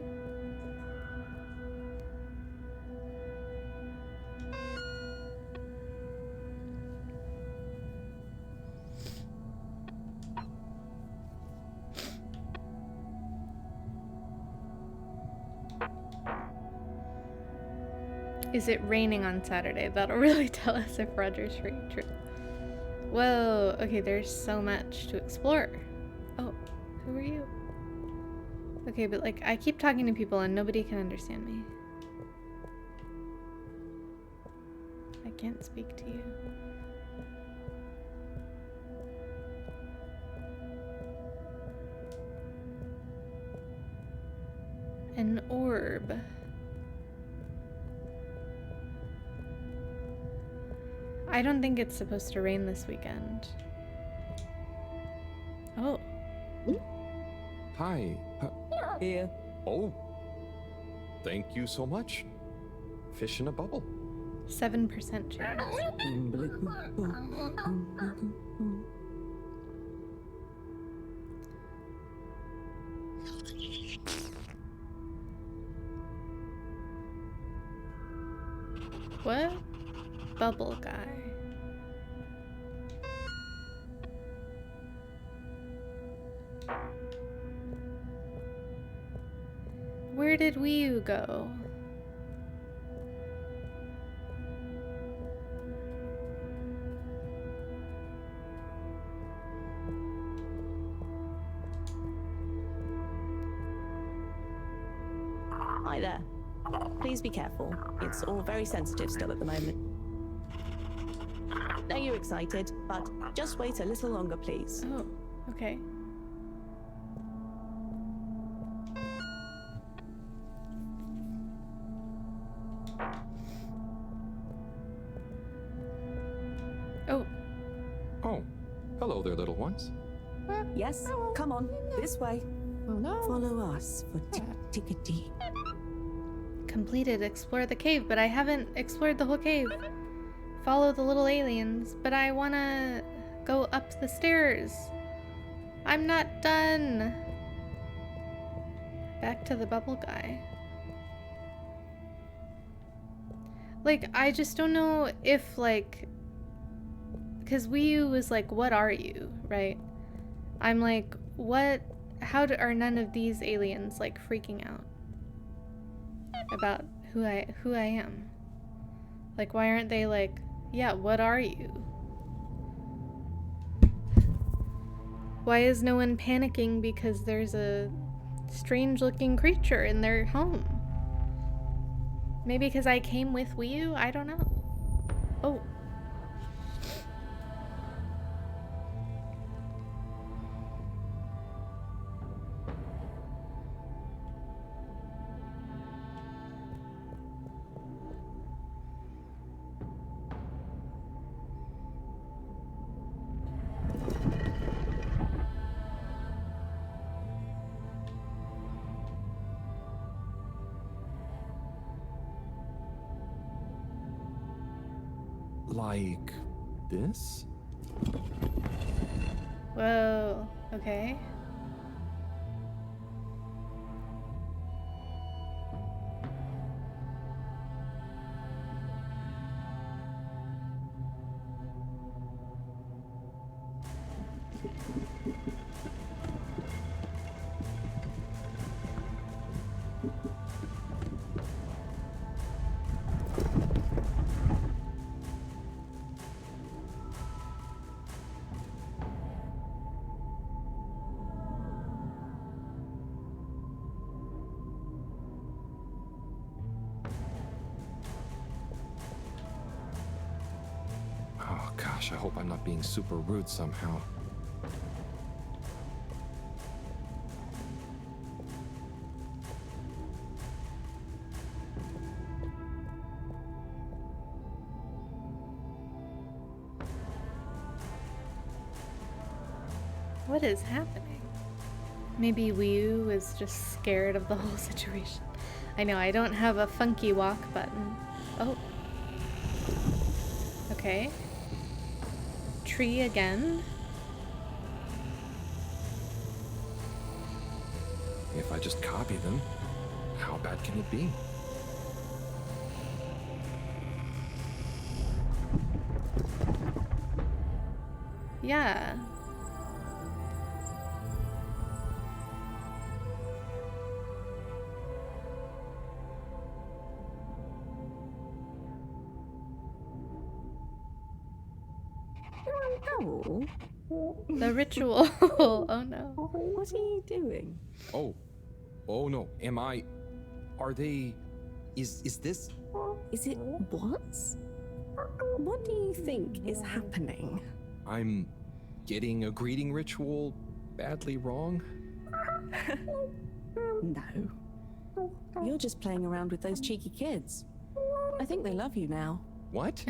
Is it raining on Saturday? That'll really tell us if Roger's free. True. Whoa, okay, there's so much to explore. Oh, who are you? Okay, but like, I keep talking to people and nobody can understand me. I can't speak to you. An orb. I don't think it's supposed to rain this weekend. Oh. Hi. Here. Oh. Thank you so much. Fish in a bubble. 7% chance. What? Bubble guy. Where did Wii go? Hi there. Please be careful. It's all very sensitive still at the moment. Now you're excited, but just wait a little longer, please. Oh, okay. Oh. Oh. Hello there, little ones. Yes, come on, this way. Oh no. Follow us for tickety. completed explore the cave, but I haven't explored the whole cave. Follow the little aliens, but I wanna go up the stairs. I'm not done. Back to the bubble guy. Like, I just don't know if, like, because Wii U was like, what are you, right? I'm like, what, are none of these aliens, like, freaking out about who I am? Like, why aren't they like, yeah, what are you? Why is no one panicking because there's a strange-looking creature in their home? Maybe because I came with Wii U? I don't know. Oh. Like this? Whoa, okay. Oh gosh, I hope I'm not being super rude somehow. What is happening? Maybe Wii U is just scared of the whole situation. I know, I don't have a funky walk button. Oh. Okay. Tree again. If I just copy them, how bad can it be? Yeah. Oh. The ritual. Oh no. What are you doing? Oh. Oh no. Am I... Are they... Is this... Is it what? What do you think is happening? I'm getting a greeting ritual badly wrong? No. You're just playing around with those cheeky kids. I think they love you now. What?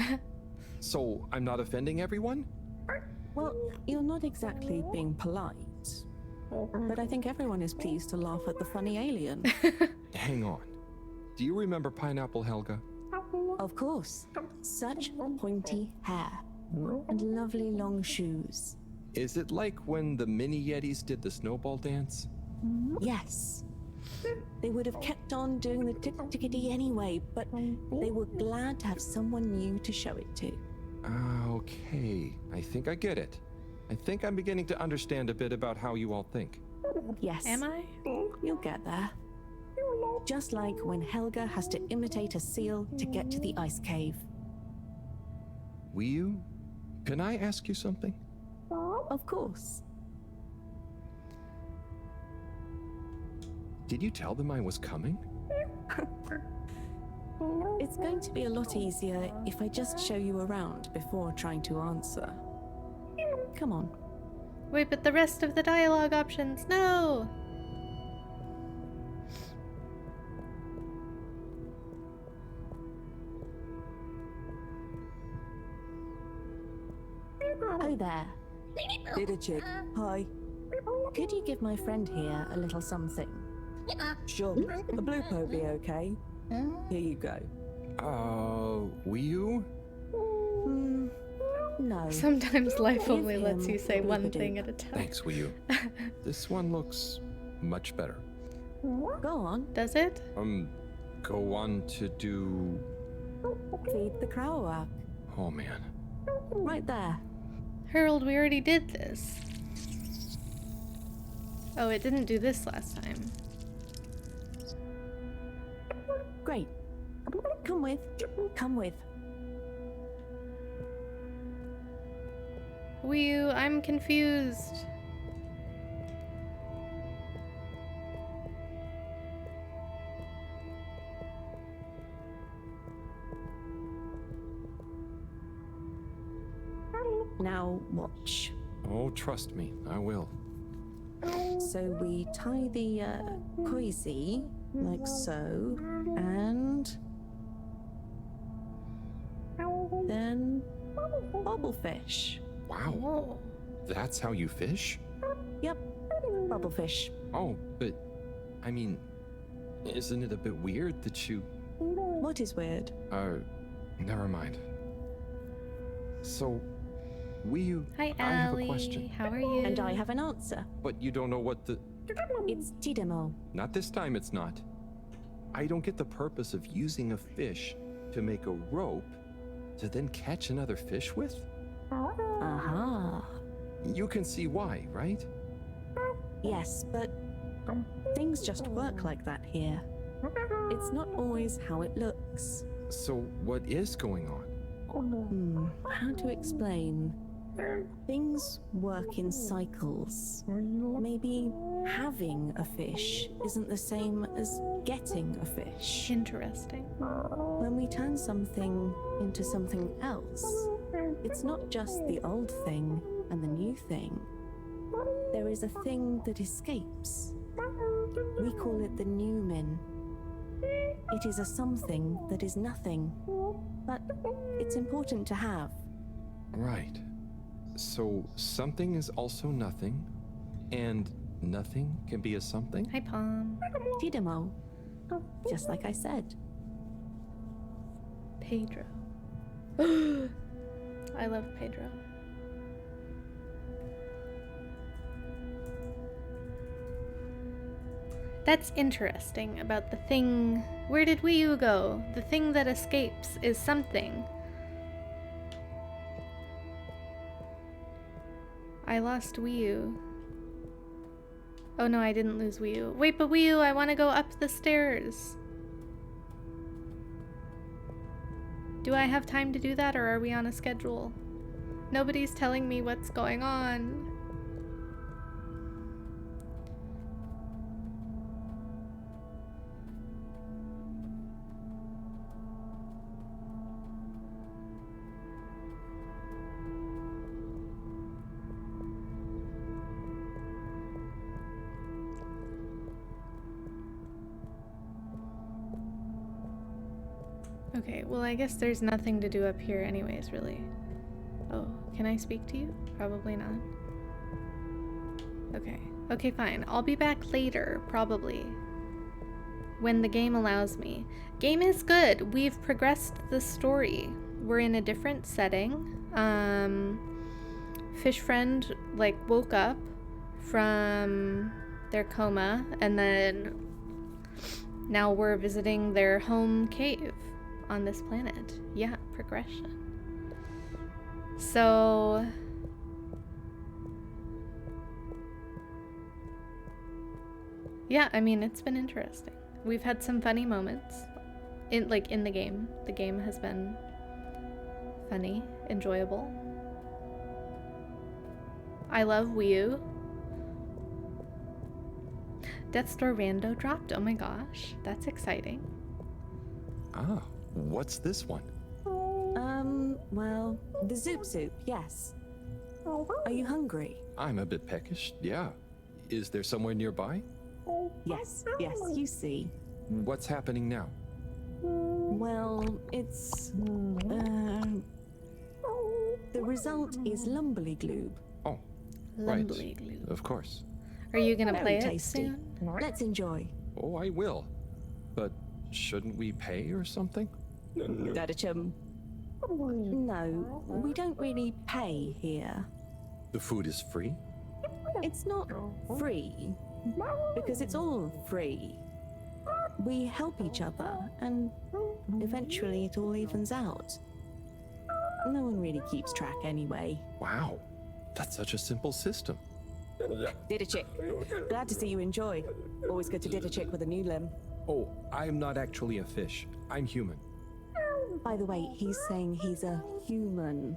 So I'm not offending everyone? Well, you're not exactly being polite. But I think everyone is pleased to laugh at the funny alien. Hang on. Do you remember Pineapple Helga? Of course. Such pointy hair. And lovely long shoes. Is it like when the mini Yetis did the snowball dance? Yes. They would have kept on doing the tickety anyway, but they were glad to have someone new to show it to. Okay. I think I get it. I think I'm beginning to understand a bit about how you all think. Yes. Am I? You'll get there. Just like when Helga has to imitate a seal to get to the ice cave. Wii U, can I ask you something? Of course. Did you tell them I was coming? It's going to be a lot easier if I just show you around before trying to answer. Come on. Wait, but the rest of the dialogue options, no! Oh there. Little chick. Hi. Could you give my friend here a little something? Sure. A blue po be okay. Here you go. Wii U? No. Sometimes life Give only lets him you say one Halibut. thing at a time. Thanks, Wii U. This one looks much better. Go on. Does it? Go on to do... Feed the crow. Oh, man. Right there. Harold, we already did this. Oh, it didn't do this last time. Great. Come with. Come with. Wii U, I'm confused. Now watch. Oh, trust me, I will. So we tie the cozy like so, and then bubblefish. Wow. That's how you fish? Yep, bubblefish. Oh, but, I mean, isn't it a bit weird that you... What is weird? Never mind. So, Wii U, Hi, I have a Allie. question. How are you? And I have an answer. But you don't know what the... It's Tidemo. Not this time, it's not. I don't get the purpose of using a fish to make a rope to then catch another fish with? Aha. You can see why, right? Yes, but things just work like that here. It's not always how it looks. So, what is going on? How to explain? Things work in cycles. Maybe having a fish isn't the same as getting a fish. Interesting. When we turn something into something else, it's not just the old thing and the new thing. There is a thing that escapes. We call it the Newman. It is a something that is nothing, but it's important to have. Right. So, something is also nothing, and nothing can be a something? Hi, Palm. Tidemo. Just like I said. Pedro. I love Pedro. That's interesting about the thing. Where did Wii U go? The thing that escapes is something. I lost Wii U. Oh no, I didn't lose Wii U. Wait, but Wii U, I want to go up the stairs. Do I have time to do that, or are we on a schedule? Nobody's telling me what's going on. Okay, well, I guess there's nothing to do up here anyways, really. Oh, can I speak to you? Probably not. Okay. Okay, fine. I'll be back later, probably. When the game allows me. Game is good. We've progressed the story. We're in a different setting. Fish friend, like, woke up from their coma, and then now we're visiting their home cave on this planet. Yeah, progression. So yeah, I mean, it's been interesting. We've had some funny moments in the game. The game has been funny, enjoyable. I love Wii U. Death's Door Rando dropped. Oh my gosh, that's exciting. Ah, what's this one? Well, the Zoop Soup, yes. Are you hungry? I'm a bit peckish, yeah. Is there somewhere nearby? Yes, you see. What's happening now? Well, it's... the result is Lumberly Gloob. Oh, Lumbly right. glue. Of course. Are you gonna Very play it tasty. soon? Let's enjoy. Oh, I will. But shouldn't we pay or something? Dadachum. No, we don't really pay here. The food is free? It's not free, because it's all free. We help each other, and eventually it all evens out. No one really keeps track anyway. Wow, that's such a simple system. Didachick, glad to see you enjoy. Always good to Didachick with a new limb. Oh, I'm not actually a fish. I'm human. By the way, he's saying he's a human.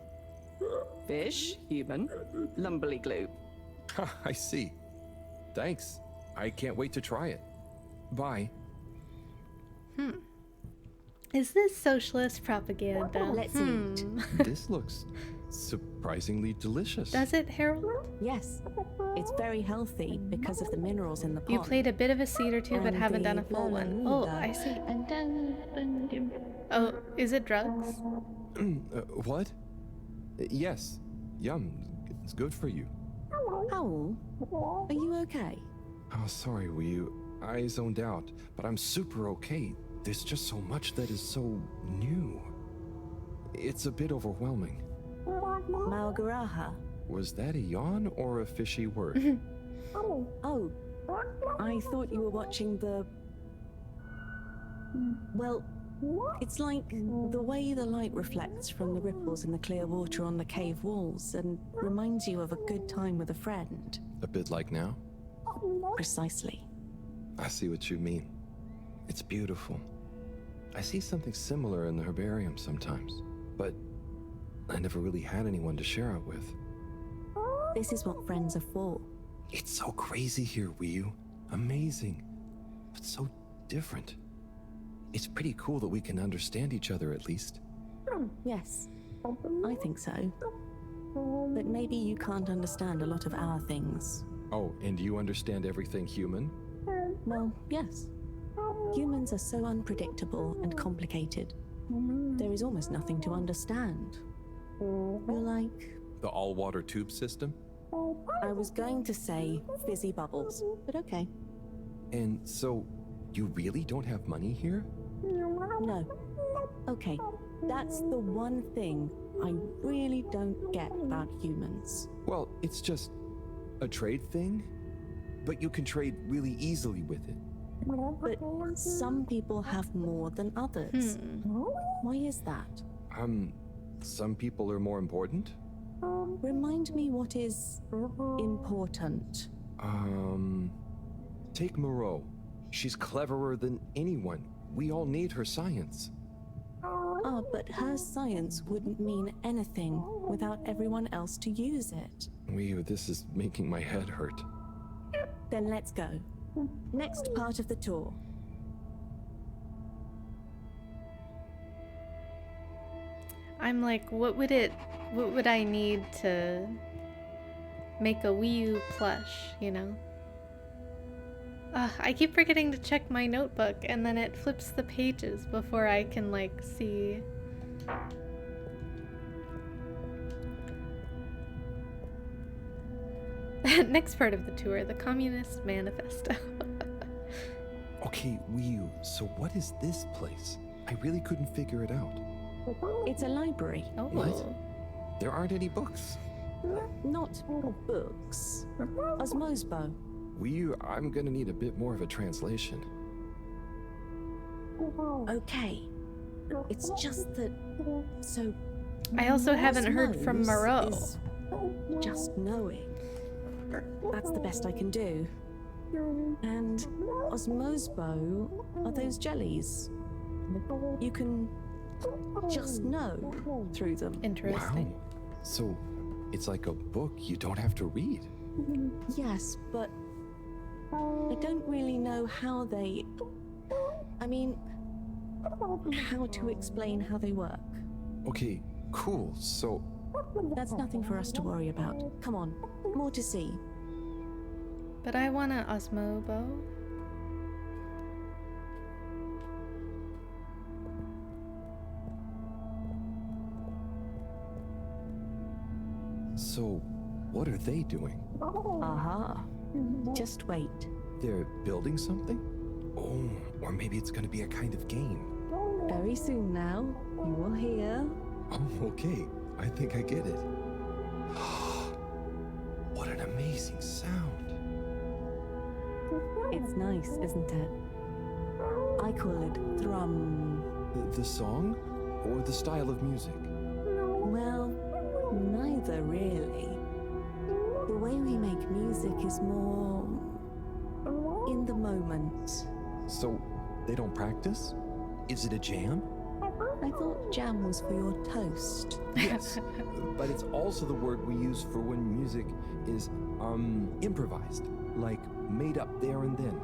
Fish, human, lumberly glue. I see. Thanks. I can't wait to try it. Bye. Is this socialist propaganda? Let's eat. This looks surprisingly delicious. Does it, Harold? Yes. It's very healthy because of the minerals in the pond. You played a bit of a seed or two, but And haven't the done a full one. blah, Oh, blah, I see. Oh, is it drugs? What? Yes. Yum. It's good for you. Howl, are you okay? Oh, sorry, Wii. I zoned out, but I'm super okay. There's just so much that is so new. It's a bit overwhelming. Malgaraha. Was that a yawn or a fishy word? Oh, I thought you were watching the... Well, it's like the way the light reflects from the ripples in the clear water on the cave walls and reminds you of a good time with a friend. A bit like now? Precisely. I see what you mean. It's beautiful. I see something similar in the herbarium sometimes, but I never really had anyone to share it with. This is what friends are for. It's so crazy here, Wii. Amazing, but so different. It's pretty cool that we can understand each other at least. Yes, I think so. But maybe you can't understand a lot of our things. Oh, and you understand everything human? Well, yes. Humans are so unpredictable and complicated. There is almost nothing to understand. You're like... The all-water tube system? I was going to say fizzy bubbles, but okay. And so, you really don't have money here? No. Okay, that's the one thing I really don't get about humans. Well, it's just a trade thing, but you can trade really easily with it. But some people have more than others. Why is that? Some people are more important? Remind me what is important. Take Moreau. She's cleverer than anyone. We all need her science. Ah, but her science wouldn't mean anything without everyone else to use it. This is making my head hurt. Then let's go. Next part of the tour. I'm like, what would I need to make a Wii U plush, you know? I keep forgetting to check my notebook, and then it flips the pages before I can, like, see. Next part of the tour, the Communist Manifesto. Okay, Wii U, so what is this place? I really couldn't figure it out. It's a library. Oh. What? There aren't any books. Not books. Osmosbo. Wii U, I'm gonna need a bit more of a translation. Okay. It's just that... So... I also haven't heard from Moreau. Is just knowing. That's the best I can do. And Osmosbo are those jellies. You can just know through them. Interesting. Wow. So, it's like a book you don't have to read. Yes, but I don't really know how they... I mean, how to explain how they work. Okay, cool, so... That's nothing for us to worry about. Come on, more to see. But I want an Osmobo. So, what are they doing? Aha. Just wait. They're building something? Oh, or maybe it's gonna be a kind of game. Very soon now, you will hear. Oh, okay. I think I get it. What an amazing sound. It's nice, isn't it? I call it thrum. The song? Or the style of music? Well, neither really. The way we make music is more in the moment. So, they don't practice? Is it a jam? I thought jam was for your toast. Yes, but it's also the word we use for when music is, improvised. Like, made up there and then.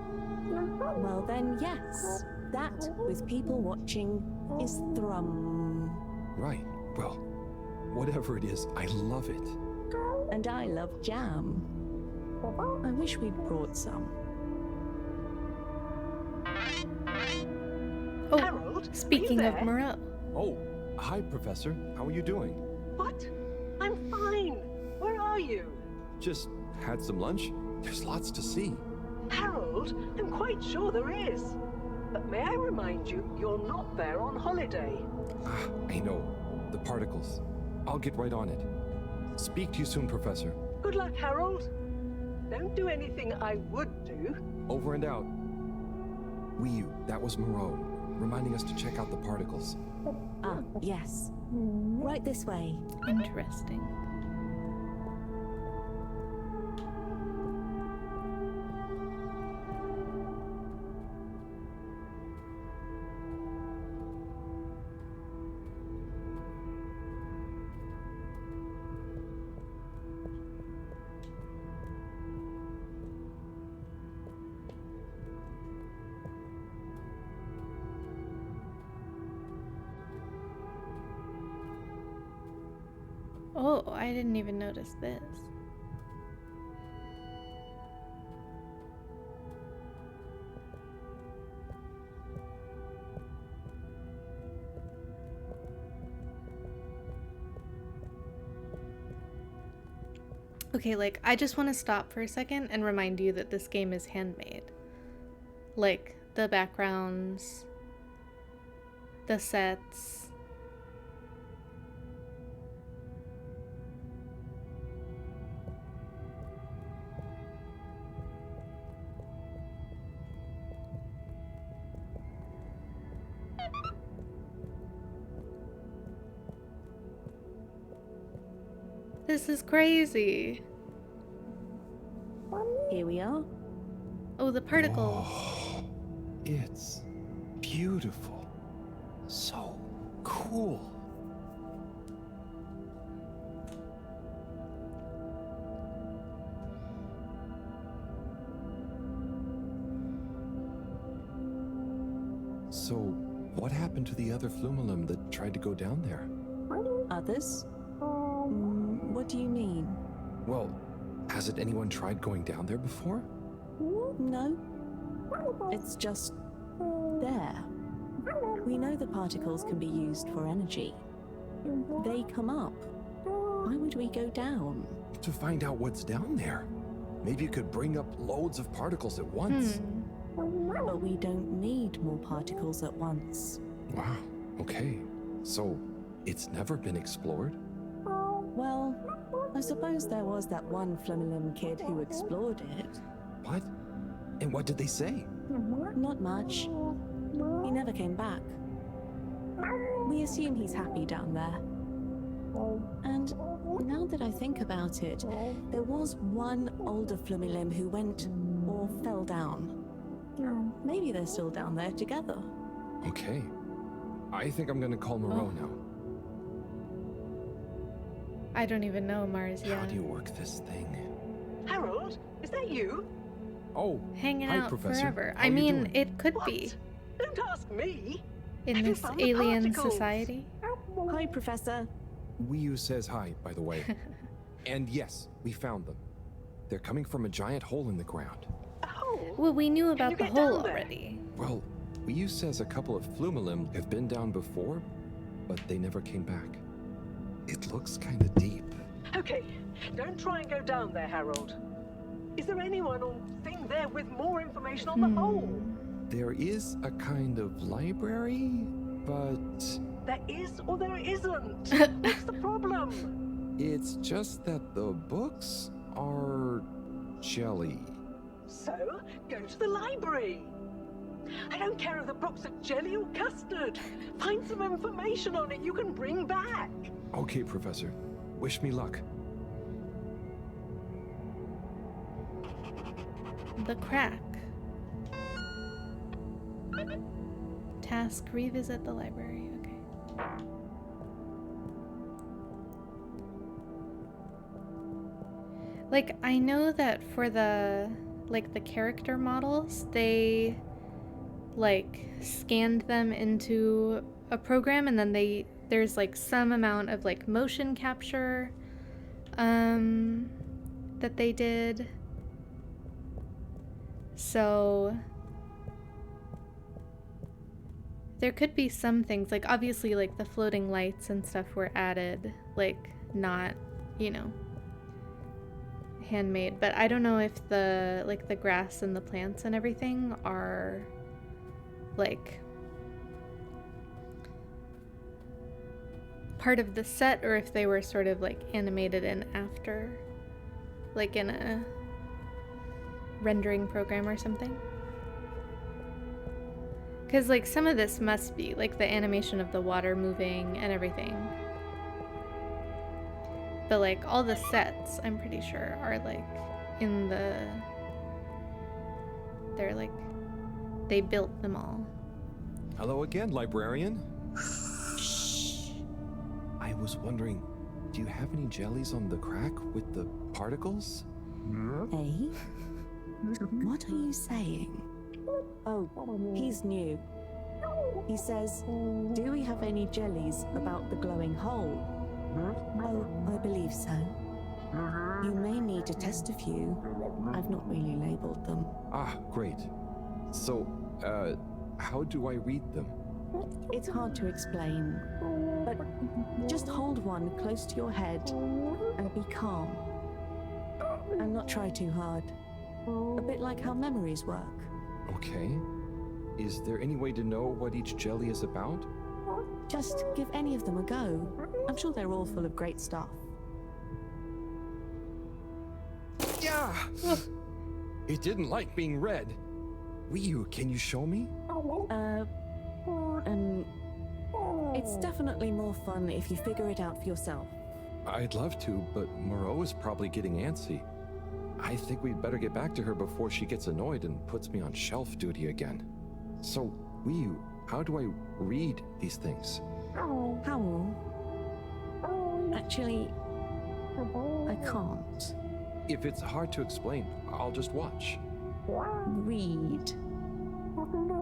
Well then, yes. That, with people watching, is thrum. Right. Well, whatever it is, I love it. And I love jam. I wish we'd brought some. Oh, Harold, speaking of Moreau. Oh, hi, Professor. How are you doing? What? I'm fine. Where are you? Just had some lunch. There's lots to see. Harold, I'm quite sure there is. But may I remind you, you're not there on holiday. Ah, I know. The particles. I'll get right on it. Speak to you soon, Professor. Good luck, Harold. Don't do anything I would do. Over and out. Wii U, that was Moreau, reminding us to check out the particles. Ah, yes. Right this way. Interesting. Oh, I didn't even notice this. Okay, like, I just want to stop for a second and remind you that this game is handmade. Like, the backgrounds, the sets. This is crazy. Here we are. Oh, the particles. Oh, it's beautiful. So cool. So, what happened to the other Flumilim that tried to go down there? Others? What do you mean? Well, hasn't anyone tried going down there before? No. It's just there. We know the particles can be used for energy. They come up. Why would we go down? To find out what's down there. Maybe you could bring up loads of particles at once. But we don't need more particles at once. Wow, okay. So, it's never been explored? Well, I suppose there was that one Flumilim kid who explored it. What? And what did they say? Not much. He never came back. We assume he's happy down there. And now that I think about it, there was one older Flumilim who went or fell down. Maybe they're still down there together. Okay. I think I'm gonna call Moreau now. I don't even know Mars yet. How do you work this thing? Harold, is that you? Oh, hanging hi, out Professor. forever. How I you mean, doing? it could be Don't ask me. in Have you this found the alien particles? society. Hi, Professor. Wii U says hi, by the way. And yes, we found them. They're coming from a giant hole in the ground. Well, we knew about you the get hole down there? already. Well, Wii U says a couple of Flumilim have been down before, but they never came back. It looks kind of deep. Okay, don't try and go down there, Harold. Is there anyone or thing there with more information on the hole? There is a kind of library, but There is or there isn't. What's the problem? it's just that the books are jelly. So, go to the library. I don't care if the books are jelly or custard. Find some information on it you can bring back. Okay, Professor. Wish me luck. The crack. Task, revisit the library. Okay. Like, I know that for the, like, the character models, they, like, scanned them into a program, and then there's, like, some amount of, like, motion capture, that they did. So there could be some things, like, obviously, like, the floating lights and stuff were added, like, not, you know, handmade, but I don't know if the, like, the grass and the plants and everything are, like, part of the set, or if they were sort of, like, animated in after, like, in a rendering program or something. Because, like, some of this must be, like, the animation of the water moving and everything. But, like, all the sets, I'm pretty sure, are, like, in the... They're, like... They built them all. Hello again, librarian. Shh. I was wondering, do you have any jellies on the crack with the particles? Hey? What are you saying? Oh, he's new. He says, do we have any jellies about the glowing hole? Oh, I believe so. You may need to test a few. I've not really labeled them. Ah, great. So, how do I read them? It's hard to explain, but just hold one close to your head and be calm. And not try too hard. A bit like how memories work. Okay. Is there any way to know what each jelly is about? Just give any of them a go. I'm sure they're all full of great stuff. Yeah! It didn't like being read. Wii, can you show me? It's definitely more fun if you figure it out for yourself. I'd love to, but Moreau is probably getting antsy. I think we'd better get back to her before she gets annoyed and puts me on shelf duty again. So, Wii, how do I read these things? How? Actually, I can't. If it's hard to explain, I'll just watch. Read.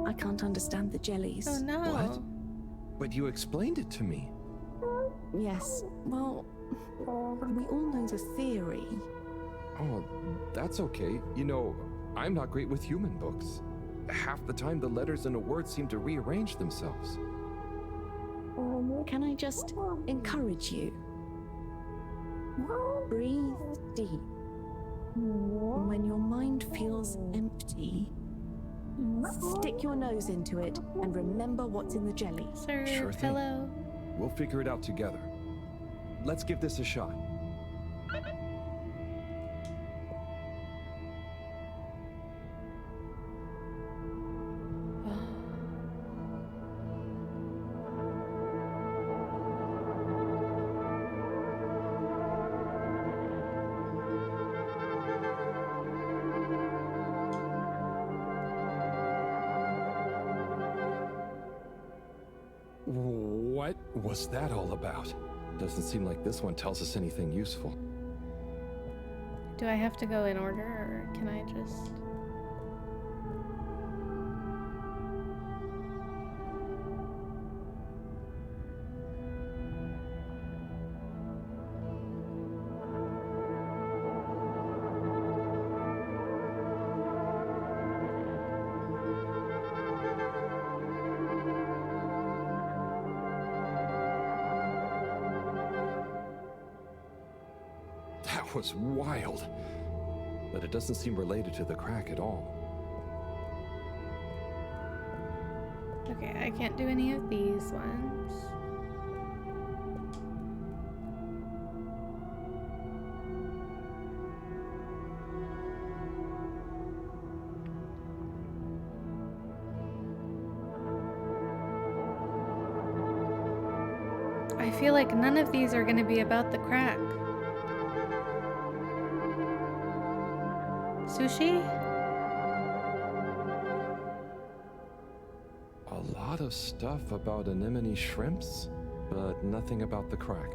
I can't understand the jellies. Oh no. What? But you explained it to me. Yes, well, we all know the theory. Oh, that's okay. You know, I'm not great with human books. Half the time the letters in a word seem to rearrange themselves. Can I just encourage you? Breathe deep. When your mind feels empty, stick your nose into it and remember what's in the jelly. Sir, Sure thing. hello. We'll figure it out together. Let's give this a shot. What was that all about? Doesn't seem like this one tells us anything useful. Do I have to go in order, or can I just... That was wild. But it doesn't seem related to the crack at all. Okay, I can't do any of these ones. I feel like none of these are gonna be about the crack. Sushi? A lot of stuff about anemone shrimps, but nothing about the crack.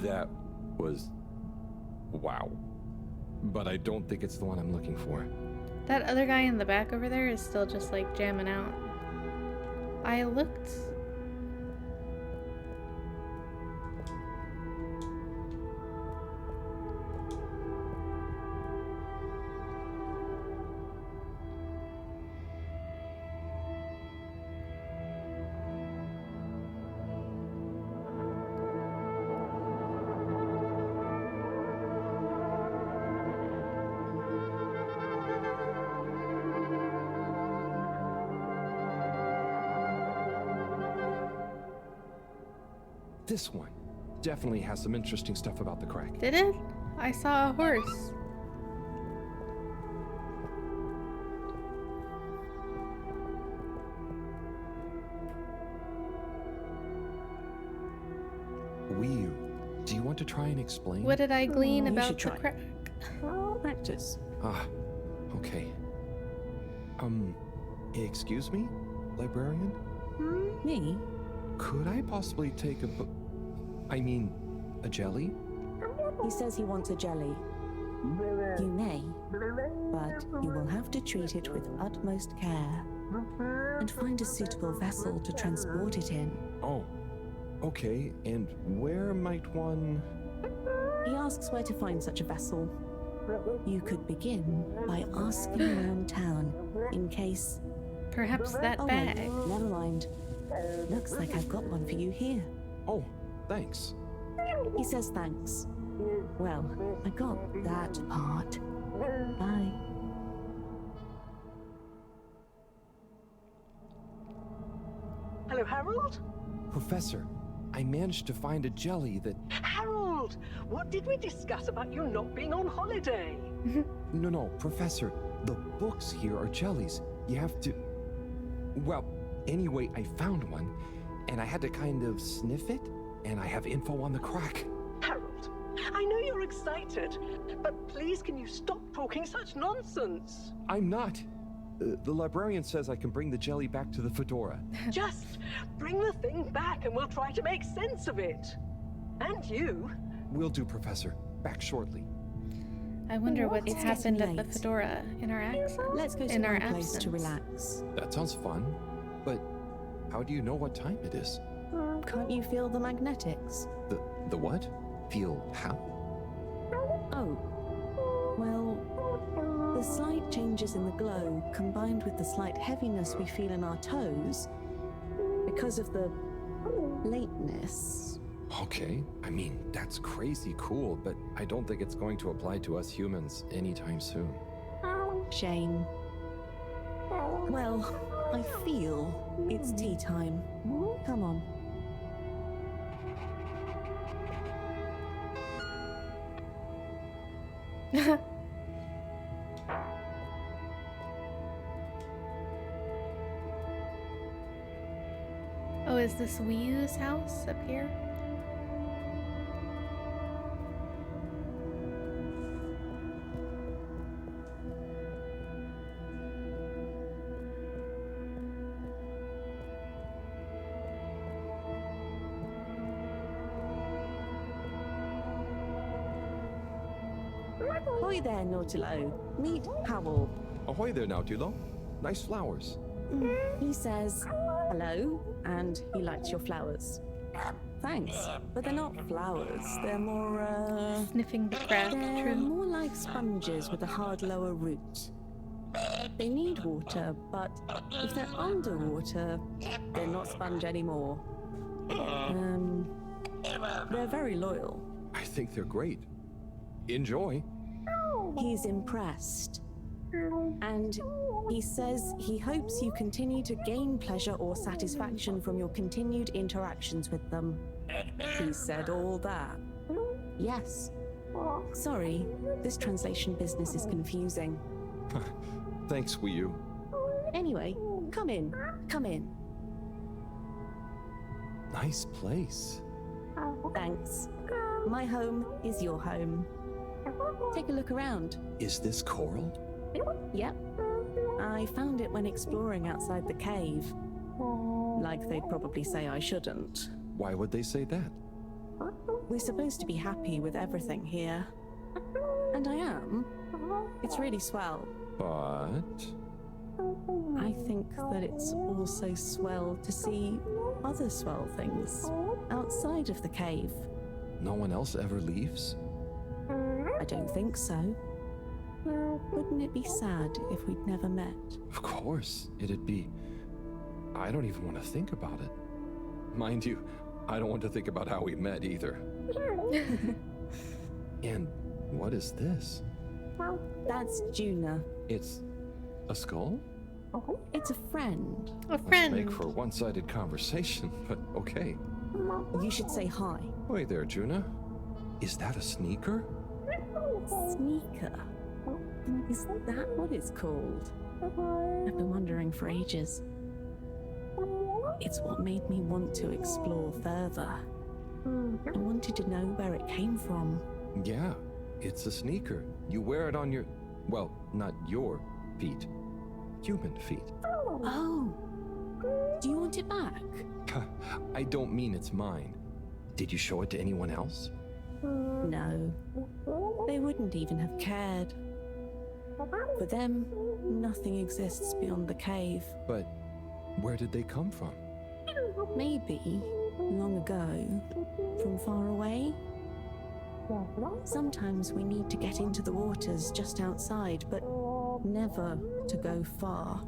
That was wow. But I don't think it's the one I'm looking for. That other guy in the back over there is still just like jamming out. I looked. This one definitely has some interesting stuff about the crack. Did it? I saw a horse. Wii, do you want to try and explain? What did I glean You about should the try. crack? Practice. Ah, okay. Excuse me, librarian? Me? Could I possibly take a jelly? He says he wants a jelly. You may, but you will have to treat it with utmost care and find a suitable vessel to transport it in. Oh, okay. And where might one... He asks where to find such a vessel. You could begin by asking around town in case... Perhaps that wait, bag. never mind. Looks like I've got one for you here. Oh, thanks. He says thanks. Well, I got that part. Bye. Hello, Harold? Professor, I managed to find a jelly that... Harold! What did we discuss about you not being on holiday? No, Professor. The books here are jellies. You have to... Well, anyway, I found one, and I had to kind of sniff it, and I have info on the crack. Harold, I know you're excited, but please can you stop talking such nonsense? I'm not. The librarian says I can bring the jelly back to the fedora. Just bring the thing back and we'll try to make sense of it. And you. Will do, Professor. Back shortly. I wonder what's It's happened getting at the late. fedora in our accent. Let's go to in our my place absence. to relax. That sounds fun. But how do you know what time it is? Can't you feel the magnetics? The what? Feel how? Oh. Well, the slight changes in the glow combined with the slight heaviness we feel in our toes because of the lateness. Okay, I mean, that's crazy cool, but I don't think it's going to apply to us humans anytime soon. Shame. Well, I feel it's tea time. Come on. Oh, is this Wii U's house up here? Ahoy there, Nautilo. Meet Powell. Ahoy there, Nautilo. Nice flowers. He says hello, and he likes your flowers. Thanks, but they're not flowers. They're more, Sniffing the craft they're trim. more like sponges with a hard lower root. They need water, but if they're underwater, they're not sponge anymore. They're very loyal. I think they're great. Enjoy. He's impressed. And he says he hopes you continue to gain pleasure or satisfaction from your continued interactions with them. He said all that. Yes. Sorry, this translation business is confusing. Thanks, Wii U. Anyway, come in. Come in. Nice place. Thanks. My home is your home. Take a look around. Is this coral? Yep. I found it when exploring outside the cave. Like they'd probably say I shouldn't. Why would they say that? We're supposed to be happy with everything here. And I am. It's really swell. But... I think that it's also swell to see other swell things outside of the cave. No one else ever leaves? I don't think so. Wouldn't it be sad if we'd never met? Of course, it'd be... I don't even want to think about it. Mind you, I don't want to think about how we met either. And what is this? That's Juna. It's a skull? It's a friend. A friend. Make for a one-sided conversation, but okay. You should say hi. Wait there, Juna. Is that a sneaker? Sneaker? Is that what it's called? I've been wondering for ages. It's what made me want to explore further. I wanted to know where it came from. Yeah, it's a sneaker. You wear it on your... well, not your feet. Human feet. Oh. Do you want it back? I don't mean it's mine. Did you show it to anyone else? No. They wouldn't even have cared. For them, nothing exists beyond the cave. But where did they come from? Maybe, long ago, from far away. Sometimes we need to get into the waters just outside, but never to go far.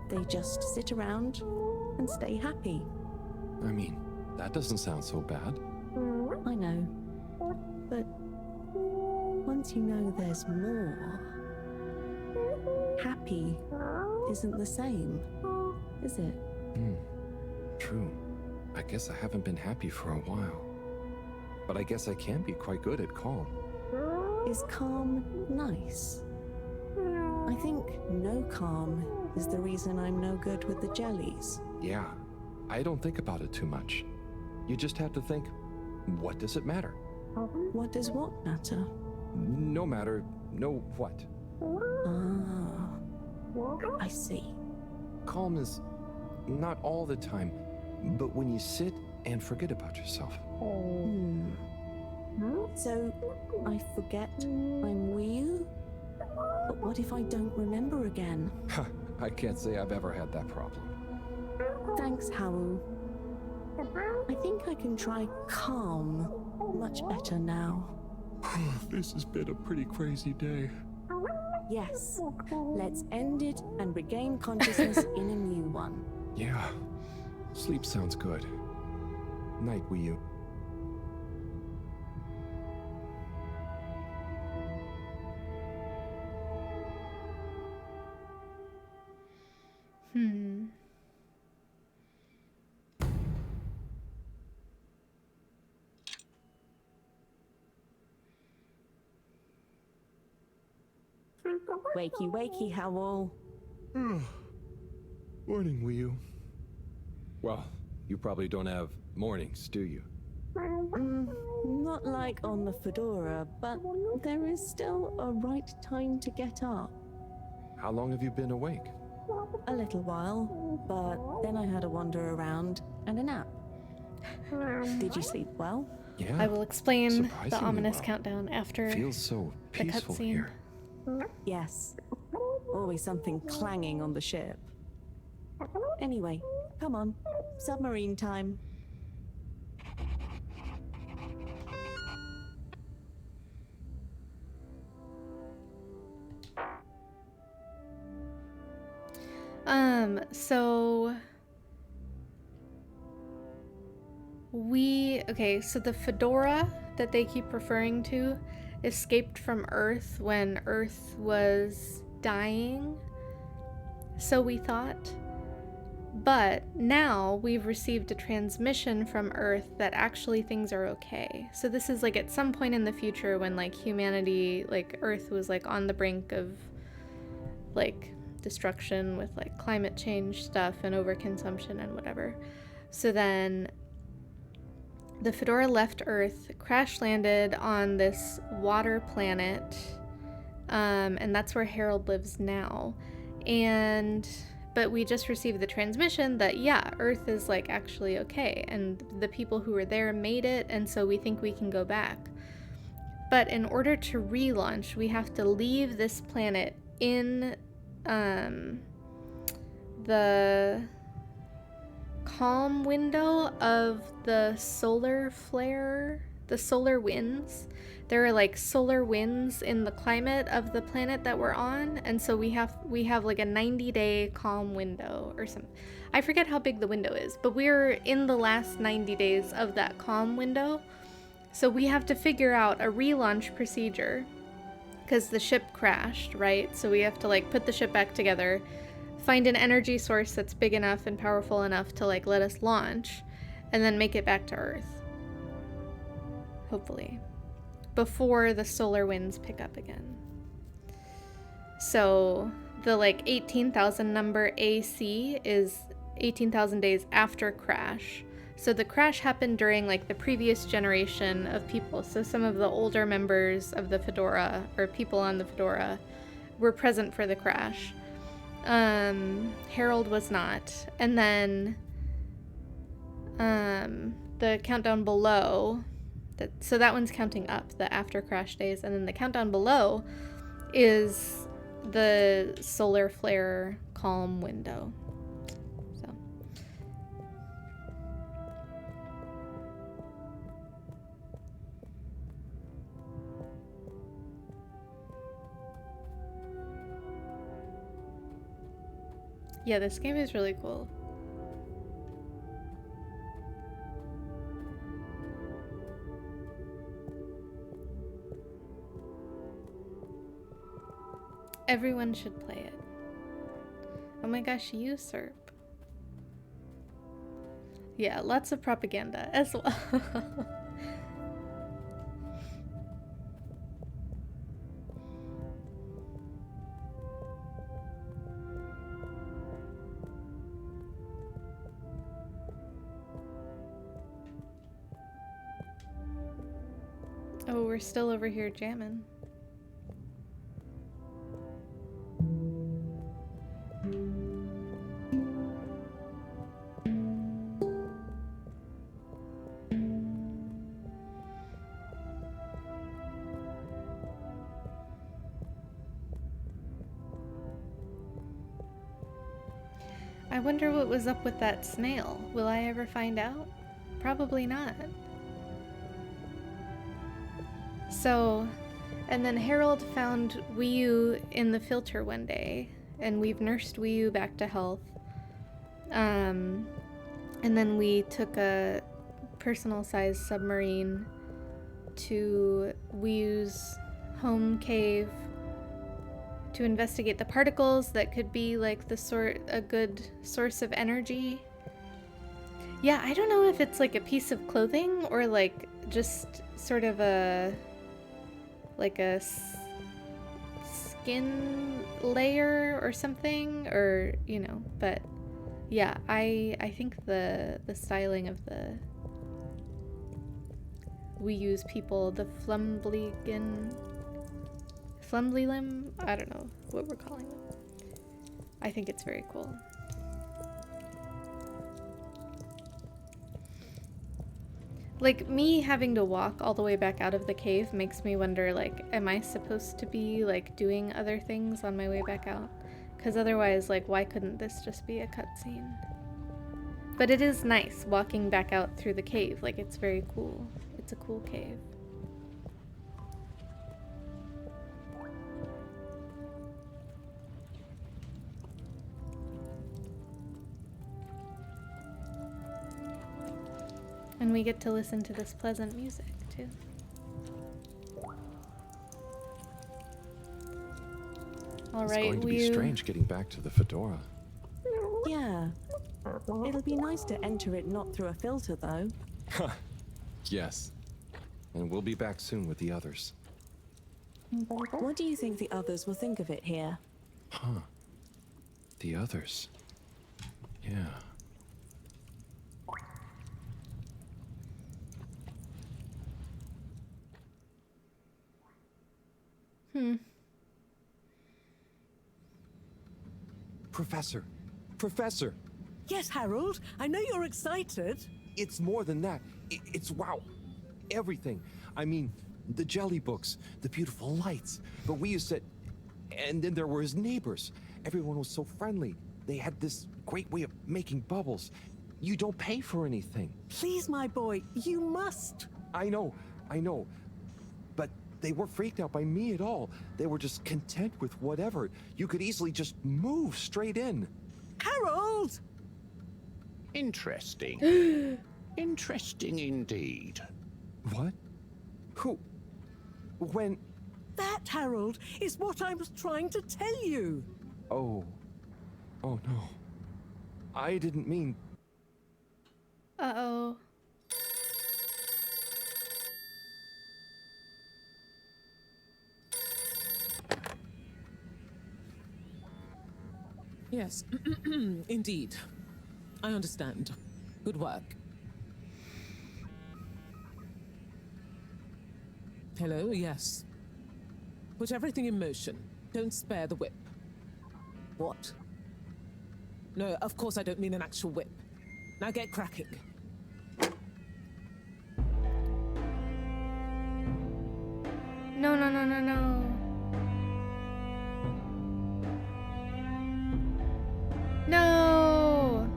They just sit around and stay happy. I mean, that doesn't sound so bad. I know. But once you know there's more, happy isn't the same, is it? True. I guess I haven't been happy for a while. But I guess I can be quite good at calm. Is calm nice? I think no calm is the reason I'm no good with the jellies. Yeah, I don't think about it too much. You just have to think, what does it matter? What does what matter? No matter, no what. Ah, I see. Calm is not all the time, but when you sit and forget about yourself. So, I forget I'm Wii? But what if I don't remember again? I can't say I've ever had that problem. Thanks, Howell. I think I can try calm much better now. This has been a pretty crazy day. Yes, let's end it and regain consciousness in a new one. Yeah, sleep sounds good. Night, Wii U. Wakey, wakey, Howell. Morning, Wii U. Well, you probably don't have mornings, do you? Not like on the Fedora, but there is still a right time to get up. How long have you been awake? A little while, but then I had a wander around and a nap. Did you sleep well? Yeah. I will explain the surprisingly ominous well. countdown after Feels so the peaceful cutscene. here. Yes. Always something clanging on the ship. Anyway, come on. Submarine time. So so the Fedora that they keep referring to escaped from Earth when Earth was dying, so we thought. But now we've received a transmission from Earth that actually things are okay. So this is like at some point in the future when like humanity, like Earth was like on the brink of like destruction with like climate change stuff and overconsumption and whatever. So then the Fedora left Earth, crash landed on this water planet, and that's where Harold lives now. But we just received the transmission that, yeah, Earth is like actually okay, and the people who were there made it, and so we think we can go back. But in order to relaunch, we have to leave this planet in the calm window of the solar flare, the solar winds. There are like solar winds in the climate of the planet that we're on, and so we have like a 90-day calm window or something. I forget how big the window is, but we're in the last 90 days of that calm window. So we have to figure out a relaunch procedure because the ship crashed, right? So we have to like put the ship back together, find an energy source that's big enough and powerful enough to like let us launch, and then make it back to Earth. Hopefully. Before the solar winds pick up again. So the like 18,000 number AC is 18,000 days after crash. So the crash happened during like the previous generation of people. So some of the older members of the Fedora, or people on the Fedora, were present for the crash. Harold was not. And then the countdown below, so that one's counting up, the after crash days, and then the countdown below is the solar flare calm window. So yeah, this game is really cool. Everyone should play it. Oh my gosh, you Serp. Yeah, lots of propaganda as well. Oh, we're still over here jamming. I wonder what was up with that snail. Will I ever find out? Probably not. So, and then Harold found Wii in the filter one day, and we've nursed Wii back to health. And then we took a personal-sized submarine to Wii's home cave to investigate the particles that could be like a good source of energy. Yeah, I don't know if it's like a piece of clothing or like just sort of a skin layer or something, or you know, but yeah, I think the styling of the Wii's people, the Flumblilim, I don't know what we're calling them. I think it's very cool. Like, me having to walk all the way back out of the cave makes me wonder, like, am I supposed to be, like, doing other things on my way back out? Because otherwise, like, why couldn't this just be a cutscene? But it is nice walking back out through the cave. Like, it's very cool. It's a cool cave. And we get to listen to this pleasant music, too. All right, it's going to be strange getting back to the Fedora. Yeah. It'll be nice to enter it not through a filter, though. Yes. And we'll be back soon with the others. What do you think the others will think of it here? Huh. The others. Yeah. Professor! Yes, Harold. I know you're excited. It's more than that. It's wow. Everything. I mean, the jelly books, the beautiful lights, but we used to... And then there were his neighbors. Everyone was so friendly. They had this great way of making bubbles. You don't pay for anything. Please, my boy, you must. I know. But they weren't freaked out by me at all. They were just content with whatever. You could easily just move straight in. Harold! Interesting. Interesting indeed. What? Who? When? That, Harold, is what I was trying to tell you. Oh no. I didn't mean... Uh-oh. Yes, indeed. I understand. Good work. Hello, yes. Put everything in motion. Don't spare the whip. What? No, of course I don't mean an actual whip. Now get cracking. No. No!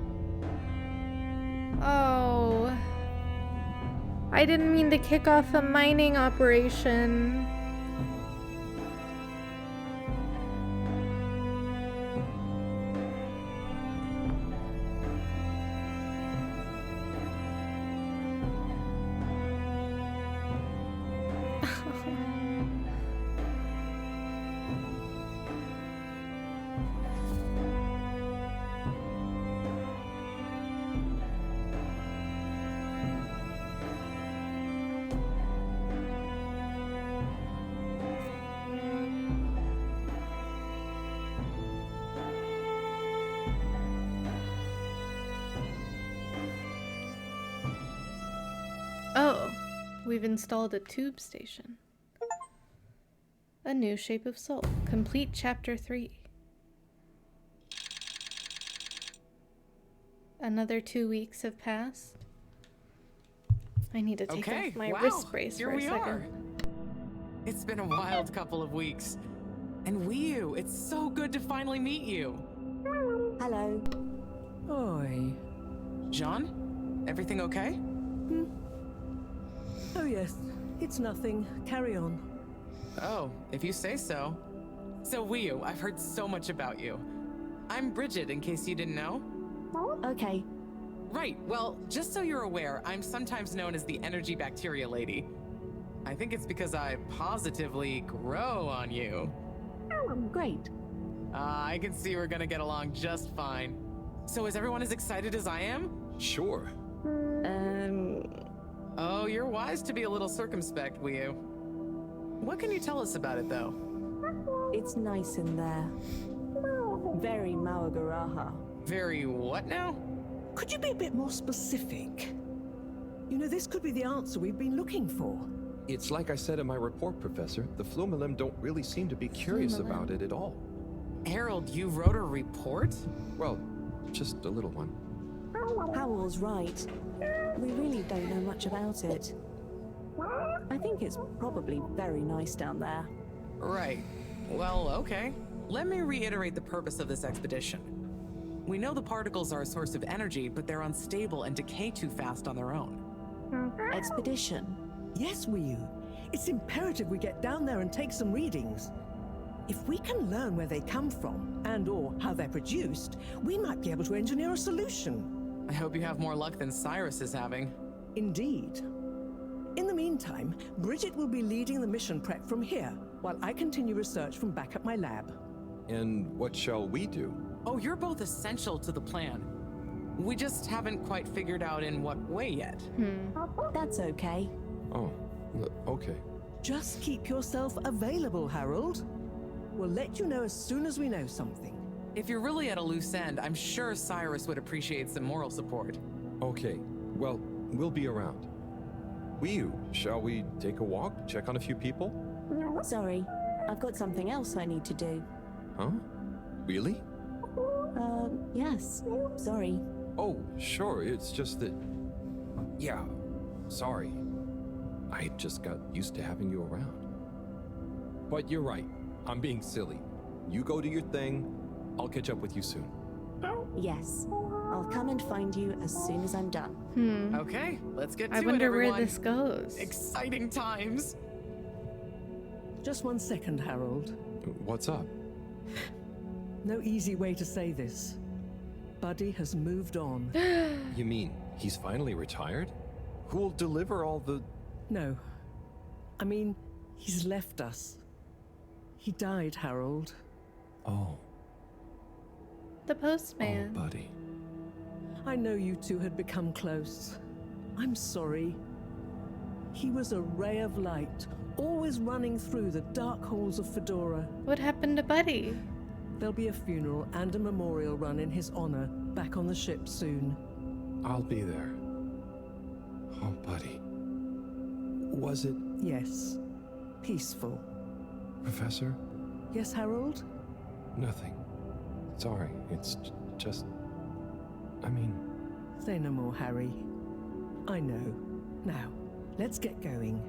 Oh. I didn't mean to kick off a mining operation. Oh, we've installed a tube station. A new shape of soul. Complete chapter 3. Another 2 weeks have passed. I need to take off my wrist brace for a second. It's been a wild couple of weeks. And Wii, it's so good to finally meet you. Hello. Oi. John? Everything okay? Oh, yes. It's nothing. Carry on. Oh, if you say so. So, Wii, I've heard so much about you. I'm Bridget, in case you didn't know. Okay. Right, well, just so you're aware, I'm sometimes known as the energy bacteria lady. I think it's because I positively grow on you. Great. I can see we're gonna get along just fine. So is everyone as excited as I am? Sure. Oh, you're wise to be a little circumspect, Wii. What can you tell us about it, though? It's nice in there. Very Mawagaraha. Very what now? Could you be a bit more specific? You know, this could be the answer we've been looking for. It's like I said in my report, Professor. The Flumilim don't really seem to be curious about it at all. Harold, you wrote a report? Well, just a little one. Howell's right. We really don't know much about it. I think it's probably very nice down there. Right. Well, okay. let me reiterate the purpose of this expedition. We know the particles are a source of energy, but they're unstable and decay too fast on their own. Expedition? Yes, Wiyu. It's imperative we get down there and take some readings. If we can learn where they come from and/or how they're produced, we might be able to engineer a solution. I hope you have more luck than Cyrus is having. Indeed. In the meantime, Bridget will be leading the mission prep from here, while I continue research from back at my lab. And what shall we do? Oh, you're both essential to the plan. We just haven't quite figured out in what way yet. That's okay. Oh, okay. Just keep yourself available, Harold. We'll let you know as soon as we know something. If you're really at a loose end, I'm sure Cyrus would appreciate some moral support. Okay, well, we'll be around. Wiyu, shall we take a walk, check on a few people? Sorry, I've got something else I need to do. Huh? Really? Yes. Sorry. Oh, sure, it's just that... Yeah, sorry. I just got used to having you around. But you're right, I'm being silly. You go do your thing, I'll catch up with you soon. Yes. I'll come and find you as soon as I'm done. Okay, let's get to I it, wonder where everyone. this goes. Exciting times. Just one second, Harold. What's up? No easy way to say this. Buddy has moved on. You mean he's finally retired? Who'll deliver all the... No. I mean, he's left us. He died, Harold. Oh. The postman. Oh, buddy. I know you two had become close. I'm sorry. He was a ray of light, always running through the dark halls of Fedora. What happened to Buddy? There'll be a funeral and a memorial run in his honor back on the ship soon. I'll be there. Oh, buddy. Was it... Yes. Peaceful. Professor? Yes, Harold? Nothing. Sorry, it's just... I mean... Say no more, Harry. I know. Now, let's get going.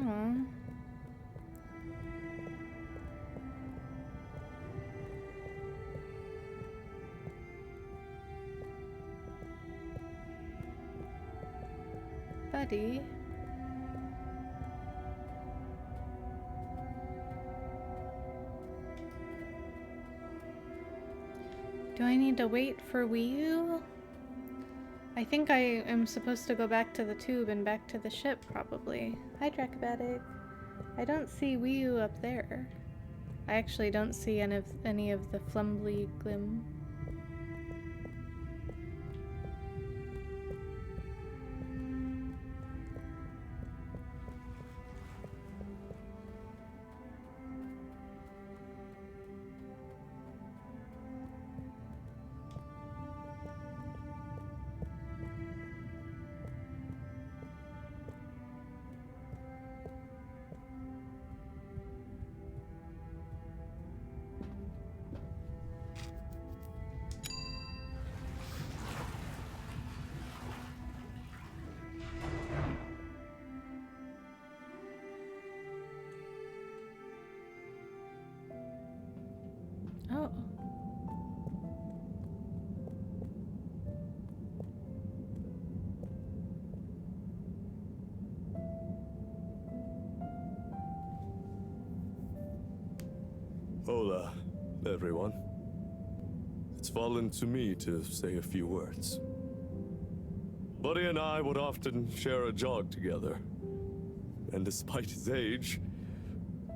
Aww. Buddy. Do I need to wait for Wiyu? I think I am supposed to go back to the tube and back to the ship, probably. Hi, Dracobatic. I don't see Wiyu up there. I actually don't see any of the Flumbly Glim. Oh. Hola, everyone. It's fallen to me to say a few words. Buddy and I would often share a jog together. And despite his age,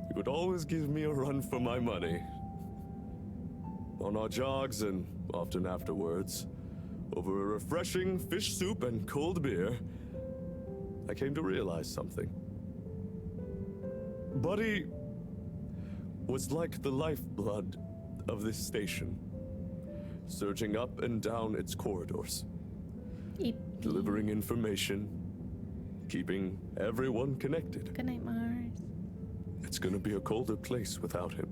he would always give me a run for my money. On our jogs, and often afterwards, over a refreshing fish soup and cold beer, I came to realize something. Buddy was like the lifeblood of this station, surging up and down its corridors, delivering information, keeping everyone connected. Good night, Mars. It's gonna be a colder place without him.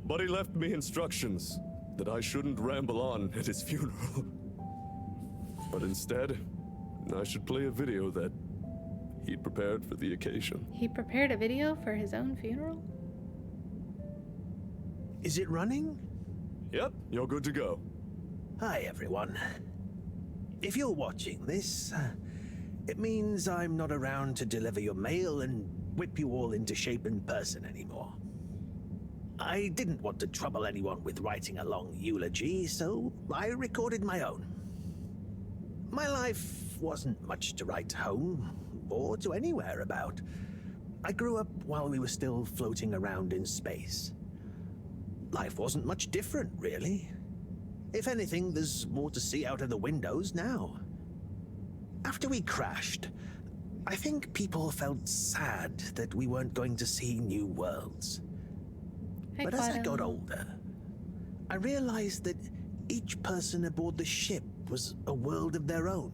Buddy left me instructions that I shouldn't ramble on at his funeral. But instead, I should play a video that he'd prepared for the occasion. He prepared a video for his own funeral? Is it running? Yep, you're good to go. Hi, everyone. If you're watching this, it means I'm not around to deliver your mail and whip you all into shape in person anymore. I didn't want to trouble anyone with writing a long eulogy, so I recorded my own. My life wasn't much to write home or to anywhere about. I grew up while we were still floating around in space. Life wasn't much different, really. If anything, there's more to see out of the windows now. After we crashed, I think people felt sad that we weren't going to see new worlds. But as I got older, I realized that each person aboard the ship was a world of their own.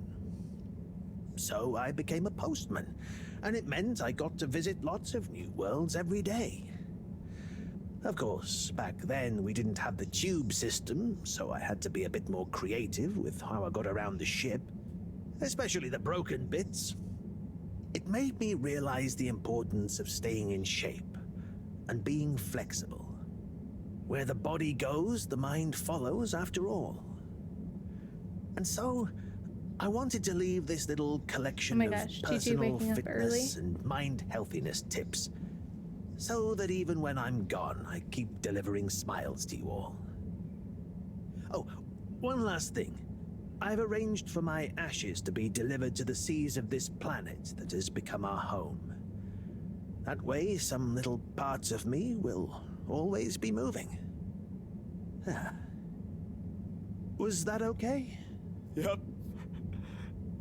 So I became a postman, and it meant I got to visit lots of new worlds every day. Of course, back then we didn't have the tube system, so I had to be a bit more creative with how I got around the ship, especially the broken bits. It made me realize the importance of staying in shape and being flexible. Where the body goes, the mind follows after all. And so, I wanted to leave this little collection of personal fitness and mind healthiness tips, so that even when I'm gone, I keep delivering smiles to you all. Oh, one last thing. I've arranged for my ashes to be delivered to the seas of this planet that has become our home. That way, some little parts of me will always be moving. Was that okay? Yep.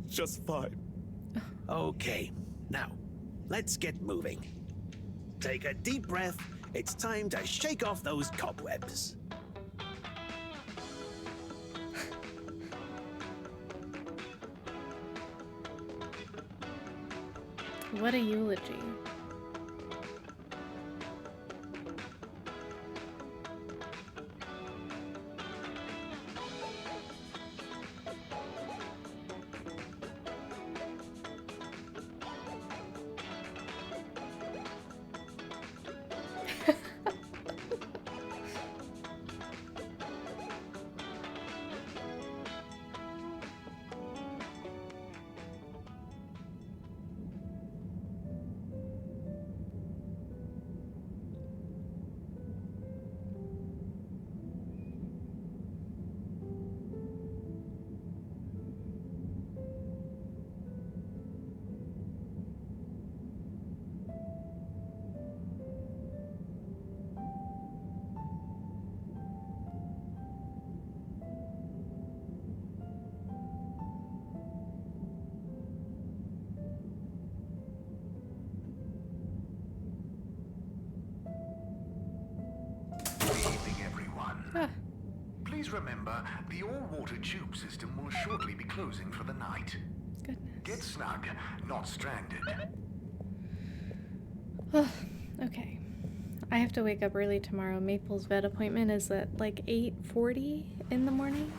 Just fine. Okay, now, let's get moving. Take a deep breath. It's time to shake off those cobwebs. What a eulogy. Please remember, the all-water tube system will shortly be closing for the night. Goodness. Get snug, not stranded. Okay. I have to wake up early tomorrow. Maple's vet appointment is at like 8:40 in the morning.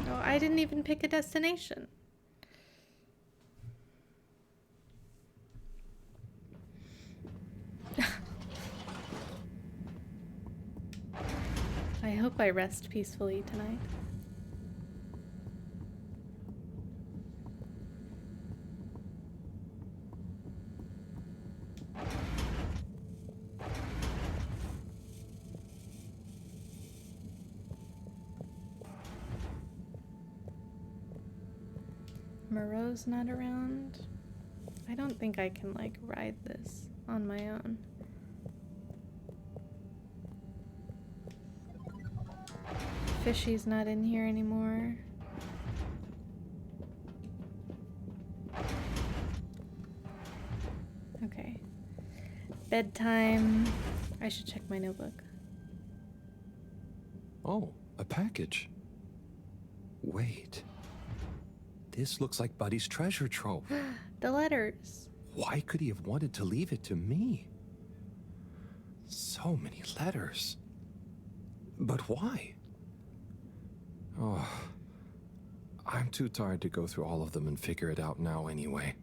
Oh, I didn't even pick a destination. I hope I rest peacefully tonight. Moreau's not around. I don't think I can like ride this on my own. Fishy's not in here anymore. Okay. Bedtime. I should check my notebook. Oh, a package. Wait. This looks like Buddy's treasure trove. The letters. Why could he have wanted to leave it to me? So many letters. But why? Oh, I'm too tired to go through all of them and figure it out now anyway.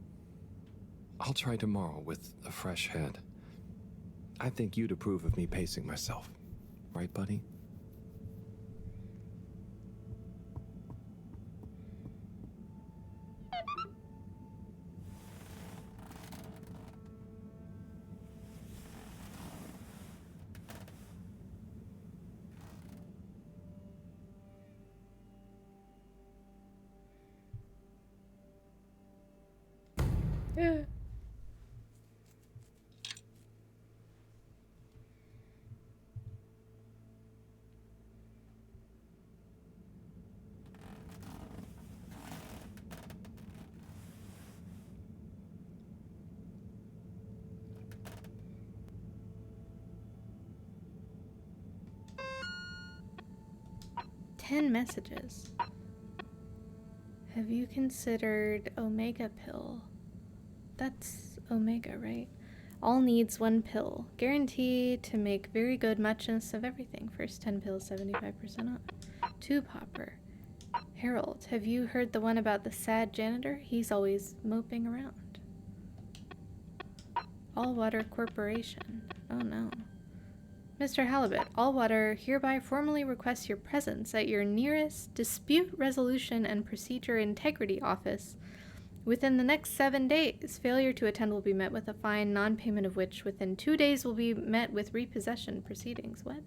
I'll try tomorrow with a fresh head. I think you'd approve of me pacing myself. Right, buddy? Yeah. Ten messages. Have you considered Omega pill? That's Omega, right? All needs 1 pill. Guaranteed to make very good muchness of everything. First 10 pills, 75% off. Tube hopper. Harold, have you heard the one about the sad janitor? He's always moping around. All Water Corporation. Oh no. Mr. Halibut, All Water hereby formally requests your presence at your nearest Dispute Resolution and Procedure Integrity Office within the next 7 days. Failure to attend will be met with a fine, non-payment of which within 2 days will be met with repossession proceedings. What?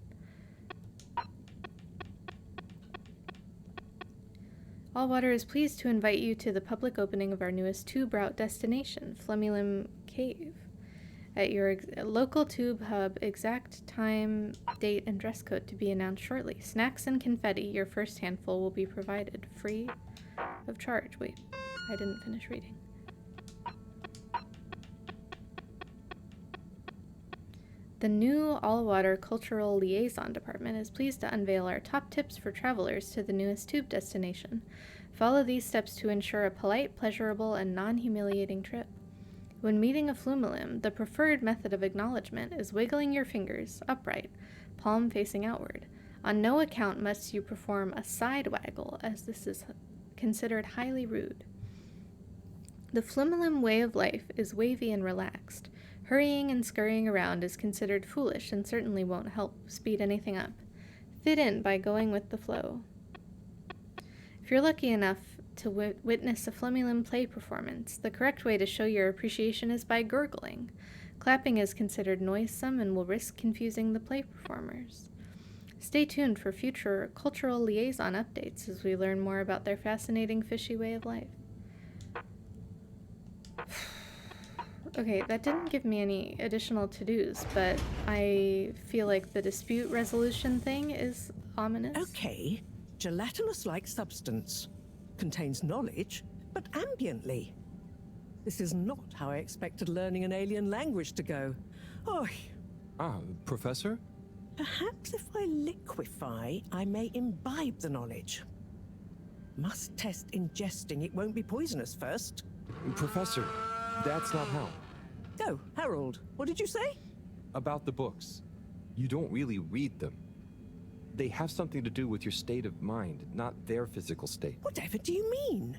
All Water is pleased to invite you to the public opening of our newest tube route destination, Flumilim Cave. At your local tube hub, exact time, date, and dress code to be announced shortly. Snacks and confetti, your first handful, will be provided free of charge. Wait, I didn't finish reading. The new All Water Cultural Liaison Department is pleased to unveil our top tips for travelers to the newest tube destination. Follow these steps to ensure a polite, pleasurable, and non-humiliating trip. When meeting a Flumilim, the preferred method of acknowledgement is wiggling your fingers upright, palm facing outward. On no account must you perform a side waggle, as this is considered highly rude. The Flumilim way of life is wavy and relaxed. Hurrying and scurrying around is considered foolish and certainly won't help speed anything up. Fit in by going with the flow. If you're lucky enough to witness a Flumilim play performance, the correct way to show your appreciation is by gurgling. Clapping is considered noisome and will risk confusing the play performers. Stay tuned for future cultural liaison updates as we learn more about their fascinating fishy way of life. Okay, that didn't give me any additional to-dos, but I feel like the dispute resolution thing is ominous. Okay, gelatinous-like substance. Contains knowledge, but ambiently. This is not how I expected learning an alien language to go. Oh. Professor? Perhaps if I liquefy, I may imbibe the knowledge. Must test ingesting. It won't be poisonous first. Professor, that's not how. Oh, Harold, what did you say? About the books. You don't really read them. They have something to do with your state of mind, not their physical state. Whatever do you mean?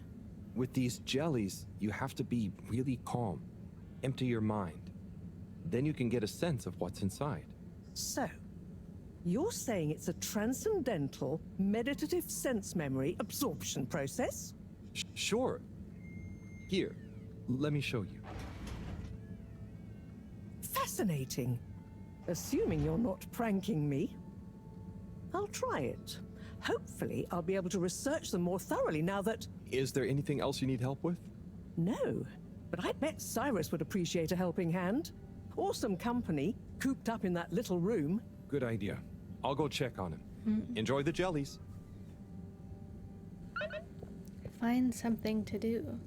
With these jellies, you have to be really calm. Empty your mind. Then you can get a sense of what's inside. So, you're saying it's a transcendental, meditative sense memory absorption process? Sure. Here, let me show you. Fascinating. Assuming you're not pranking me. I'll try it. Hopefully, I'll be able to research them more thoroughly now that... Is there anything else you need help with? No, but I bet Cyrus would appreciate a helping hand. Or some company, cooped up in that little room. Good idea. I'll go check on him. Enjoy the jellies. Find something to do.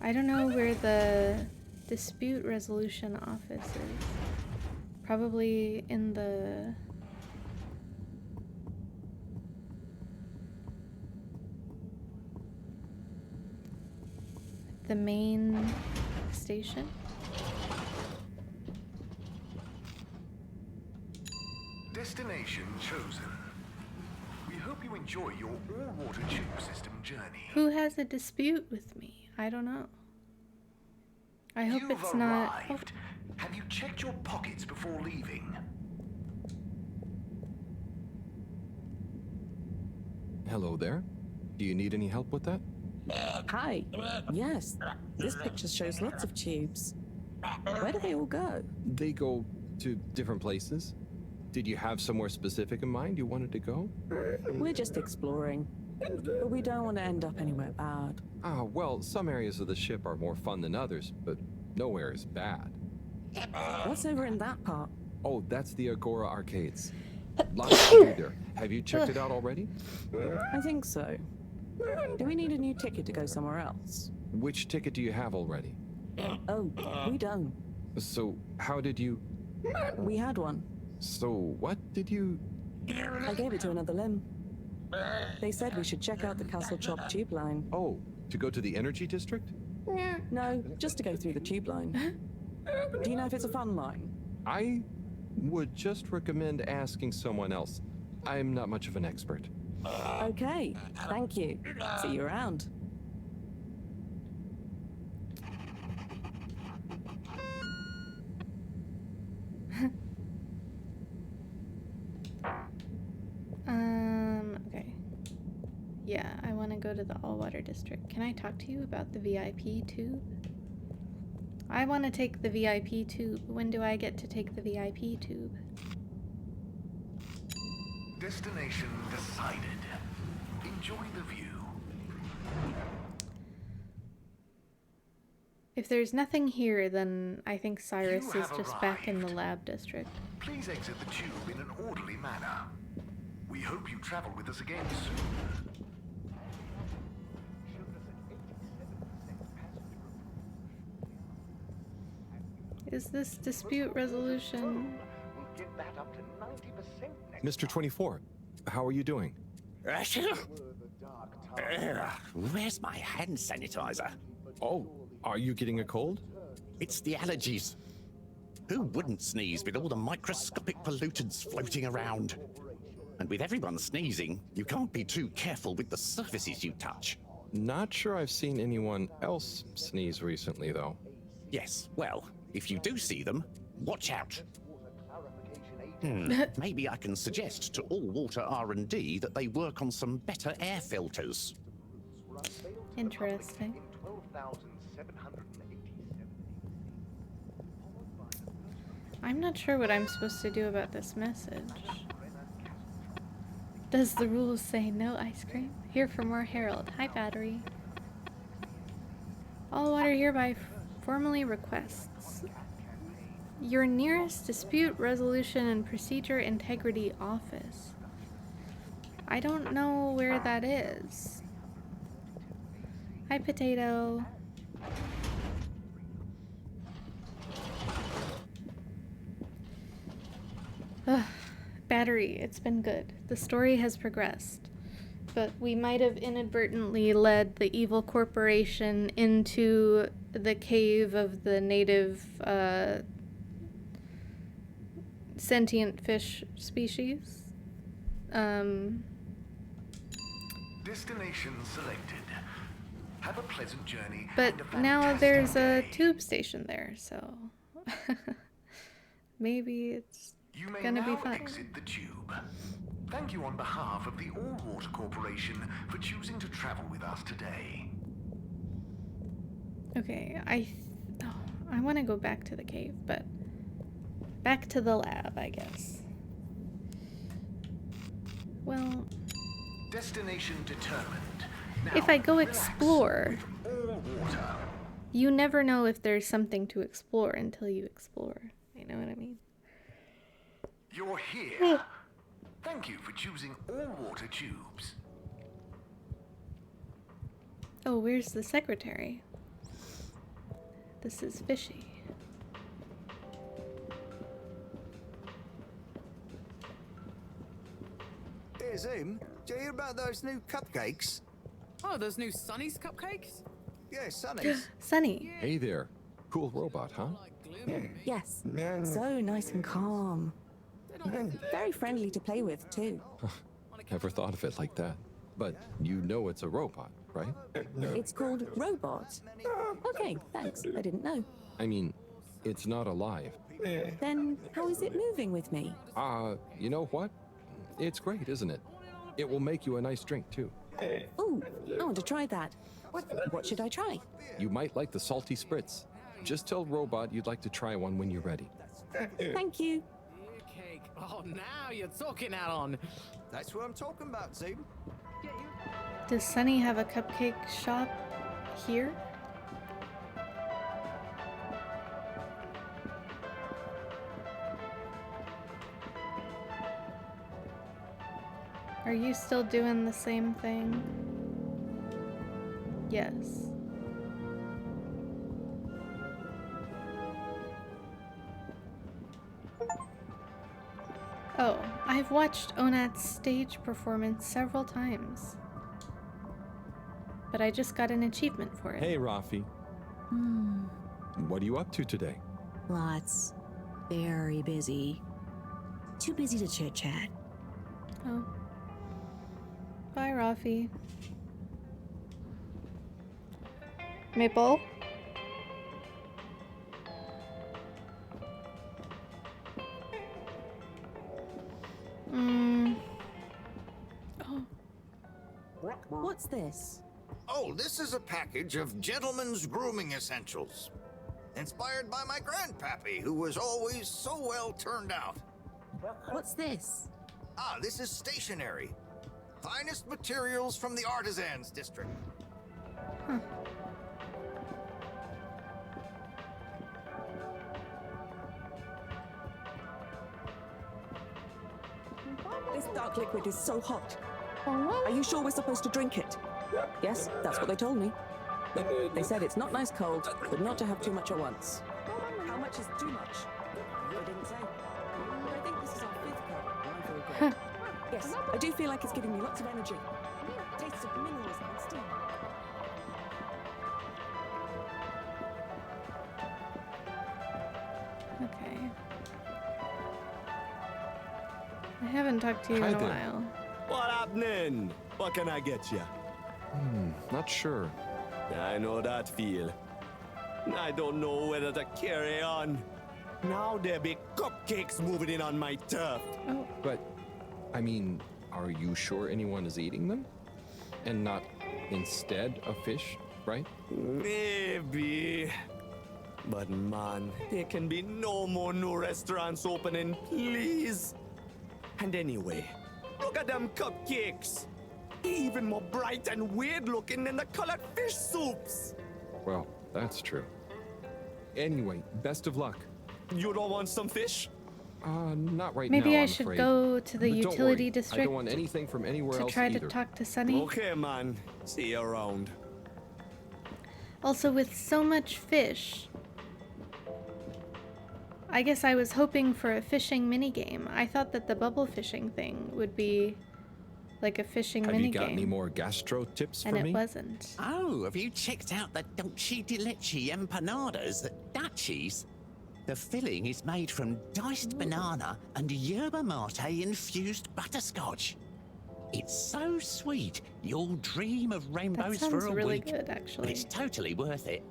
I don't know where the dispute resolution office is. Probably in the... the main station? Destination chosen. We hope you enjoy your all-water tube system journey. Who has a dispute with me? I don't know. I hope You've it's not. arrived. Have you checked your pockets before leaving? Hello there. Do you need any help with that? Hi. Yes, this picture shows lots of tubes. Where do they all go? They go to different places. Did you have somewhere specific in mind you wanted to go? We're just exploring. But we don't want to end up anywhere bad. Ah, well, some areas of the ship are more fun than others, but nowhere is bad. What's over in that part? Oh, that's the Agora Arcades. Lots to do there. Have you checked it out already? I think so. Do we need a new ticket to go somewhere else? Which ticket do you have already? Oh, we don't. So, how did you... We had one. So, what did you... I gave it to another limb. They said we should check out the Castle Chop tube line. Oh, to go to the energy district? No, just to go through the tube line. Do you know if it's a fun line? I would just recommend asking someone else. I'm not much of an expert. Okay, thank you. See you around. Okay. Yeah, I want to go to the all-water district. Can I talk to you about the VIP tube? I want to take the VIP tube. When do I get to take the VIP tube? Destination decided. Enjoy the view. If there's nothing here, then I think Cyrus You is have just back in the arrived. lab district. Please exit the tube in an orderly manner. We hope you travel with us again soon. Is this dispute resolution? Mr. 24, how are you doing? Where's my hand sanitizer? Oh, are you getting a cold? It's the allergies. Who wouldn't sneeze with all the microscopic pollutants floating around? And with everyone sneezing, you can't be too careful with the surfaces you touch. Not sure I've seen anyone else sneeze recently, though. Yes, well, if you do see them, watch out. Maybe I can suggest to all water R&D that they work on some better air filters. Interesting. I'm not sure what I'm supposed to do about this message. Does the rules say no ice cream? Here for more Harold. Hi, Battery. All water hereby formally requests your nearest dispute resolution and procedure integrity office. I don't know where that is. Hi, Potato. Ugh, Battery, it's been good. The story has progressed. But we might have inadvertently led the evil corporation into the cave of the native sentient fish species. Destination selected. Have a pleasant journey. But and a now fantastic there's a day. tube station there, so maybe it's You may gonna be now fun. exit the tube. Thank you on behalf of the All Water Corporation for choosing to travel with us today. Okay, I want to go back to the cave, but back to the lab, I guess. Well, Destination determined. Now, if I go relax explore, with all water. you never know if there's something to explore until you explore. You know what I mean? You're here. Thank you for choosing all water tubes. Oh, where's the secretary? This is fishy. Here's him. Do you hear about those new cupcakes? Oh, those new Sunny's cupcakes? Yeah, Sonny's. Sunny. Hey there. Cool robot, huh? Yes, so nice and calm. Very friendly to play with, too. Never thought of it like that. But you know it's a robot, right? It's called Robot. Okay, thanks. I didn't know. I mean, it's not alive. Then how is it moving with me? You know what? It's great, isn't it? It will make you a nice drink, too. Ooh, I want to try that. What should I try? You might like the salty spritz. Just tell Robot you'd like to try one when you're ready. Thank you. Cake. Oh, now you're talking out on. That's what I'm talking about, Zeb. Does Sunny have a cupcake shop here? Are you still doing the same thing? Yes. Oh, I've watched Onat's stage performance several times. But I just got an achievement for it. Hey, Rafi. What are you up to today? Lots. Very busy. Too busy to chit-chat. Oh. Bye, Rafi. Maple? Oh. What's this? Oh, this is a package of gentlemen's grooming essentials. Inspired by my grandpappy, who was always so well turned out. What's this? Ah, this is stationery. Finest materials from the artisans district. Huh. This dark liquid is so hot. Are you sure we're supposed to drink it? Yes, that's what they told me. They said it's not nice cold, but not to have too much at once. How much is too much? They didn't say. But I think this is our 5th cup. I feel great. Yes, I do feel like it's giving me lots of energy. Tastes of minerals and steam. Okay. I haven't talked to you in a while. What happening? What can I get you? Not sure. I know that feel. I don't know whether to carry on. Now there be cupcakes moving in on my turf. Oh. But, I mean, are you sure anyone is eating them? And not instead of fish, right? Maybe. But man, there can be no more new restaurants opening, please. And anyway, look at them cupcakes. Even more bright and weird looking than the colored fish soups. Well, that's true. Anyway, best of luck. You don't want some fish? Not right Maybe now, I I'm should afraid. go to the But don't utility worry, district I don't want anything from anywhere to else try either. to talk to Sunny. Okay, man. See you around. Also, with so much fish, I guess I was hoping for a fishing minigame. I thought that the bubble fishing thing would be like a fishing Have minigame. you got any more gastro tips and for it me? wasn't. Oh, have you checked out the Dolce di Leche empanadas at Dutchie's? The filling is made from diced banana and yerba mate infused butterscotch. It's so sweet, you'll dream of rainbows That for sounds a really week. good, actually. It's totally worth it.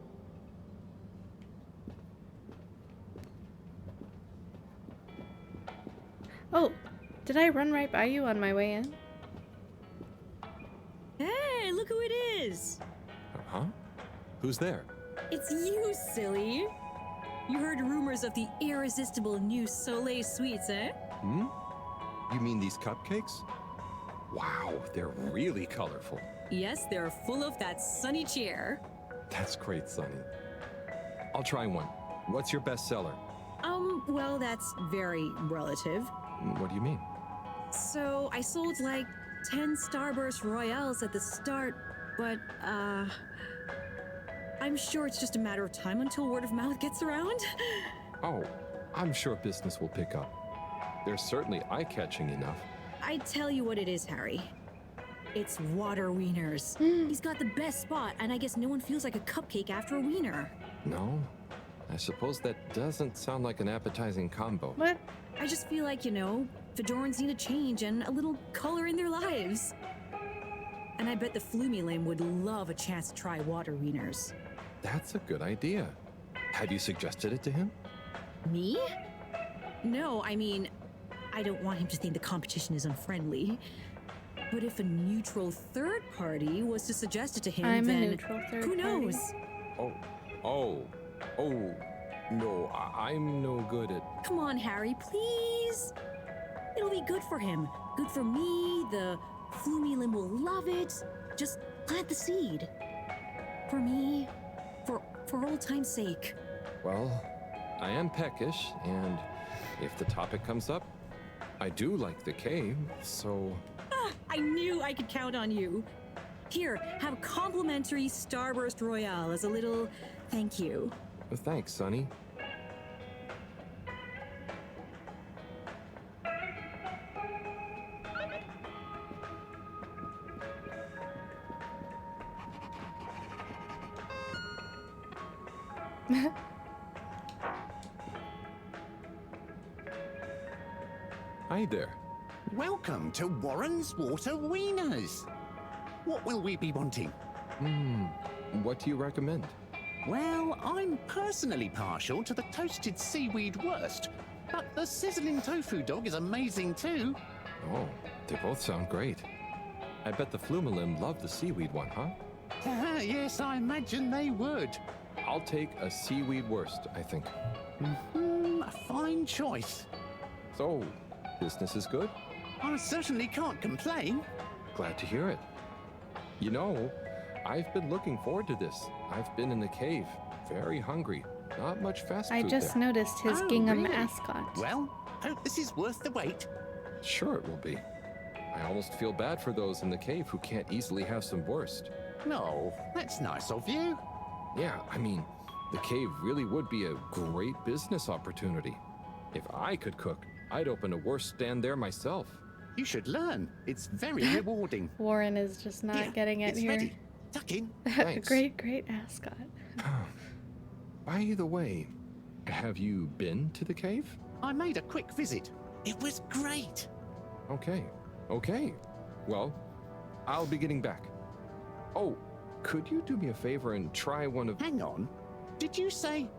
Oh, did I run right by you on my way in? Hey, look who it is! Huh? Who's there? It's you, silly! You heard rumors of the irresistible new Soleil sweets, eh? You mean these cupcakes? Wow, they're really colorful. Yes, they're full of that sunny cheer. That's great, Sonny. I'll try one. What's your best seller? Well, that's very relative. What do you mean? So, I sold like 10 Starburst Royales at the start, but, I'm sure it's just a matter of time until word of mouth gets around. Oh, I'm sure business will pick up. They're certainly eye-catching enough. I tell you what it is, Harry. It's water wieners. He's got the best spot, and I guess no one feels like a cupcake after a wiener. No? I suppose that doesn't sound like an appetizing combo. What? I just feel like, you know, Fedorans need a change and a little color in their lives. And I bet the Flumilim would love a chance to try water wieners. That's a good idea. Have you suggested it to him? Me? No, I mean, I don't want him to think the competition is unfriendly. But if a neutral third party was to suggest it to him, I'm then a neutral third who knows? Oh, no, I'm no good at... Come on, Harry, please. It'll be good for him. Good for me. The Flumilim will love it. Just plant the seed. For me. For old time's sake. Well, I am peckish, and if the topic comes up, I do like the cave, so... I knew I could count on you. Here, have a complimentary Starburst Royale as a little thank you. Thanks, Sonny. Hi there. Welcome to Warren's Water Wieners. What will we be wanting? What do you recommend? Well, I'm personally partial to the toasted seaweed wurst, but the sizzling tofu dog is amazing too. Oh, they both sound great. I bet the Flumilim love the seaweed one, huh? Yes, I imagine they would. I'll take a seaweed wurst, I think. A fine choice. So, business is good? I certainly can't complain. Glad to hear it. You know, I've been looking forward to this. I've been in the cave, very hungry. Not much fast food I just there. noticed his Oh, gingham really? ascot. Well, hope this is worth the wait. Sure it will be. I almost feel bad for those in the cave who can't easily have some wurst. No, that's nice of you. Yeah, I mean, the cave really would be a great business opportunity. If I could cook, I'd open a wurst stand there myself. You should learn. It's very rewarding. Warren is just not Here, getting it it's here. ready. Tuck in. Thanks. Great ascot. By the way, have you been to the cave? I made a quick visit. It was great. Okay. Well, I'll be getting back. Oh, could you do me a favor and try one of... Hang on. Did you say,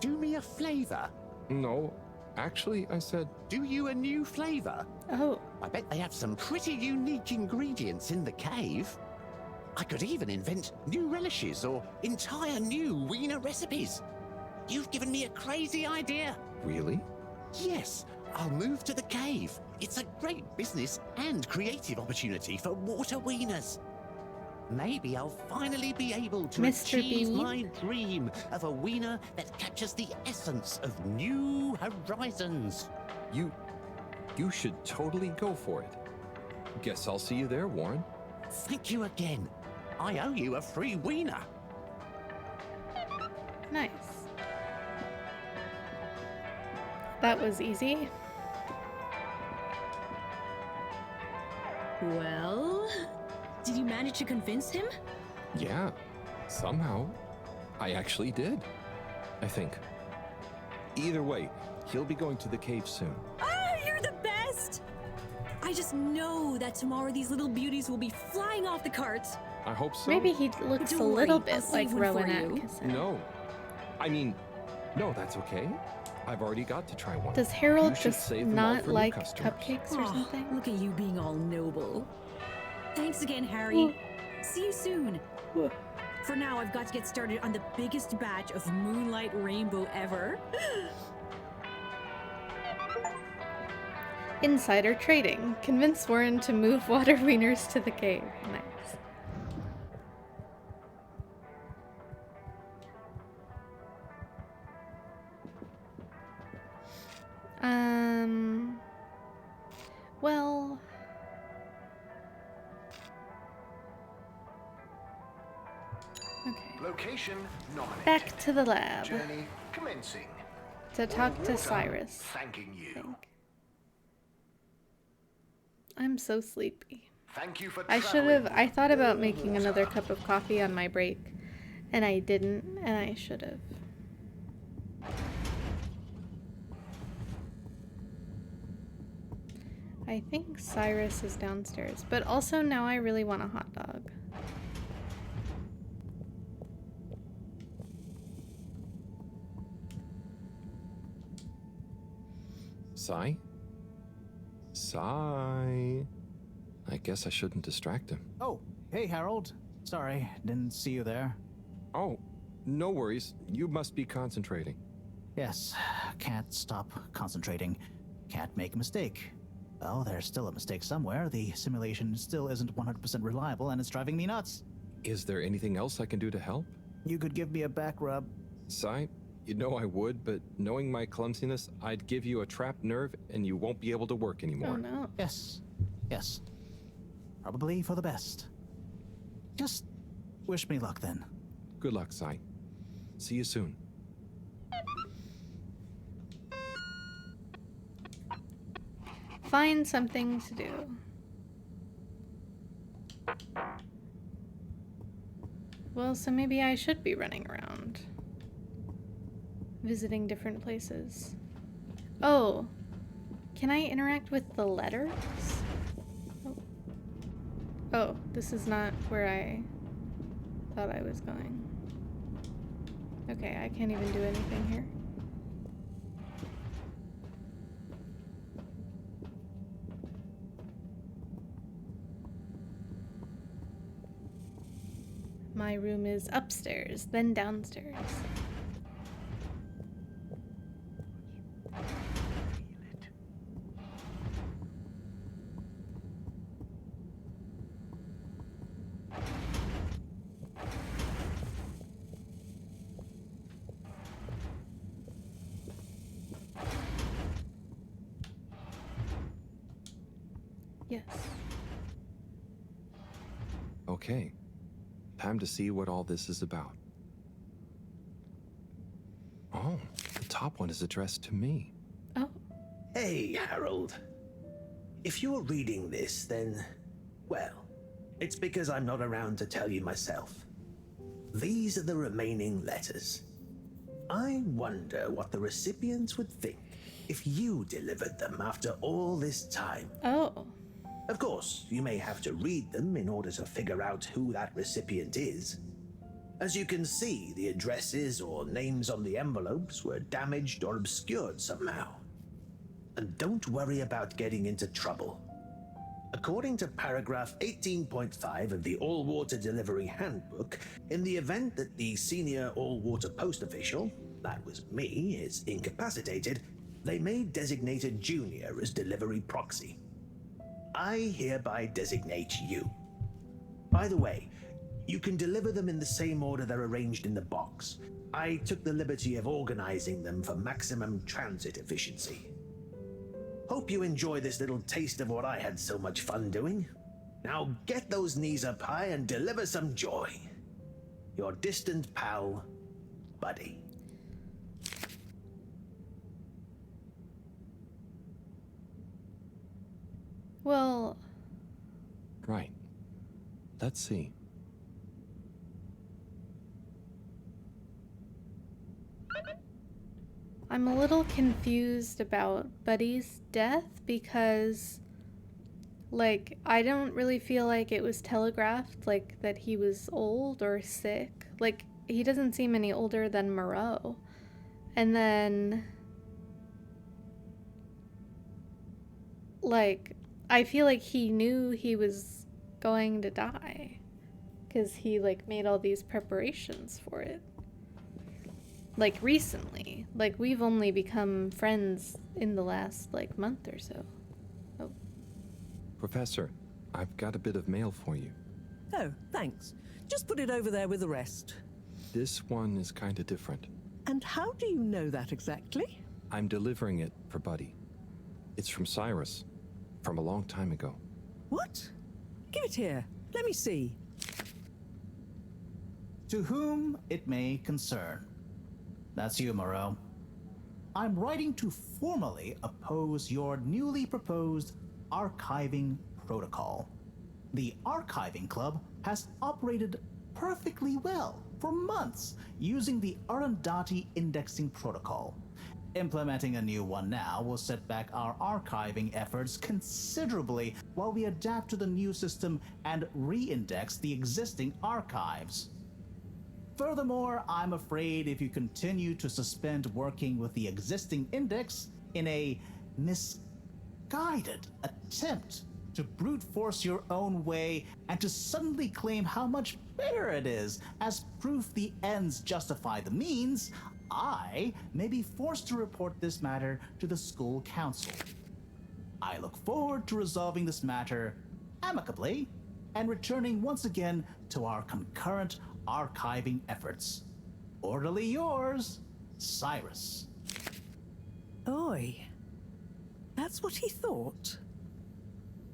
do me a flavor? No, actually, I said... Do you a new flavor? Oh. I bet they have some pretty unique ingredients in the cave. I could even invent new relishes or entire new wiener recipes. You've given me a crazy idea. Really? Yes, I'll move to the cave. It's a great business and creative opportunity for water wieners. Maybe I'll finally be able to Mr. achieve Bean? my dream of a wiener that captures the essence of new horizons. You should totally go for it. Guess I'll see you there, Warren. Thank you again. I owe you a free wiener. Nice. That was easy. Well, did you manage to convince him? Yeah, somehow. I actually did. I think. Either way, he'll be going to the cave soon. Ah, you're the best! I just know that tomorrow these little beauties will be flying off the cart. I hope so. Maybe he looks Don't a little worry, I'll bit like save one for Rowan you. Atkinson. No. I mean, no, that's okay. I've already got to try one. Does Harold You should just save them all not for new like customers. cupcakes or Aw, something? Look at you being all noble. Thanks again, Harry. See you soon. For now, I've got to get started on the biggest batch of Moonlight Rainbow ever. Insider trading. Convince Warren to move water wieners to the cave. Nice. Well... Okay. Location nominated. Back to the lab. Journey commencing. To talk to Water Cyrus. Thanking you. I'm so sleepy. Thank you for I thought about making another cup of coffee on my break, and I didn't, and I should have. I think Cyrus is downstairs, but also now I really want a hot dog. Sai? Sai? I guess I shouldn't distract him. Oh, hey, Harold. Sorry, didn't see you there. Oh, no worries. You must be concentrating. Yes, can't stop concentrating. Can't make a mistake. Well, there's still a mistake somewhere. The simulation still isn't 100% reliable, and it's driving me nuts. Is there anything else I can do to help? You could give me a back rub. Sai, you know I would, but knowing my clumsiness, I'd give you a trapped nerve and you won't be able to work anymore. Oh no. Yes. Probably for the best. Just wish me luck then. Good luck, Sai. See you soon. Find something to do. Well, so maybe I should be running around. Visiting different places. Oh, can I interact with the letters? Oh, this is not where I thought I was going. Okay, I can't even do anything here. My room is upstairs, then downstairs. Yes. Okay. Time to see what all this is about. Oh, the top one is addressed to me. Oh. Hey, Harold. If you're reading this, then, well, it's because I'm not around to tell you myself. These are the remaining letters. I wonder what the recipients would think if you delivered them after all this time. Oh. Of course, you may have to read them in order to figure out who that recipient is. As you can see, the addresses or names on the envelopes were damaged or obscured somehow. And don't worry about getting into trouble. According to paragraph 18.5 of the All-Water Delivery Handbook, in the event that the senior all-water post official, that was me, is incapacitated, they may designate a junior as delivery proxy. I hereby designate you. By the way, you can deliver them in the same order they're arranged in the box. I took the liberty of organizing them for maximum transit efficiency. Hope you enjoy this little taste of what I had so much fun doing. Now get those knees up high and deliver some joy. Your distant pal, Buddy. Well... Right. Let's see. I'm a little confused about Buddy's death because, like, I don't really feel like it was telegraphed, like, that he was old or sick. Like, he doesn't seem any older than Moreau. And then, like, I feel like he knew he was going to die because he, like, made all these preparations for it. Like, recently. Like, we've only become friends in the last, like, month or so. Oh. Professor, I've got a bit of mail for you. Oh, thanks. Just put it over there with the rest. This one is kind of different. And how do you know that exactly? I'm delivering it for Buddy. It's from Cyrus, from a long time ago. What? Give it here. Let me see. To whom it may concern. That's you, Moreau. I'm writing to formally oppose your newly proposed archiving protocol. The Archiving Club has operated perfectly well for months using the Arundhati indexing protocol. Implementing a new one now will set back our archiving efforts considerably while we adapt to the new system and re-index the existing archives. Furthermore, I'm afraid if you continue to suspend working with the existing index in a misguided attempt to brute force your own way and to suddenly claim how much better it is as proof the ends justify the means, I may be forced to report this matter to the school council. I look forward to resolving this matter amicably and returning once again to our concurrent archiving efforts. Orderly yours, Cyrus. Oi. That's what he thought?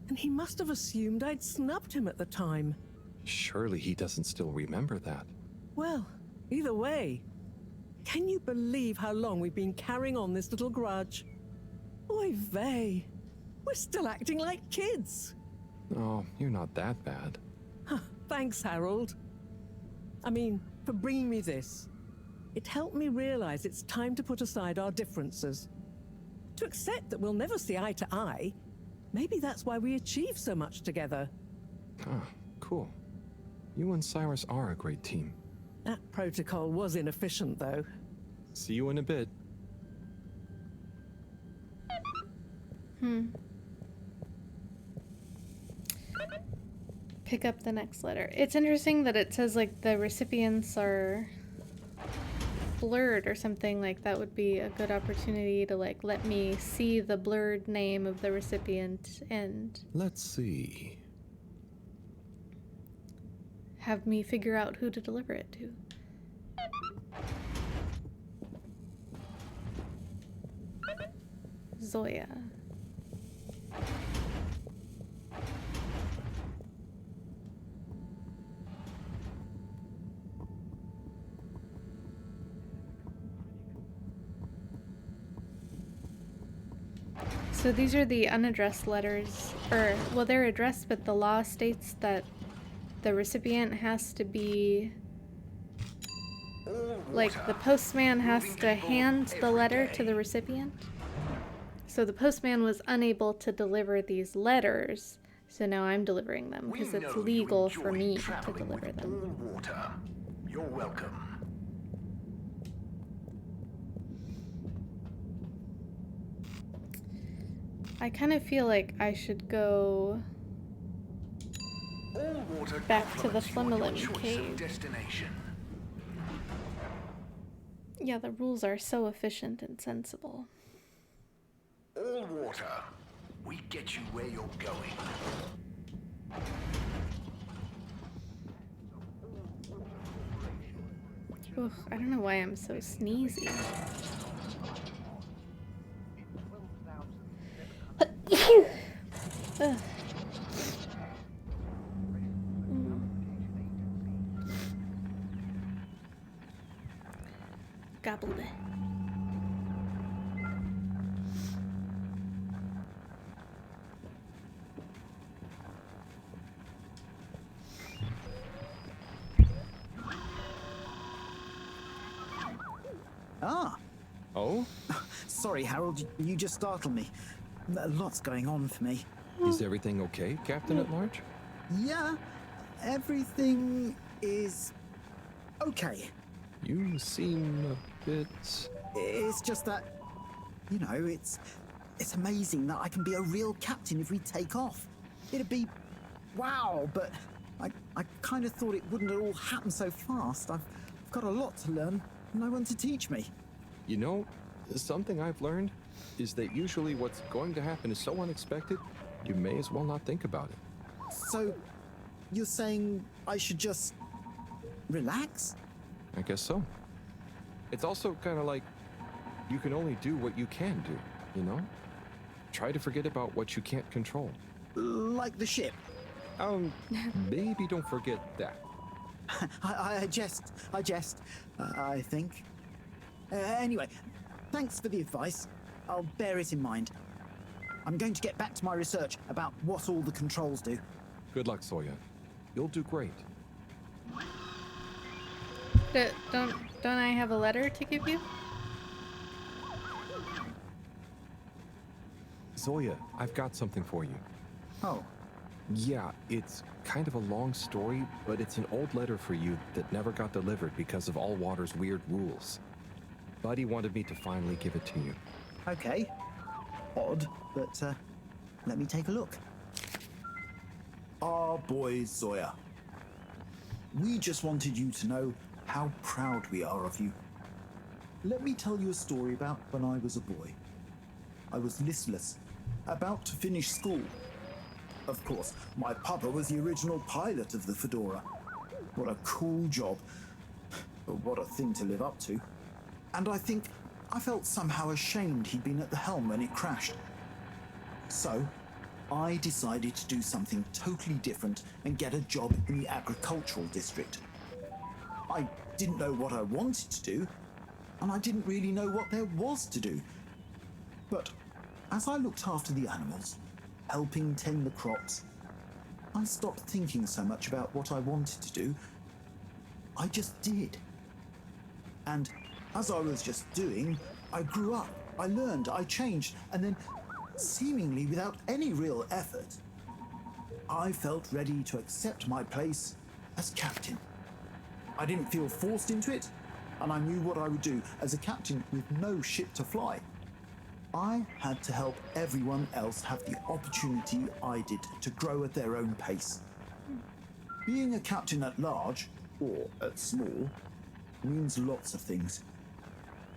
And he must have assumed I'd snubbed him at the time. Surely he doesn't still remember that. Well, either way, can you believe how long we've been carrying on this little grudge? Oy vey, we're still acting like kids. Oh, you're not that bad. Thanks, Harold. I mean, for bringing me this. It helped me realize it's time to put aside our differences. To accept that we'll never see eye to eye. Maybe that's why we achieve so much together. Ah, cool. You and Cyrus are a great team. That protocol was inefficient, though. See you in a bit. Pick up the next letter. It's interesting that it says like the recipients are blurred or something. Like that would be a good opportunity to like let me see the blurred name of the recipient and Let's see. have me figure out who to deliver it to. Zoya. So these are the unaddressed letters, or, well, they're addressed, but the law states that the recipient has to be, like, the postman has to hand the letter to the recipient. So the postman was unable to deliver these letters, so now I'm delivering them, because it's legal for me to deliver them. Water. You're welcome. I kind of feel like I should go back to the Flemmelin cave. Yeah, the rules are so efficient and sensible. All water. We get you where you're going. Ugh, I don't know why I'm so sneezy. Ugh. Gobbled it. Ah. Oh? Sorry, Harold, you just startled me. Lots going on for me. Is everything okay, Captain at Large? Yeah, everything is okay. You seem a bit... It's just that, you know, it's amazing that I can be a real captain if we take off. It'd be wow, but I kind of thought it wouldn't all happen so fast. I've got a lot to learn, no one to teach me. You know, something I've learned is that usually what's going to happen is so unexpected, you may as well not think about it. So, you're saying I should just relax? I guess so. It's also kind of like you can only do what you can do, you know? Try to forget about what you can't control. Like the ship? Maybe don't forget that. I jest, I think. Anyway, thanks for the advice. I'll bear it in mind. I'm going to get back to my research about what all the controls do. Good luck, Soya. You'll do great. Don't I have a letter to give you? Zoya, I've got something for you. Oh. Yeah, it's kind of a long story, but it's an old letter for you that never got delivered because of Allwater's weird rules. Buddy wanted me to finally give it to you. Okay. Odd, but let me take a look. Our boy Zoya. We just wanted you to know how proud we are of you. Let me tell you a story about when I was a boy. I was listless, about to finish school. Of course, my papa was the original pilot of the Fedora. What a cool job. But what a thing to live up to. And I think I felt somehow ashamed he'd been at the helm when it crashed. So, I decided to do something totally different and get a job in the agricultural district. I didn't know what I wanted to do, and I didn't really know what there was to do. But as I looked after the animals, helping tend the crops, I stopped thinking so much about what I wanted to do. I just did. And as I was just doing, I grew up, I learned, I changed, and then, seemingly without any real effort, I felt ready to accept my place as captain. I didn't feel forced into it, and I knew what I would do as a captain with no ship to fly. I had to help everyone else have the opportunity I did to grow at their own pace. Being a captain at large, or at small, means lots of things.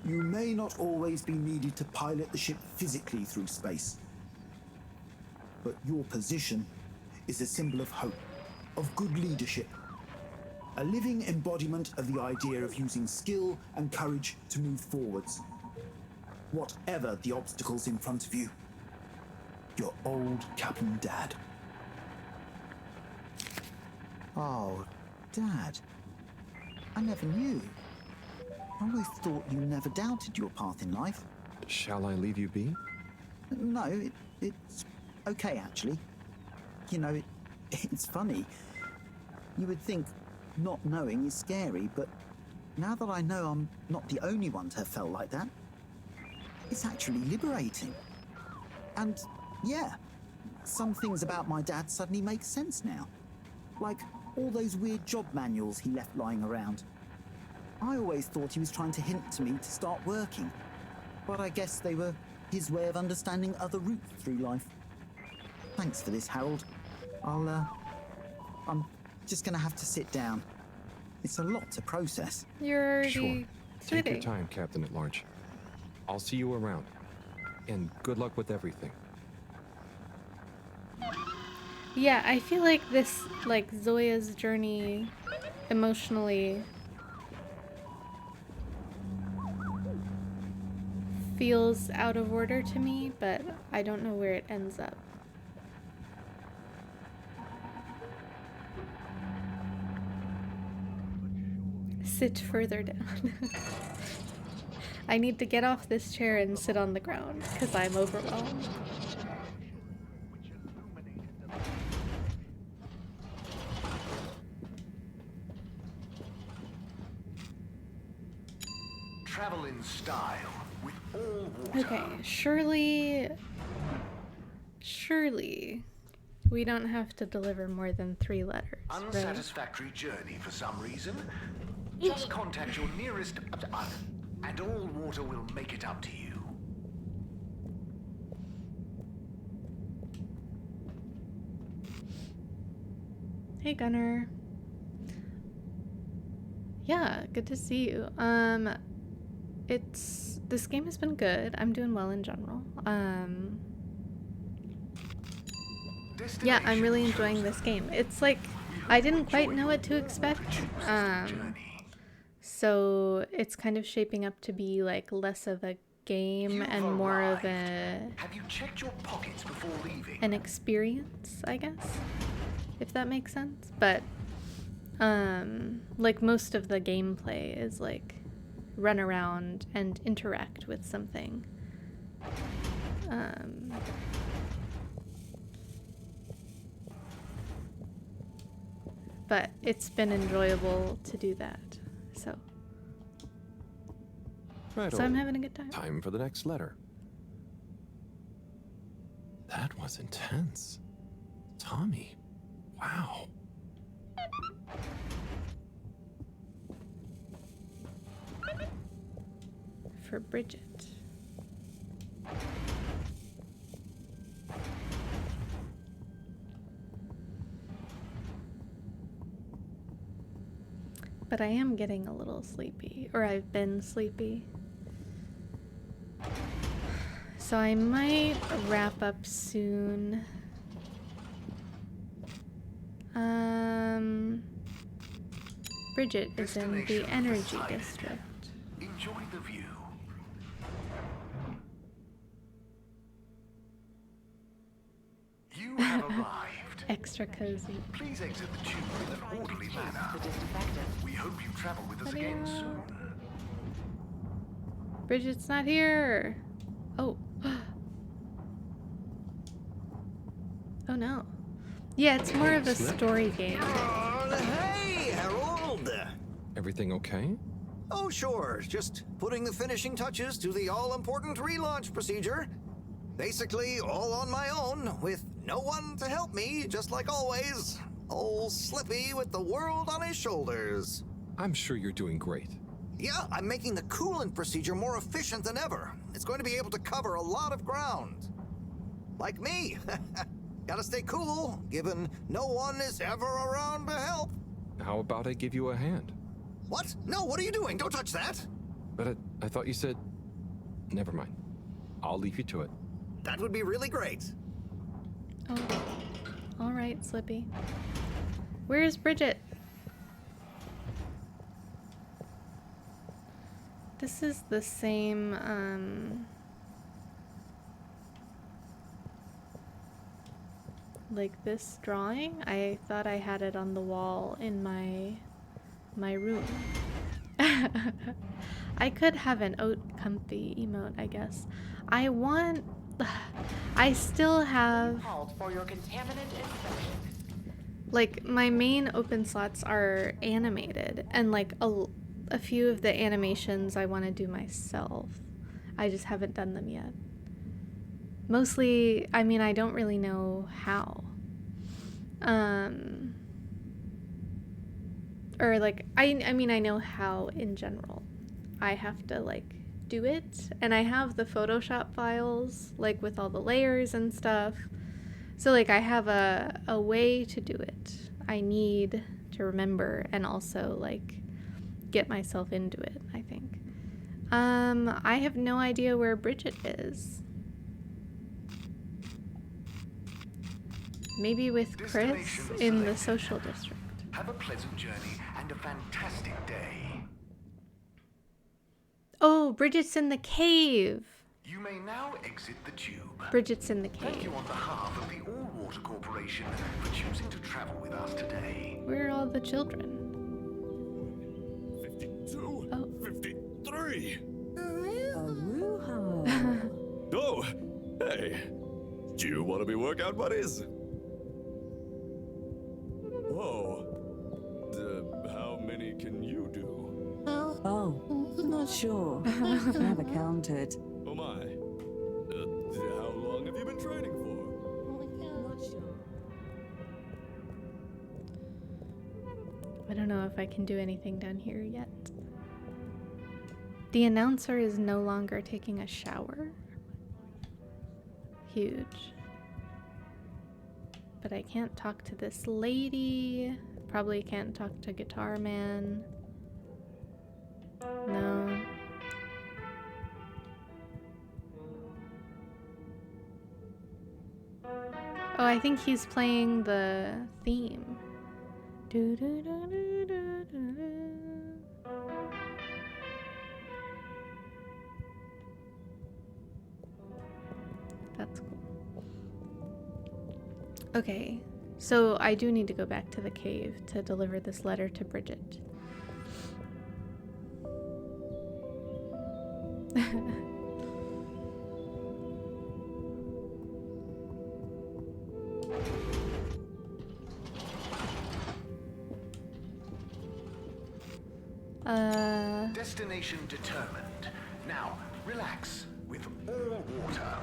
You may not always be needed to pilot the ship physically through space. But your position is a symbol of hope, of good leadership, a living embodiment of the idea of using skill and courage to move forwards. Whatever the obstacles in front of you, your old Captain Dad. Oh, Dad. I never knew. I always thought you never doubted your path in life. Shall I leave you be? No, it's okay, actually. You know, it's funny. You would think not knowing is scary, but now that I know I'm not the only one to have felt like that, it's actually liberating. And yeah, some things about my dad suddenly make sense now. Like all those weird job manuals he left lying around. I always thought he was trying to hint to me to start working, but I guess they were his way of understanding other routes through life. Thanks for this, Harold. I'm just gonna have to sit down. It's a lot to process. You're already Sure. sitting. Take your time, Captain at Large. I'll see you around. And good luck with everything. Yeah, I feel like this, like, Zoya's journey emotionally feels out of order to me, but I don't know where it ends up. Sit further down. I need to get off this chair and sit on the ground because I'm overwhelmed. Travel in style with all water. Okay, surely we don't have to deliver more than 3 letters, right? Unsatisfactory journey for some reason? Just contact your nearest and all water will make it up to you. Hey Gunner. Yeah, good to see you. This game has been good. I'm doing well in general. Yeah, I'm really enjoying this game. It's like I didn't quite know what to expect. So it's kind of shaping up to be like less of a game and more of a Have you checked your pockets before leaving? an experience, I guess, if that makes sense. But like most of the gameplay is like run around and interact with something. but it's been enjoyable to do that. So I'm having a good time. Time for the next letter. That was intense. Tommy. Wow. For Bridget. But I am getting a little sleepy, or I've been sleepy. So I might wrap up soon. Bridget is in the energy district. Enjoy the view. You have arrived. Extra cozy. Please exit the tube in an orderly manner. We hope you travel with us again soon. Bridget's not here. Oh. Oh no. Yeah, it's more of a story game. Hey, Harold! Everything okay? Oh, sure. Just putting the finishing touches to the all-important relaunch procedure. Basically, all on my own, with no one to help me, just like always. Old Slippy with the world on his shoulders. I'm sure you're doing great. Yeah, I'm making the coolant procedure more efficient than ever. It's going to be able to cover a lot of ground. Like me. Gotta stay cool, given no one is ever around to help. How about I give you a hand? What? No, what are you doing? Don't touch that. But I thought you said... Never mind. I'll leave you to it. That would be really great. Oh. All right, Slippy. Where is Bridget? This is the same, like this drawing. I thought I had it on the wall in my room. I could have an oat comfy emote, I guess. I still have, For your contaminant inspection. like, my main open slots are animated, and like a few of the animations I want to do myself. I just haven't done them yet. Mostly, I mean, I don't really know how. Or like, I mean, I know how in general. I have to like do it, and I have the Photoshop files like with all the layers and stuff. So like I have a way to do it. I need to remember and also like get myself into it, I think. I have no idea where Bridget is. Maybe with Chris in the social district. Have a pleasant journey and a fantastic day. Oh, Bridget's in the cave. You may now exit the tube. Bridget's in the Thank cave. you on behalf of the All Water Corporation for choosing to travel with us today. Where are all the children? 52. Oh. 53. Oh, hey. Do you want to be workout buddies? Whoa. How many can you do? Oh, not sure. Never counted. Oh my. How long have you been training for? Not sure. I don't know if I can do anything down here yet. The announcer is no longer taking a shower. Huge. But I can't talk to this lady. Probably can't talk to Guitar Man. No. Oh, I think he's playing the theme. That's cool. Okay, so I do need to go back to the cave to deliver this letter to Bridget. Destination determined. Now, relax with all water.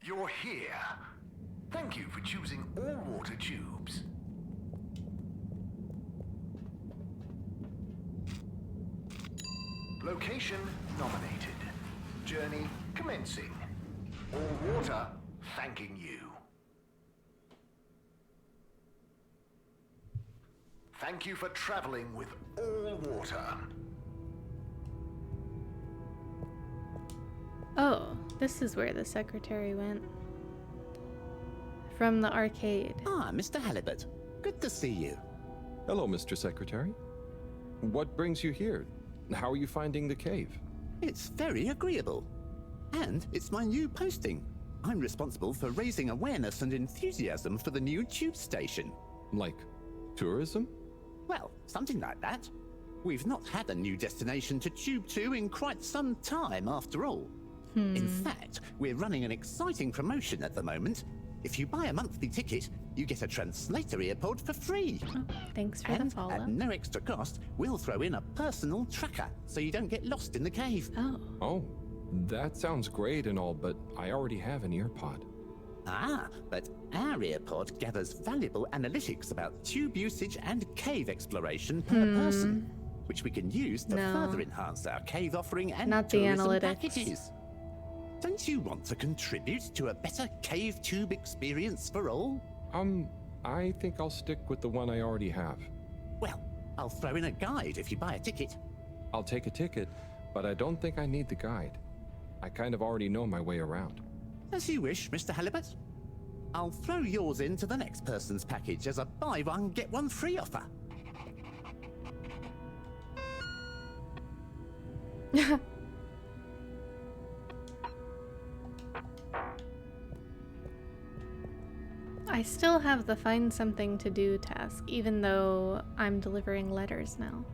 You're here. Thank you for choosing all water tubes. Location nominated. Journey commencing. All water thanking you. Thank you for traveling with all water. Oh, this is where the secretary went. From the arcade. Ah, Mr. Halibut. Good to see you. Hello, Mr. Secretary. What brings you here? How are you finding the cave? It's very agreeable. And it's my new posting. I'm responsible for raising awareness and enthusiasm for the new tube station. Like tourism? Well, something like that. We've not had a new destination to tube to in quite some time, after all. In fact, we're running an exciting promotion at the moment. If you buy a monthly ticket, you get a translator earpod for free. Oh, thanks for the follow. At no extra cost, we'll throw in a personal tracker so you don't get lost in the cave. Oh, that sounds great and all, but I already have an earpod. Ah, but our earpod gathers valuable analytics about tube usage and cave exploration per person, which we can use to further enhance our cave offering and not the tourism analytics. packages. Don't you want to contribute to a better cave tube experience for all? I think I'll stick with the one I already have. Well, I'll throw in a guide if you buy a ticket. I'll take a ticket, but I don't think I need the guide. I kind of already know my way around. As you wish, Mr. Halibut. I'll throw yours into the next person's package as a buy one, get one free offer. I still have the find something to do task, even though I'm delivering letters now.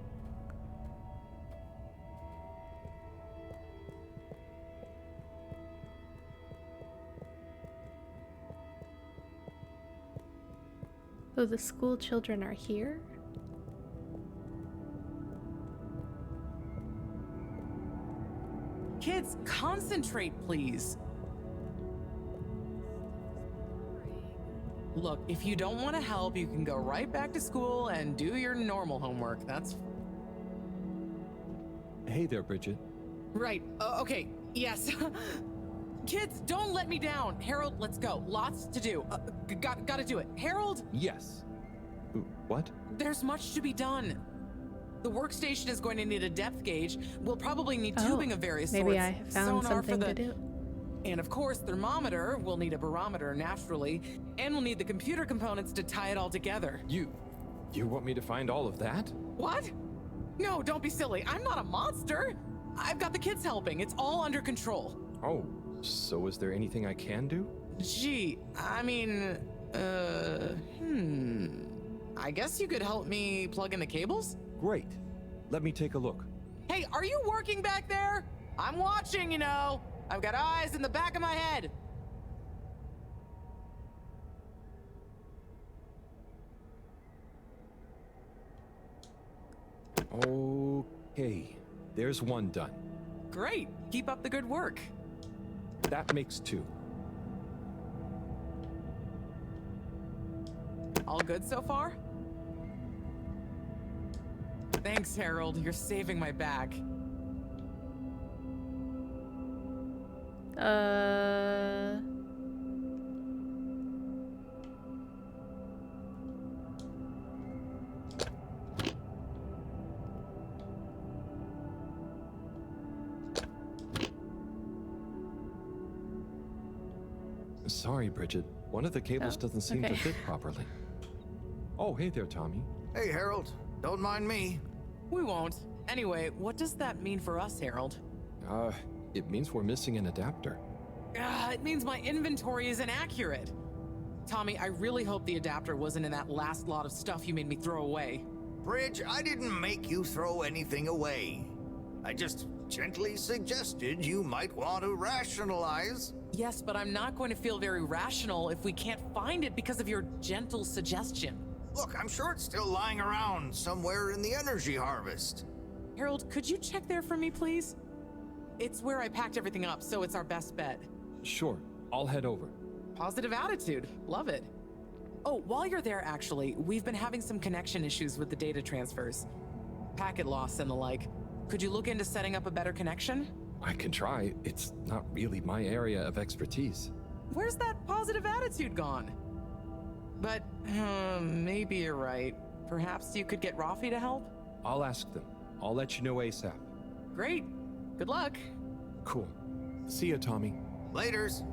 Oh, the school children are here? Kids, concentrate, please. Look, if you don't want to help, you can go right back to school and do your normal homework. That's... Hey there, Bridget. Right. Okay. Yes. Kids, don't let me down. Harold, let's go. Lots to do. Gotta do it. Harold? Yes. What? There's much to be done. The workstation is going to need a depth gauge. We'll probably need tubing of various sorts. Maybe I have found sonar something for the... to do. And of course, thermometer. We'll need a barometer, naturally. And we'll need the computer components to tie it all together. You want me to find all of that? What? No, don't be silly. I'm not a monster. I've got the kids helping. It's all under control. Oh, so is there anything I can do? Gee, I mean, I guess you could help me plug in the cables? Great. Let me take a look. Hey, are you working back there? I'm watching, you know. I've got eyes in the back of my head. Okay, there's one done. Great. Keep up the good work. That makes two. All good so far? Thanks, Harold. You're saving my back. Sorry, Bridget. One of the cables doesn't seem to fit properly. Oh, hey there, Tommy. Hey, Harold. Don't mind me. We won't. Anyway, what does that mean for us, Harold? It means we're missing an adapter. It means my inventory is inaccurate. Tommy, I really hope the adapter wasn't in that last lot of stuff you made me throw away. Bridge, I didn't make you throw anything away. I just gently suggested you might want to rationalize. Yes, but I'm not going to feel very rational if we can't find it because of your gentle suggestion. Look, I'm sure it's still lying around somewhere in the energy harvest. Harold, could you check there for me, please? It's where I packed everything up, so it's our best bet. Sure, I'll head over. Positive attitude. Love it. Oh, while you're there, actually, we've been having some connection issues with the data transfers. Packet loss and the like. Could you look into setting up a better connection? I can try. It's not really my area of expertise. Where's that positive attitude gone? But, maybe you're right. Perhaps you could get Rafi to help? I'll ask them. I'll let you know ASAP. Great. Good luck. Cool. See ya, Tommy. Laters.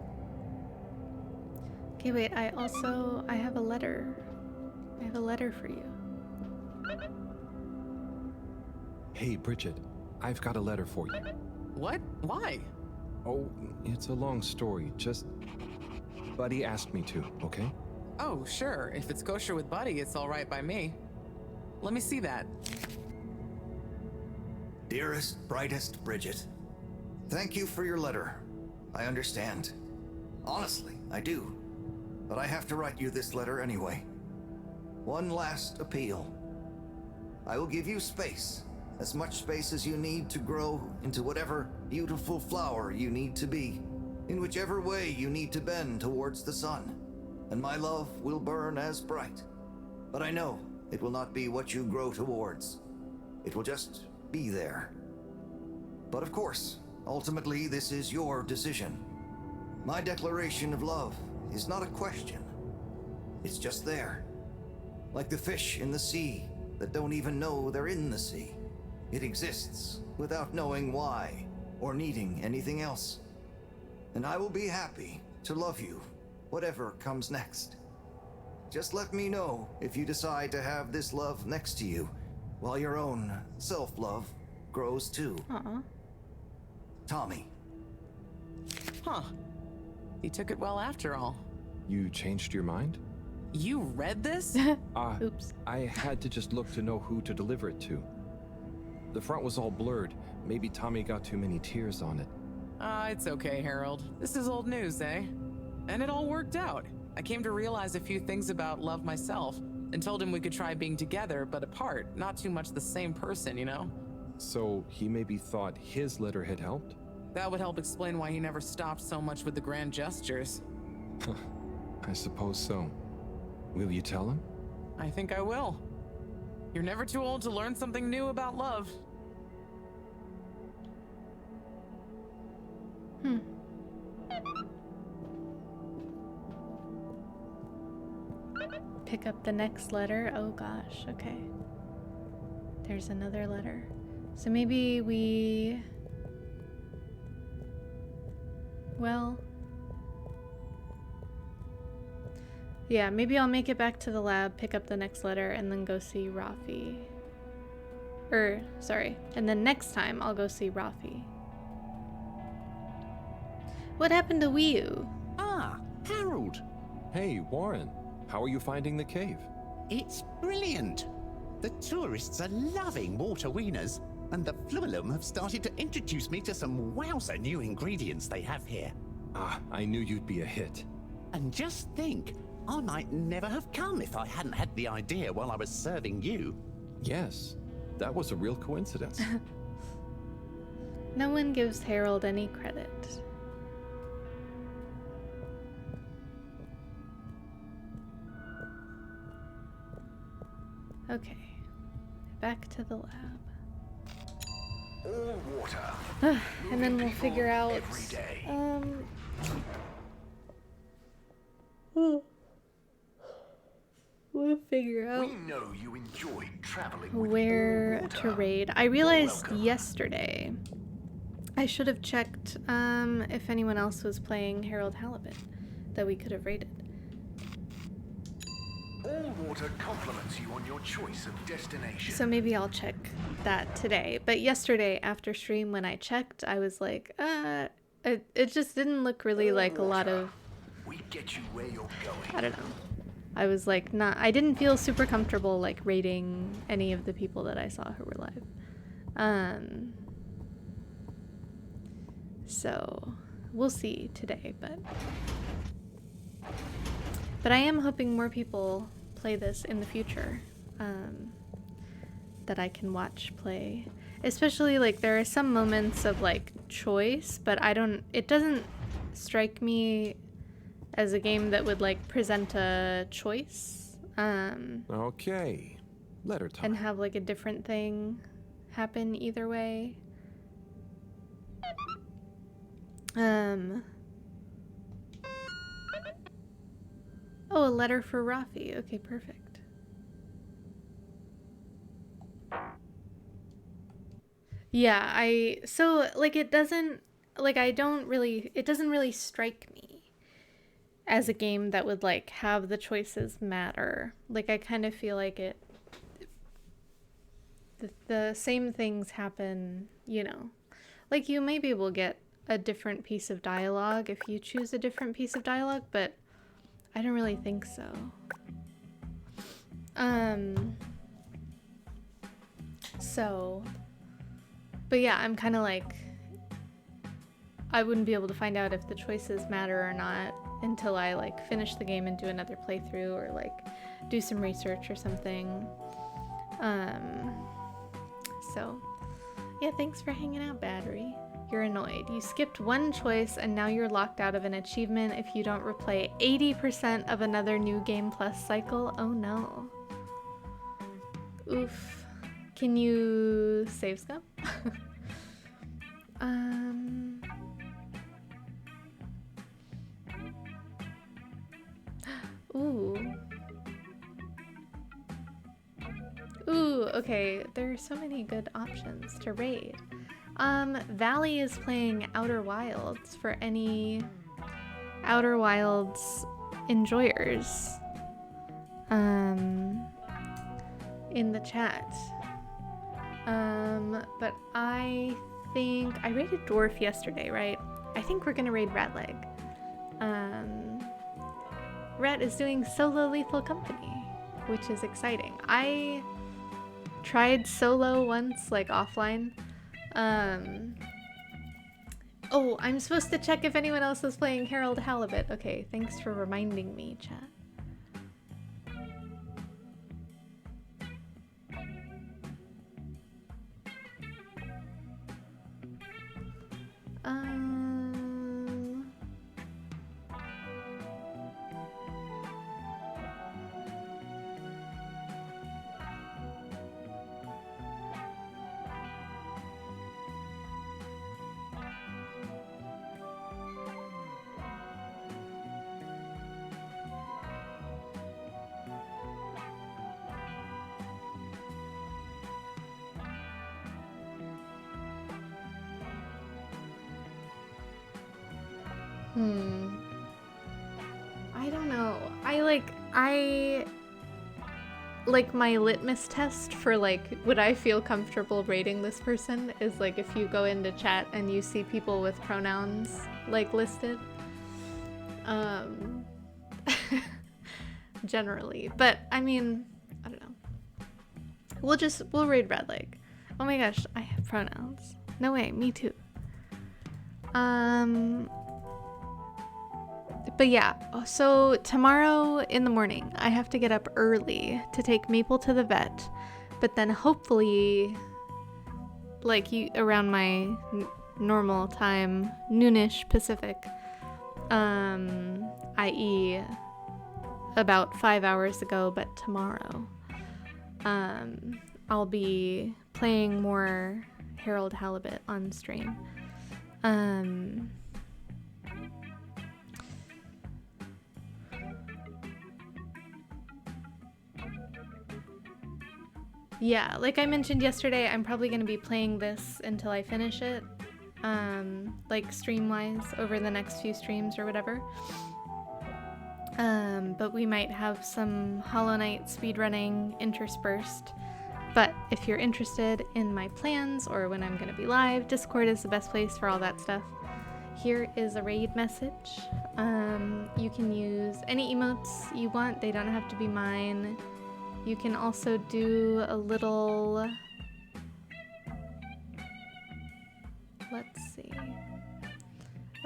Okay, wait, I have a letter. I have a letter for you. Hey, Bridget. I've got a letter for you. What? Why? Oh, it's a long story. Just... Buddy asked me to, okay? Oh, sure. If it's kosher with Buddy, it's all right by me. Let me see that. Dearest, brightest Bridget, thank you for your letter. I understand. Honestly, I do. But I have to write you this letter anyway. One last appeal. I will give you space. As much space as you need to grow into whatever beautiful flower you need to be. In whichever way you need to bend towards the sun. And my love will burn as bright. But I know it will not be what you grow towards. It will just be there. But of course, ultimately this is your decision. My declaration of love is not a question. It's just there. Like the fish in the sea that don't even know they're in the sea. It exists without knowing why or needing anything else. And I will be happy to love you, whatever comes next. Just let me know if you decide to have this love next to you, while your own self-love grows too. Tommy. Huh. He took it well after all. You changed your mind? You read this? Oops. I had to just look to know who to deliver it to. The front was all blurred. Maybe Tommy got too many tears on it. It's okay, Harold. This is old news, eh? And it all worked out. I came to realize a few things about love myself, and told him we could try being together, but apart, not too much the same person, you know? So he maybe thought his letter had helped? That would help explain why he never stopped so much with the grand gestures. I suppose so. Will you tell him? I think I will. You're never too old to learn something new about love. Pick up the next letter. Oh gosh, okay. There's another letter. So maybe we... Well... Yeah, maybe I'll make it back to the lab, pick up the next letter, and then go see Rafi. Sorry. And then next time, I'll go see Rafi. What happened to Wii-U? Ah, Harold. Hey, Warren. How are you finding the cave? It's brilliant. The tourists are loving water wieners, and the Flumelum have started to introduce me to some wowzer new ingredients they have here. Ah, I knew you'd be a hit. And just think, I might never have come if I hadn't had the idea while I was serving you. Yes, that was a real coincidence. No one gives Harold any credit. Okay, back to the lab. All water. And then we'll figure out every day. We'll figure out We know you enjoyed traveling with where all water. to raid. I realized yesterday I should have checked if anyone else was playing Harold Halibut that we could have raided. All water compliments you on your choice of destination. So maybe I'll check that today. But yesterday after stream when I checked, I was like, it just didn't look really like a lot of, We get you where you're going. I don't know. I was like, I didn't feel super comfortable like rating any of the people that I saw who were live. So we'll see today, but I am hoping more people play this in the future, that I can watch play. Especially, like, there are some moments of, like, choice, but it doesn't strike me as a game that would, like, present a choice. Okay. Letter time. And have, like, a different thing happen either way. Oh, a letter for Rafi. Okay, perfect. Yeah, so, like, it doesn't really strike me as a game that would, like, have the choices matter. Like, I kind of feel like the same things happen, you know. Like, you maybe will get a different piece of dialogue if you choose a different piece of dialogue, but I don't really think so. But yeah, I'm kind of like, I wouldn't be able to find out if the choices matter or not until I, like, finish the game and do another playthrough or, like, do some research or something. So yeah, thanks for hanging out, Battery. You're annoyed. You skipped one choice and now you're locked out of an achievement if you don't replay 80% of another New Game Plus cycle. Oh no. Oof. Can you save scum? Ooh. Ooh, okay. There are so many good options to raid. Valley is playing Outer Wilds for any Outer Wilds enjoyers. In the chat. But I think I raided Dwarf yesterday, right? I think we're gonna raid Ratleg. Rat is doing solo Lethal Company, which is exciting. I tried solo once, like offline. Oh, I'm supposed to check if anyone else is playing Harold Halibut. Okay, thanks for reminding me, chat. I don't know. I like my litmus test for, like, would I feel comfortable rating this person is, like, if you go into chat and you see people with pronouns, like, listed. Generally. But, I mean, I don't know. We'll raid Redleg. Oh my gosh, I have pronouns. No way, me too. But yeah, so tomorrow in the morning, I have to get up early to take Maple to the vet, but then hopefully, like, around my normal time, noonish Pacific, i.e. about 5 hours ago, but tomorrow, I'll be playing more Harold Halibut on stream. Yeah, like I mentioned yesterday, I'm probably going to be playing this until I finish it, like stream-wise over the next few streams or whatever. But we might have some Hollow Knight speedrunning interspersed. But if you're interested in my plans or when I'm going to be live, Discord is the best place for all that stuff. Here is a raid message. You can use any emotes you want. They don't have to be mine. You can also do a little... Let's see.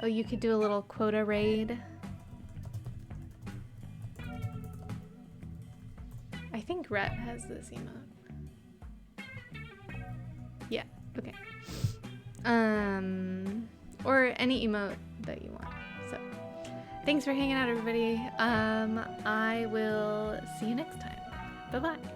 Oh, you could do a little quota raid. think Rhett has this emote. Yeah, okay. Or any emote that you want. So, thanks for hanging out, everybody. I will see you next time. Bye-bye.